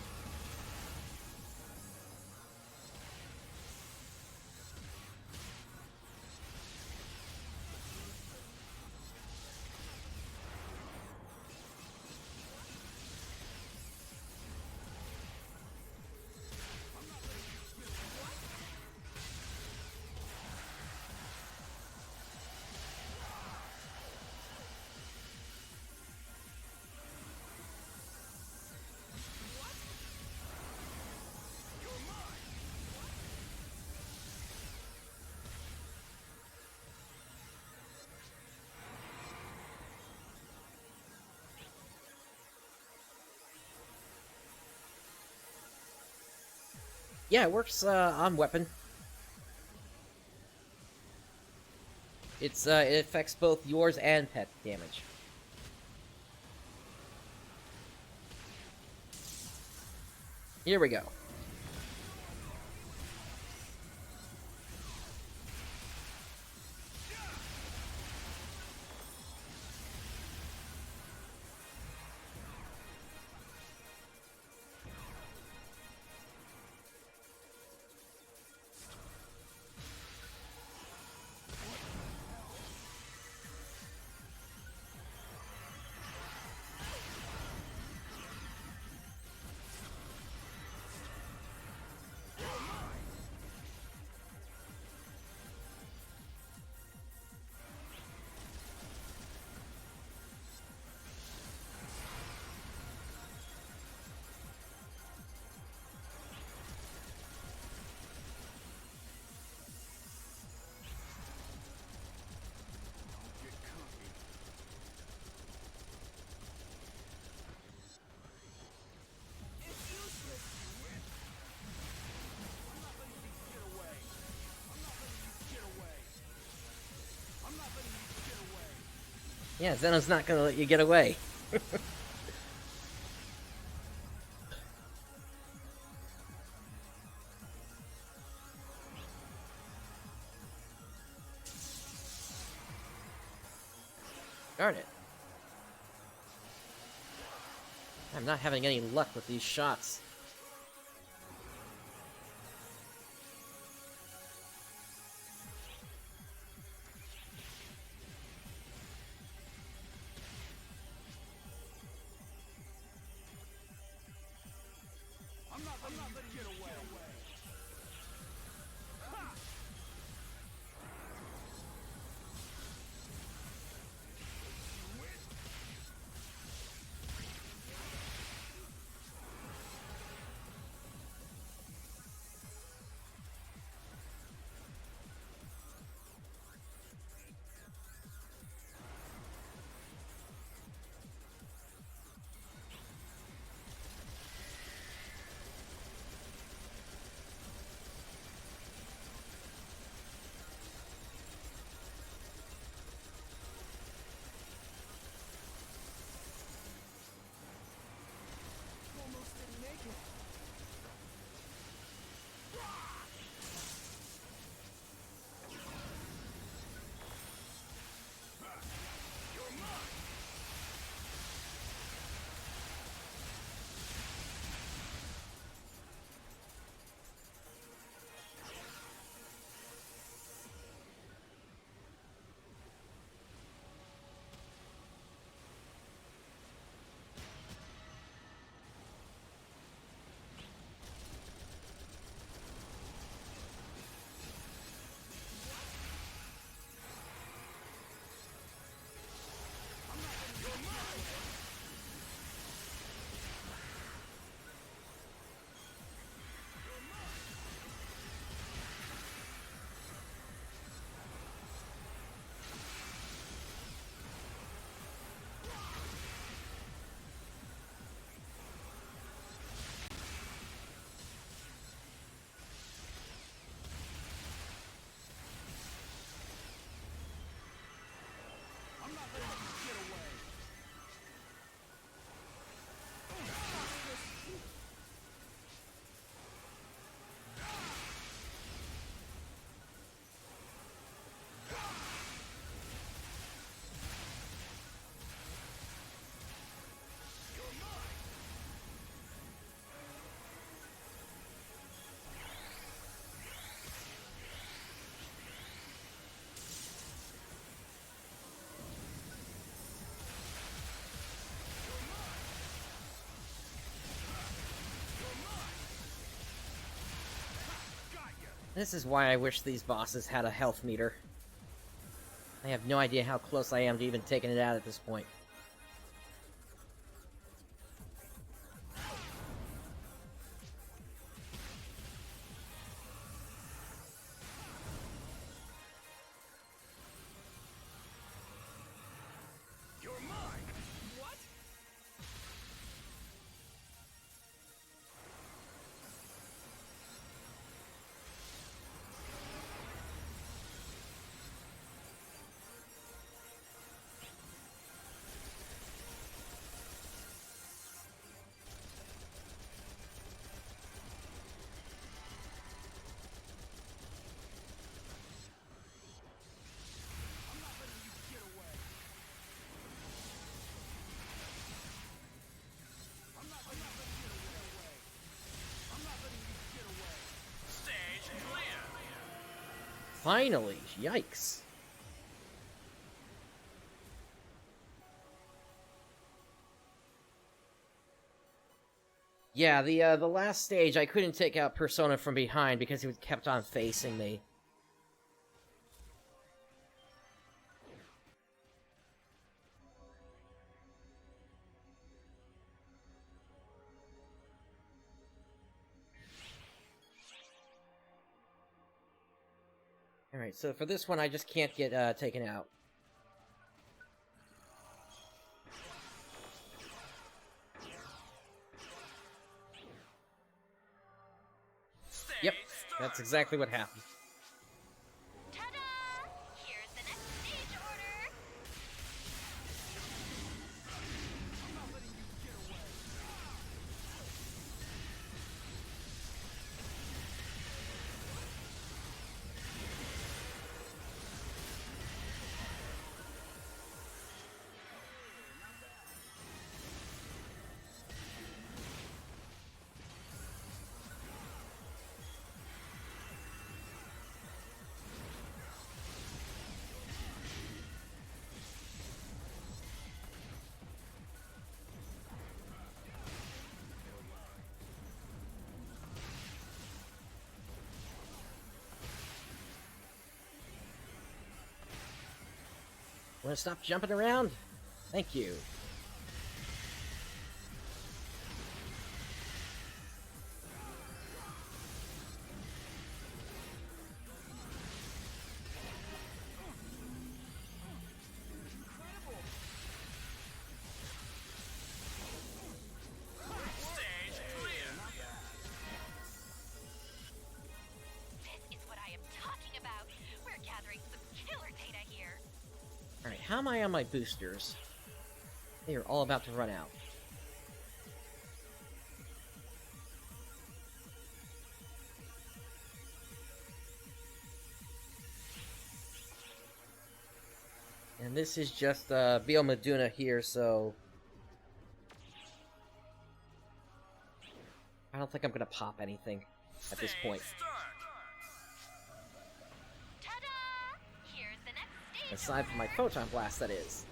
Yeah, it works on weapon. It affects both yours and pet damage. Here we go. Yeah, Zeno's not gonna let you get away. Darn it. I'm not having any luck with these shots. This is why I wish these bosses had a health meter. I have no idea how close I am to even taking it out at this point. Finally! Yikes. Yeah, the last stage, I couldn't take out Persona from behind because he kept on facing me. Alright, so for this one, I just can't get taken out. Yep, that's exactly what happened. Ta-da! Here's the next stage order. Wanna stop jumping around? Thank you. Stage clear. This is what I am talking about. We're gathering some killer data here. Alright, how am I on my boosters? They are all about to run out. And this is just Beal Meduna here, so I don't think I'm gonna pop anything at this point. Start. Ta-da! Here's the next stage. Aside from my Photon Blast, that is.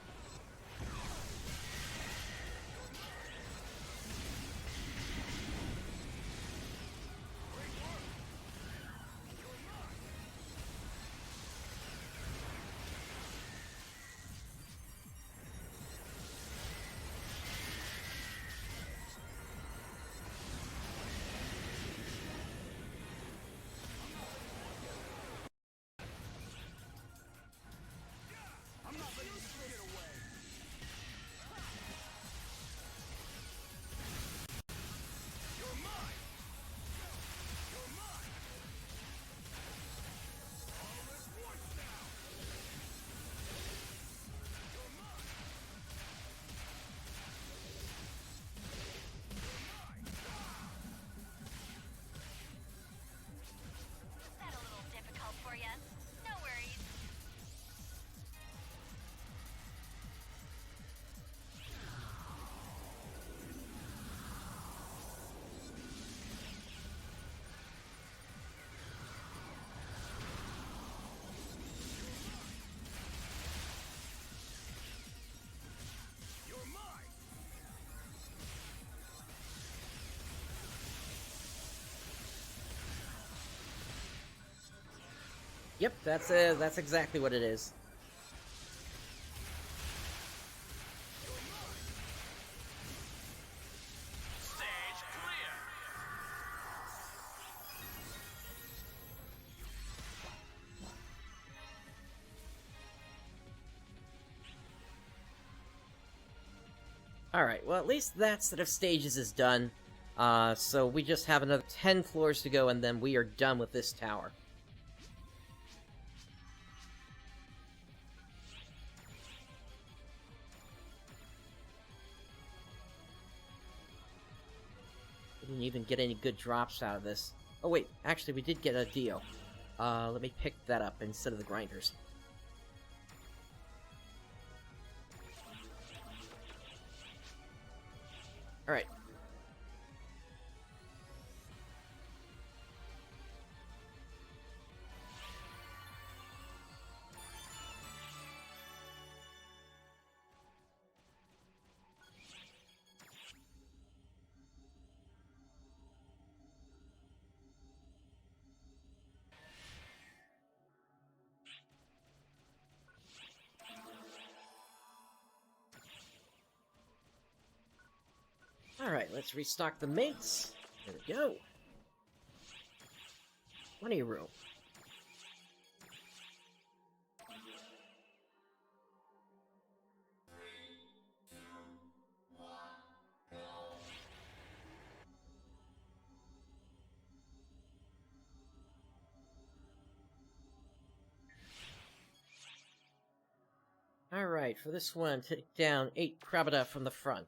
Was that a little difficult for you? No worries. Yep, that's exactly what it is. Stage clear. Alright, well at least that set of stages is done. So we just have another 10 floors to go and then we are done with this tower. Didn't even get any good drops out of this. Oh wait, actually we did get a deal. Let me pick that up instead of the grinders. Alright. Alright, let's restock the mates. There we go. Plenty of room. Alright, for this one, take down 8 Krabada from the front.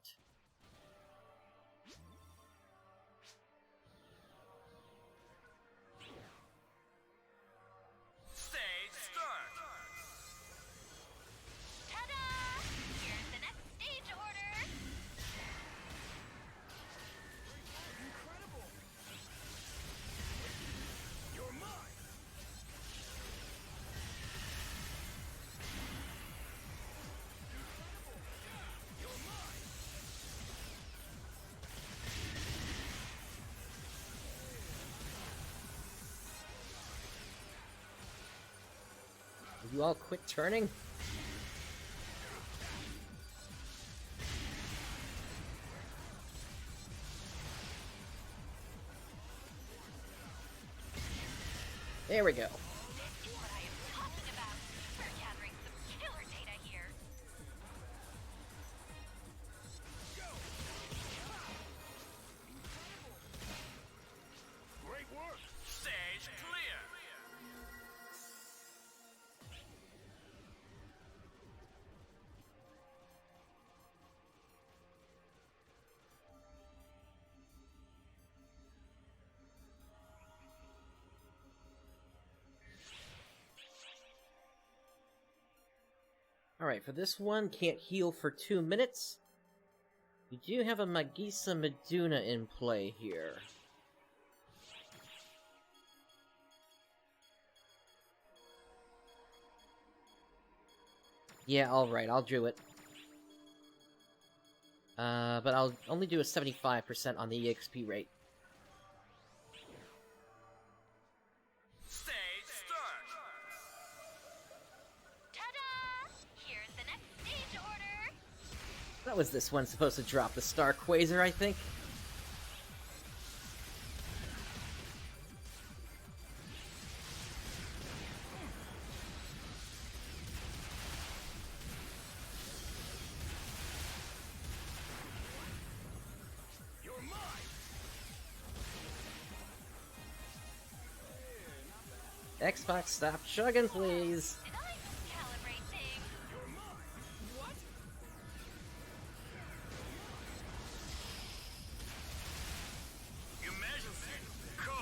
Stage start. Ta-da! Here's the next stage order. You're mine. Will you all quit turning? There we go. This is what I am talking about. We're gathering some killer data here. Great work. Stage clear. Alright, for this one, can't heal for 2 minutes. We do have a Magisa Meduna in play here. Yeah, alright, I'll do it. But I'll only do a 75% on the EXP rate. Stage start. Ta-da! Here's the next stage order. That was this one supposed to drop the Star Quasar, I think. You're mine. Xbox, stop chugging, please. Did I calibrate things? You're mine. What? Emergency code.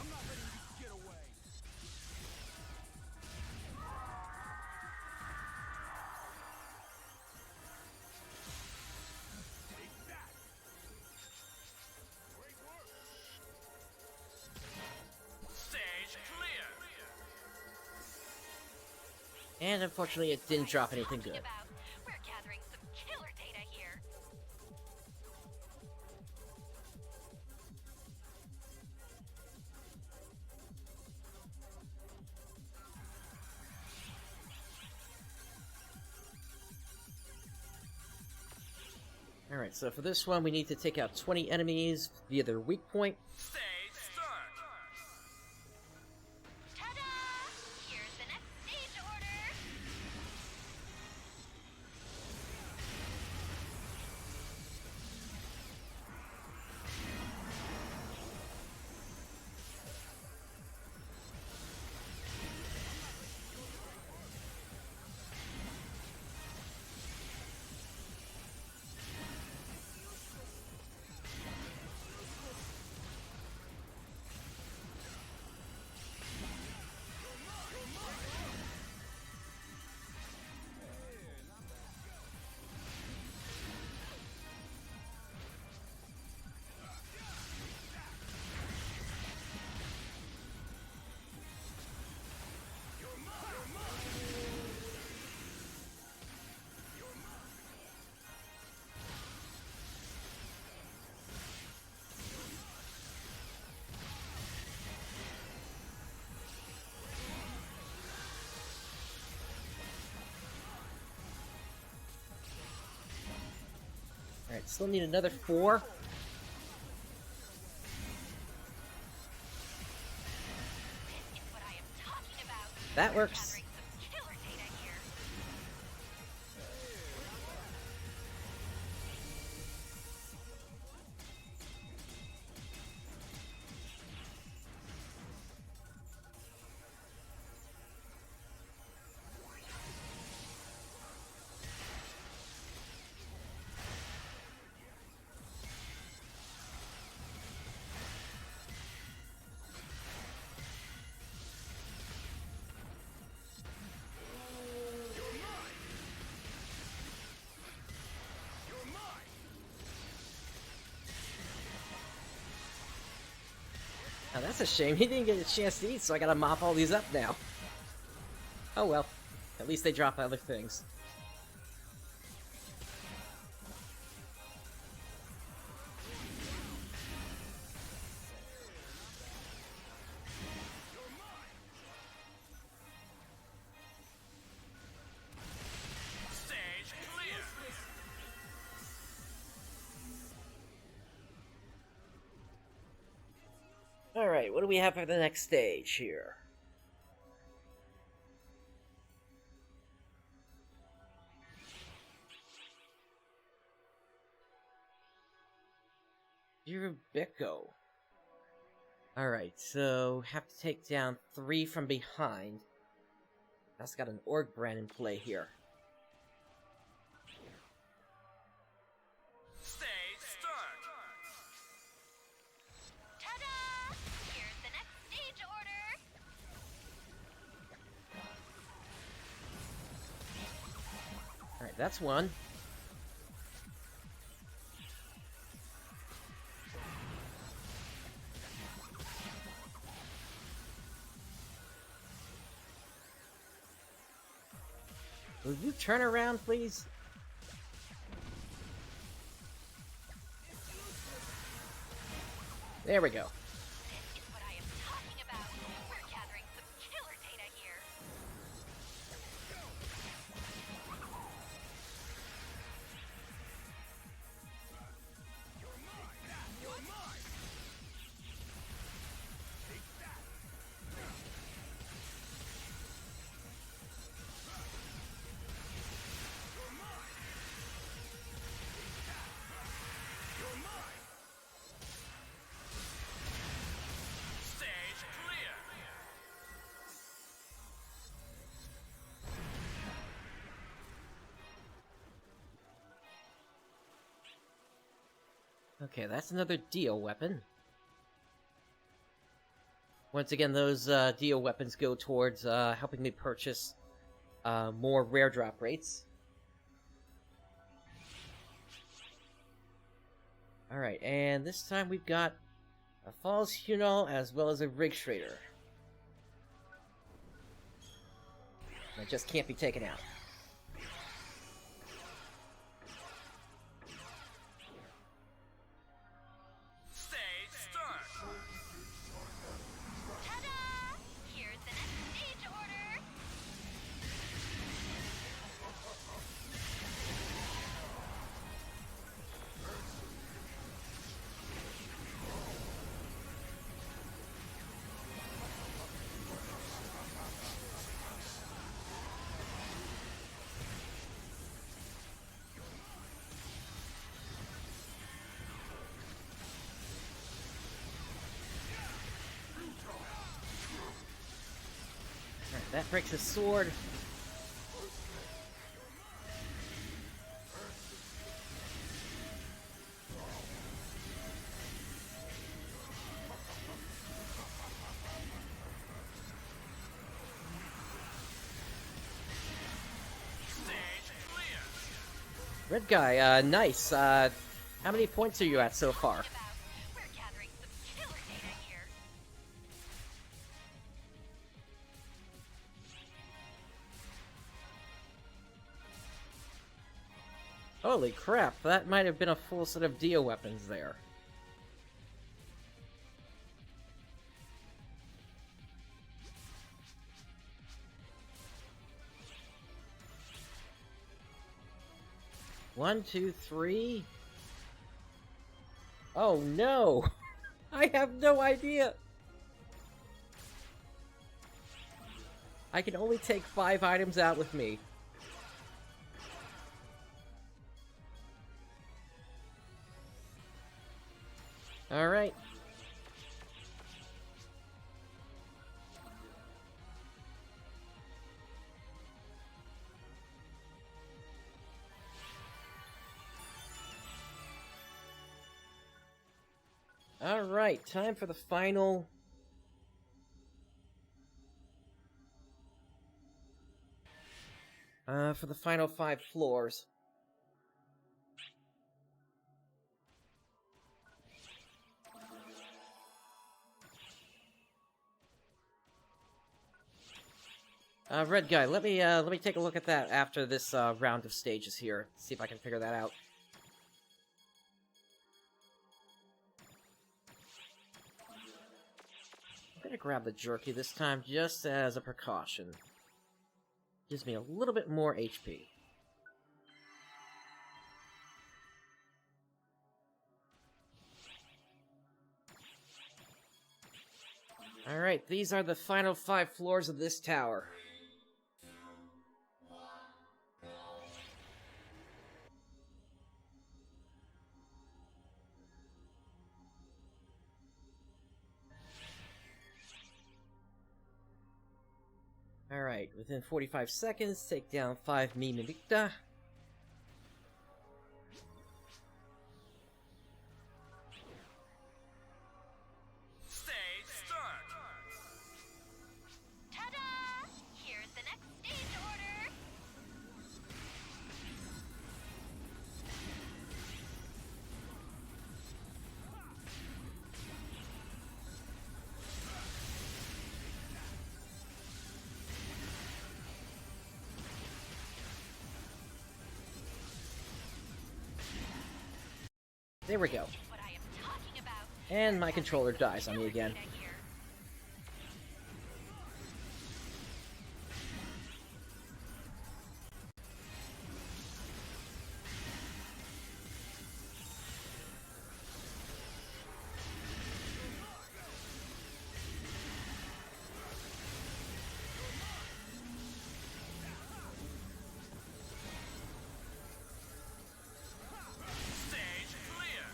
I'm not letting you get away. Take that. Great work. Stage clear. And unfortunately, it didn't drop anything good. About. We're gathering some killer data here. Alright, so for this one, we need to take out 20 enemies via their weak point. Stage start. Ta-da! Here's the next stage order. Alright, still need another 4. This is what I am talking about. That works. Gathering some killer data here. Now that's a shame. He didn't get a chance to eat, so I gotta mop all these up now. Oh well. At least they drop other things. Stage clear. Alright, what do we have for the next stage here? Yurubiko. Alright, so have to take down 3 from behind. That's got an org brand in play here. Stage start. Ta-da! Here's the next stage order. Alright, that's one. Will you turn around, please? There we go. This is what I am talking about. We're gathering some killer data here. Stage clear. Okay, that's another deal weapon. Once again, those deal weapons go towards helping me purchase more rare drop rates. Alright, and this time we've got a Falls Hunal as well as a Rig Schrader. That just can't be taken out. Stage start. Ta-da! Here's the next stage order. Alright, that breaks his sword. Stage clear. Red guy, nice. How many points are you at so far? About. We're gathering some killer data here. Holy crap, that might have been a full set of Dio weapons there. One, two, three. Oh no! I have no idea! I can only take 5 items out with me. Alright. Alright, time for the final... for the final 5 floors. Red guy, let me take a look at that after this, round of stages here. See if I can figure that out. I'm gonna grab the jerky this time, just as a precaution. Gives me a little bit more HP. Alright, these are the final 5 floors of this tower. Alright, within 45 seconds, take down 5 Mimikta. Stage start. Ta-da! Here's the next stage order. There we go. What I am talking about. And my controller dies on me again. Here. Stage clear.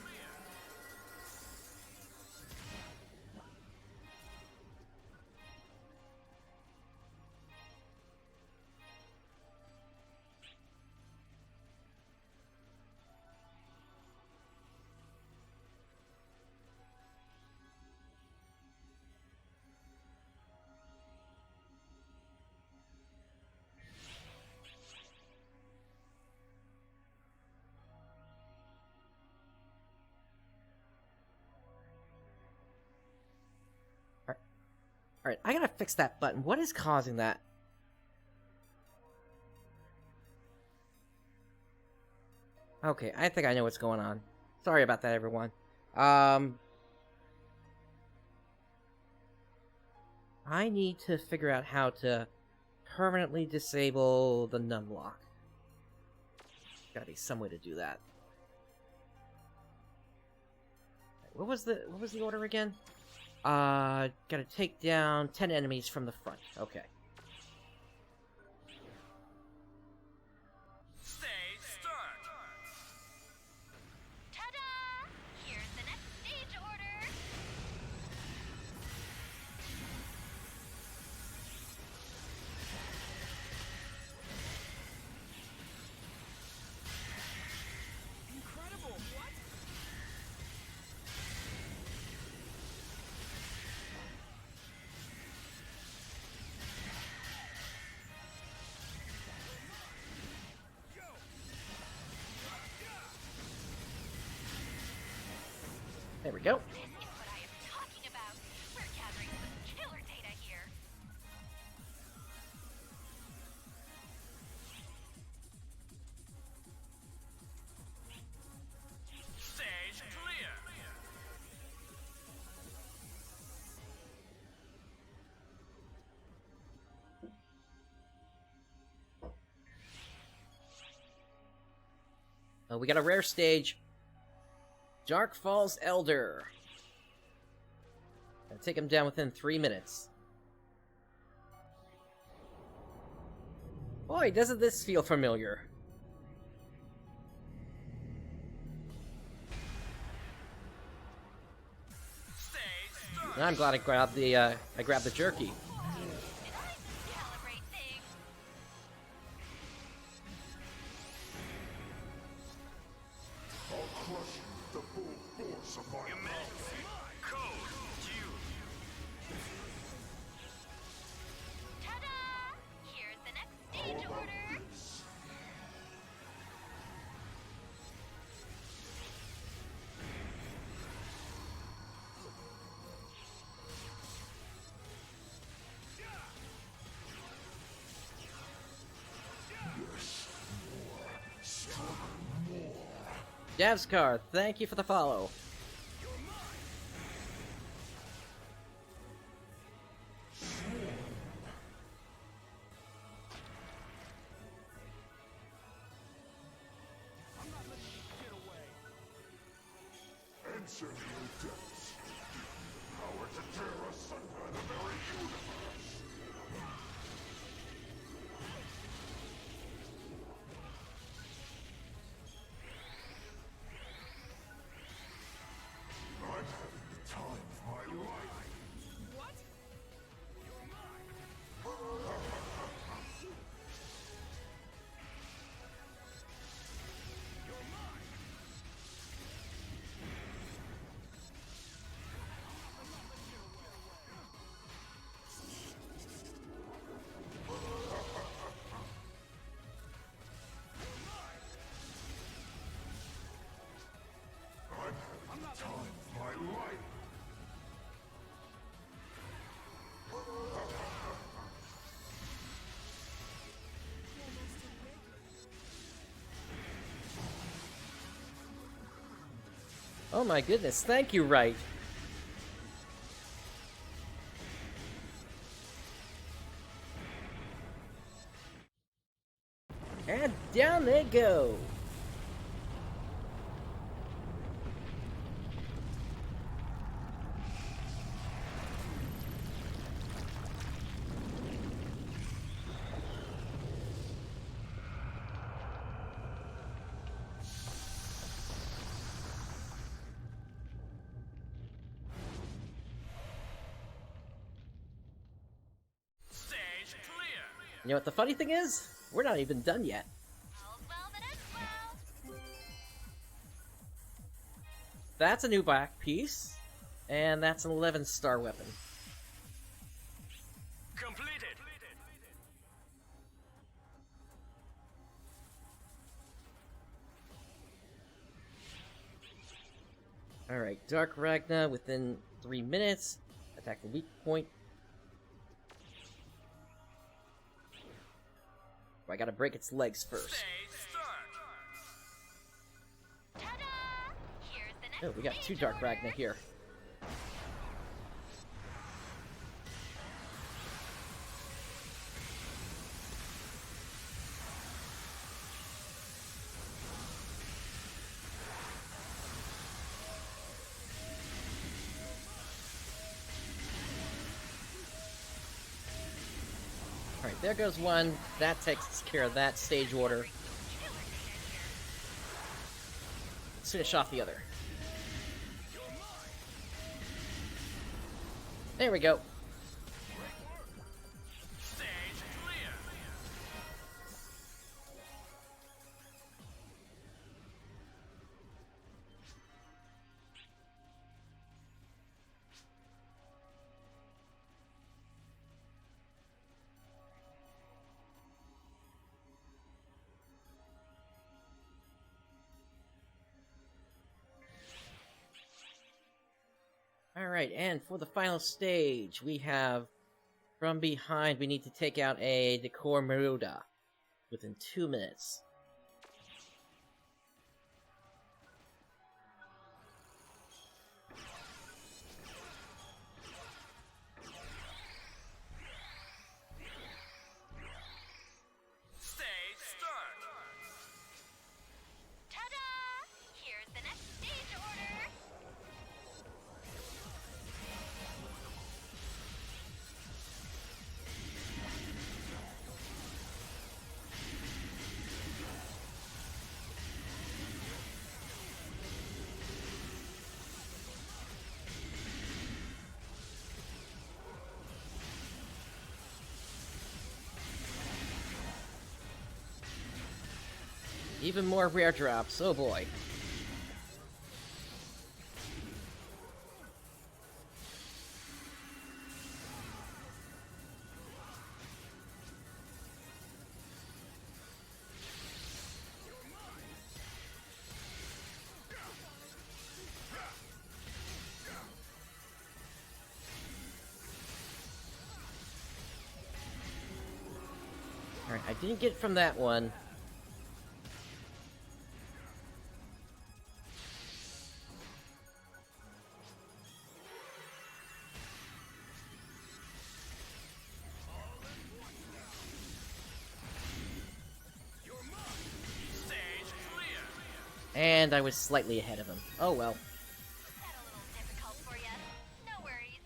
Alright, I gotta fix that button. What is causing that? Okay, I think I know what's going on. Sorry about that, everyone. I need to figure out how to permanently disable the numlock. Gotta be some way to do that. What was the order again? Gotta take down 10 enemies from the front. Okay. Stage start. Ta-da! Here's the next stage order. Incredible. What? There we go. This is what I am talking about. We're gathering some killer data here. Stage clear. We got a rare stage. Dark Falls Elder. Gonna take him down within 3 minutes. Boy, doesn't this feel familiar? And I'm glad I grabbed the jerky. Did I calibrate things? Ta-da! Here's the next stage order. Davskar, thank you for the follow. Oh my goodness, thank you, Right. And down they go. You know what the funny thing is? We're not even done yet. All's well that ends well. That's a new black piece, and that's an 11-star weapon. Completed. Alright, Dark Ragna within 3 minutes. Attack the weak point. I gotta break its legs first. Ta-da! Here's the next Oh, we got 2 stage Dark order. Ragna here. Alright, there goes one. That takes care of that stage order. Let's finish off the other. There we go. Stage clear. Alright, and for the final stage, we have from behind, we need to take out a Decor Maruda within 2 minutes. Stage start. Ta-da! Here's the next stage order. even more rare drops. Oh boy. Alright, I didn't get from that one. Stage clear. And I was slightly ahead of him. Oh well. Was that a little difficult for you? No worries.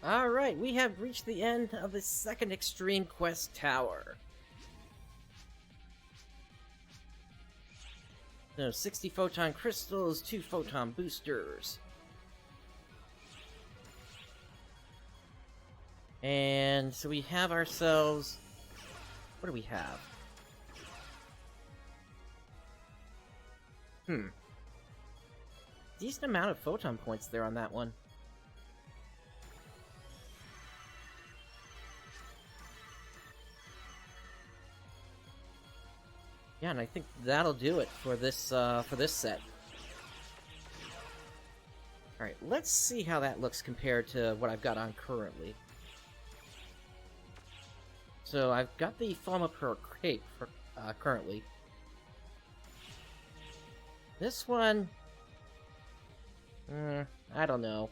Alright, we have reached the end of the second Extreme Quest Tower. So, 60 photon crystals, 2 photon boosters. And so we have ourselves... What do we have? Decent amount of photon points there on that one. Yeah, and I think that'll do it for this set. Alright, let's see how that looks compared to what I've got on currently. So, I've got the Falma Pearl Cape for, currently. This one... I don't know.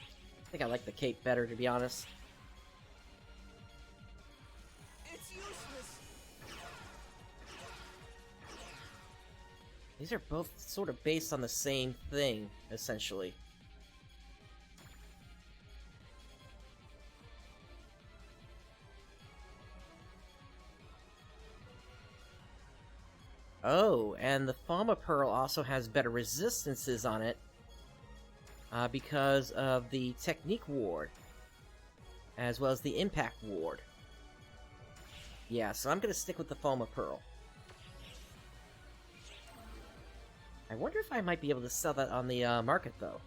I think I like the cape better, to be honest. It's useless. These are both sort of based on the same thing, essentially. Oh, and the Falma Pearl also has better resistances on it because of the Technique Ward, as well as the Impact Ward. Yeah, so I'm going to stick with the Falma Pearl. I wonder if I might be able to sell that on the market, though.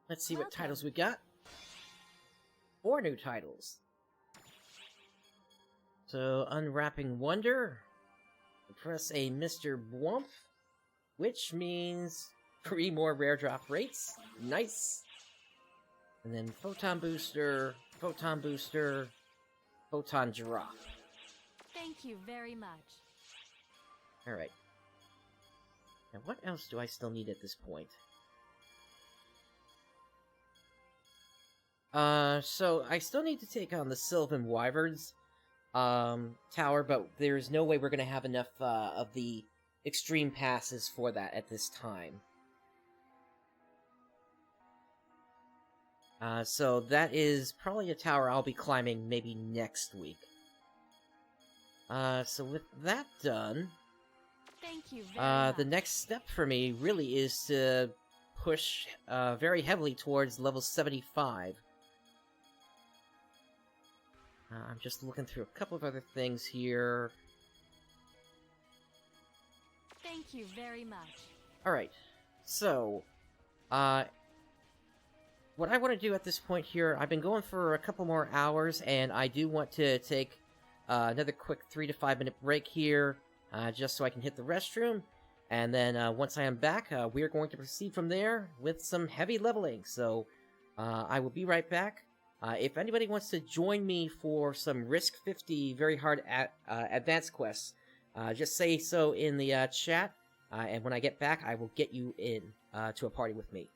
Let's see what titles we got. 4 new titles. So, Unwrapping Wonder. Press a Mr. Bwomp, which means 3 more rare drop rates. Nice! And then Photon Booster, Photon Booster, Photon Drop. Thank you very much. Alright. Now, what else do I still need at this point? So I still need to take on the Sylvan Wyverns tower, but there's no way we're gonna have enough of the extreme passes for that at this time. So that is probably a tower I'll be climbing maybe next week. So with that done, Thank you very much. the next step for me really is to push very heavily towards level 75. I'm just looking through a couple of other things here. Thank you very much. Alright, so, what I want to do at this point here, I've been going for a couple more hours, and I do want to take another quick 3 to 5 minute break here, just so I can hit the restroom, and then once I am back, we are going to proceed from there with some heavy leveling, so I will be right back. If anybody wants to join me for some Risk 50 very hard advanced quests, Just say so in the chat, and when I get back, I will get you in to a party with me.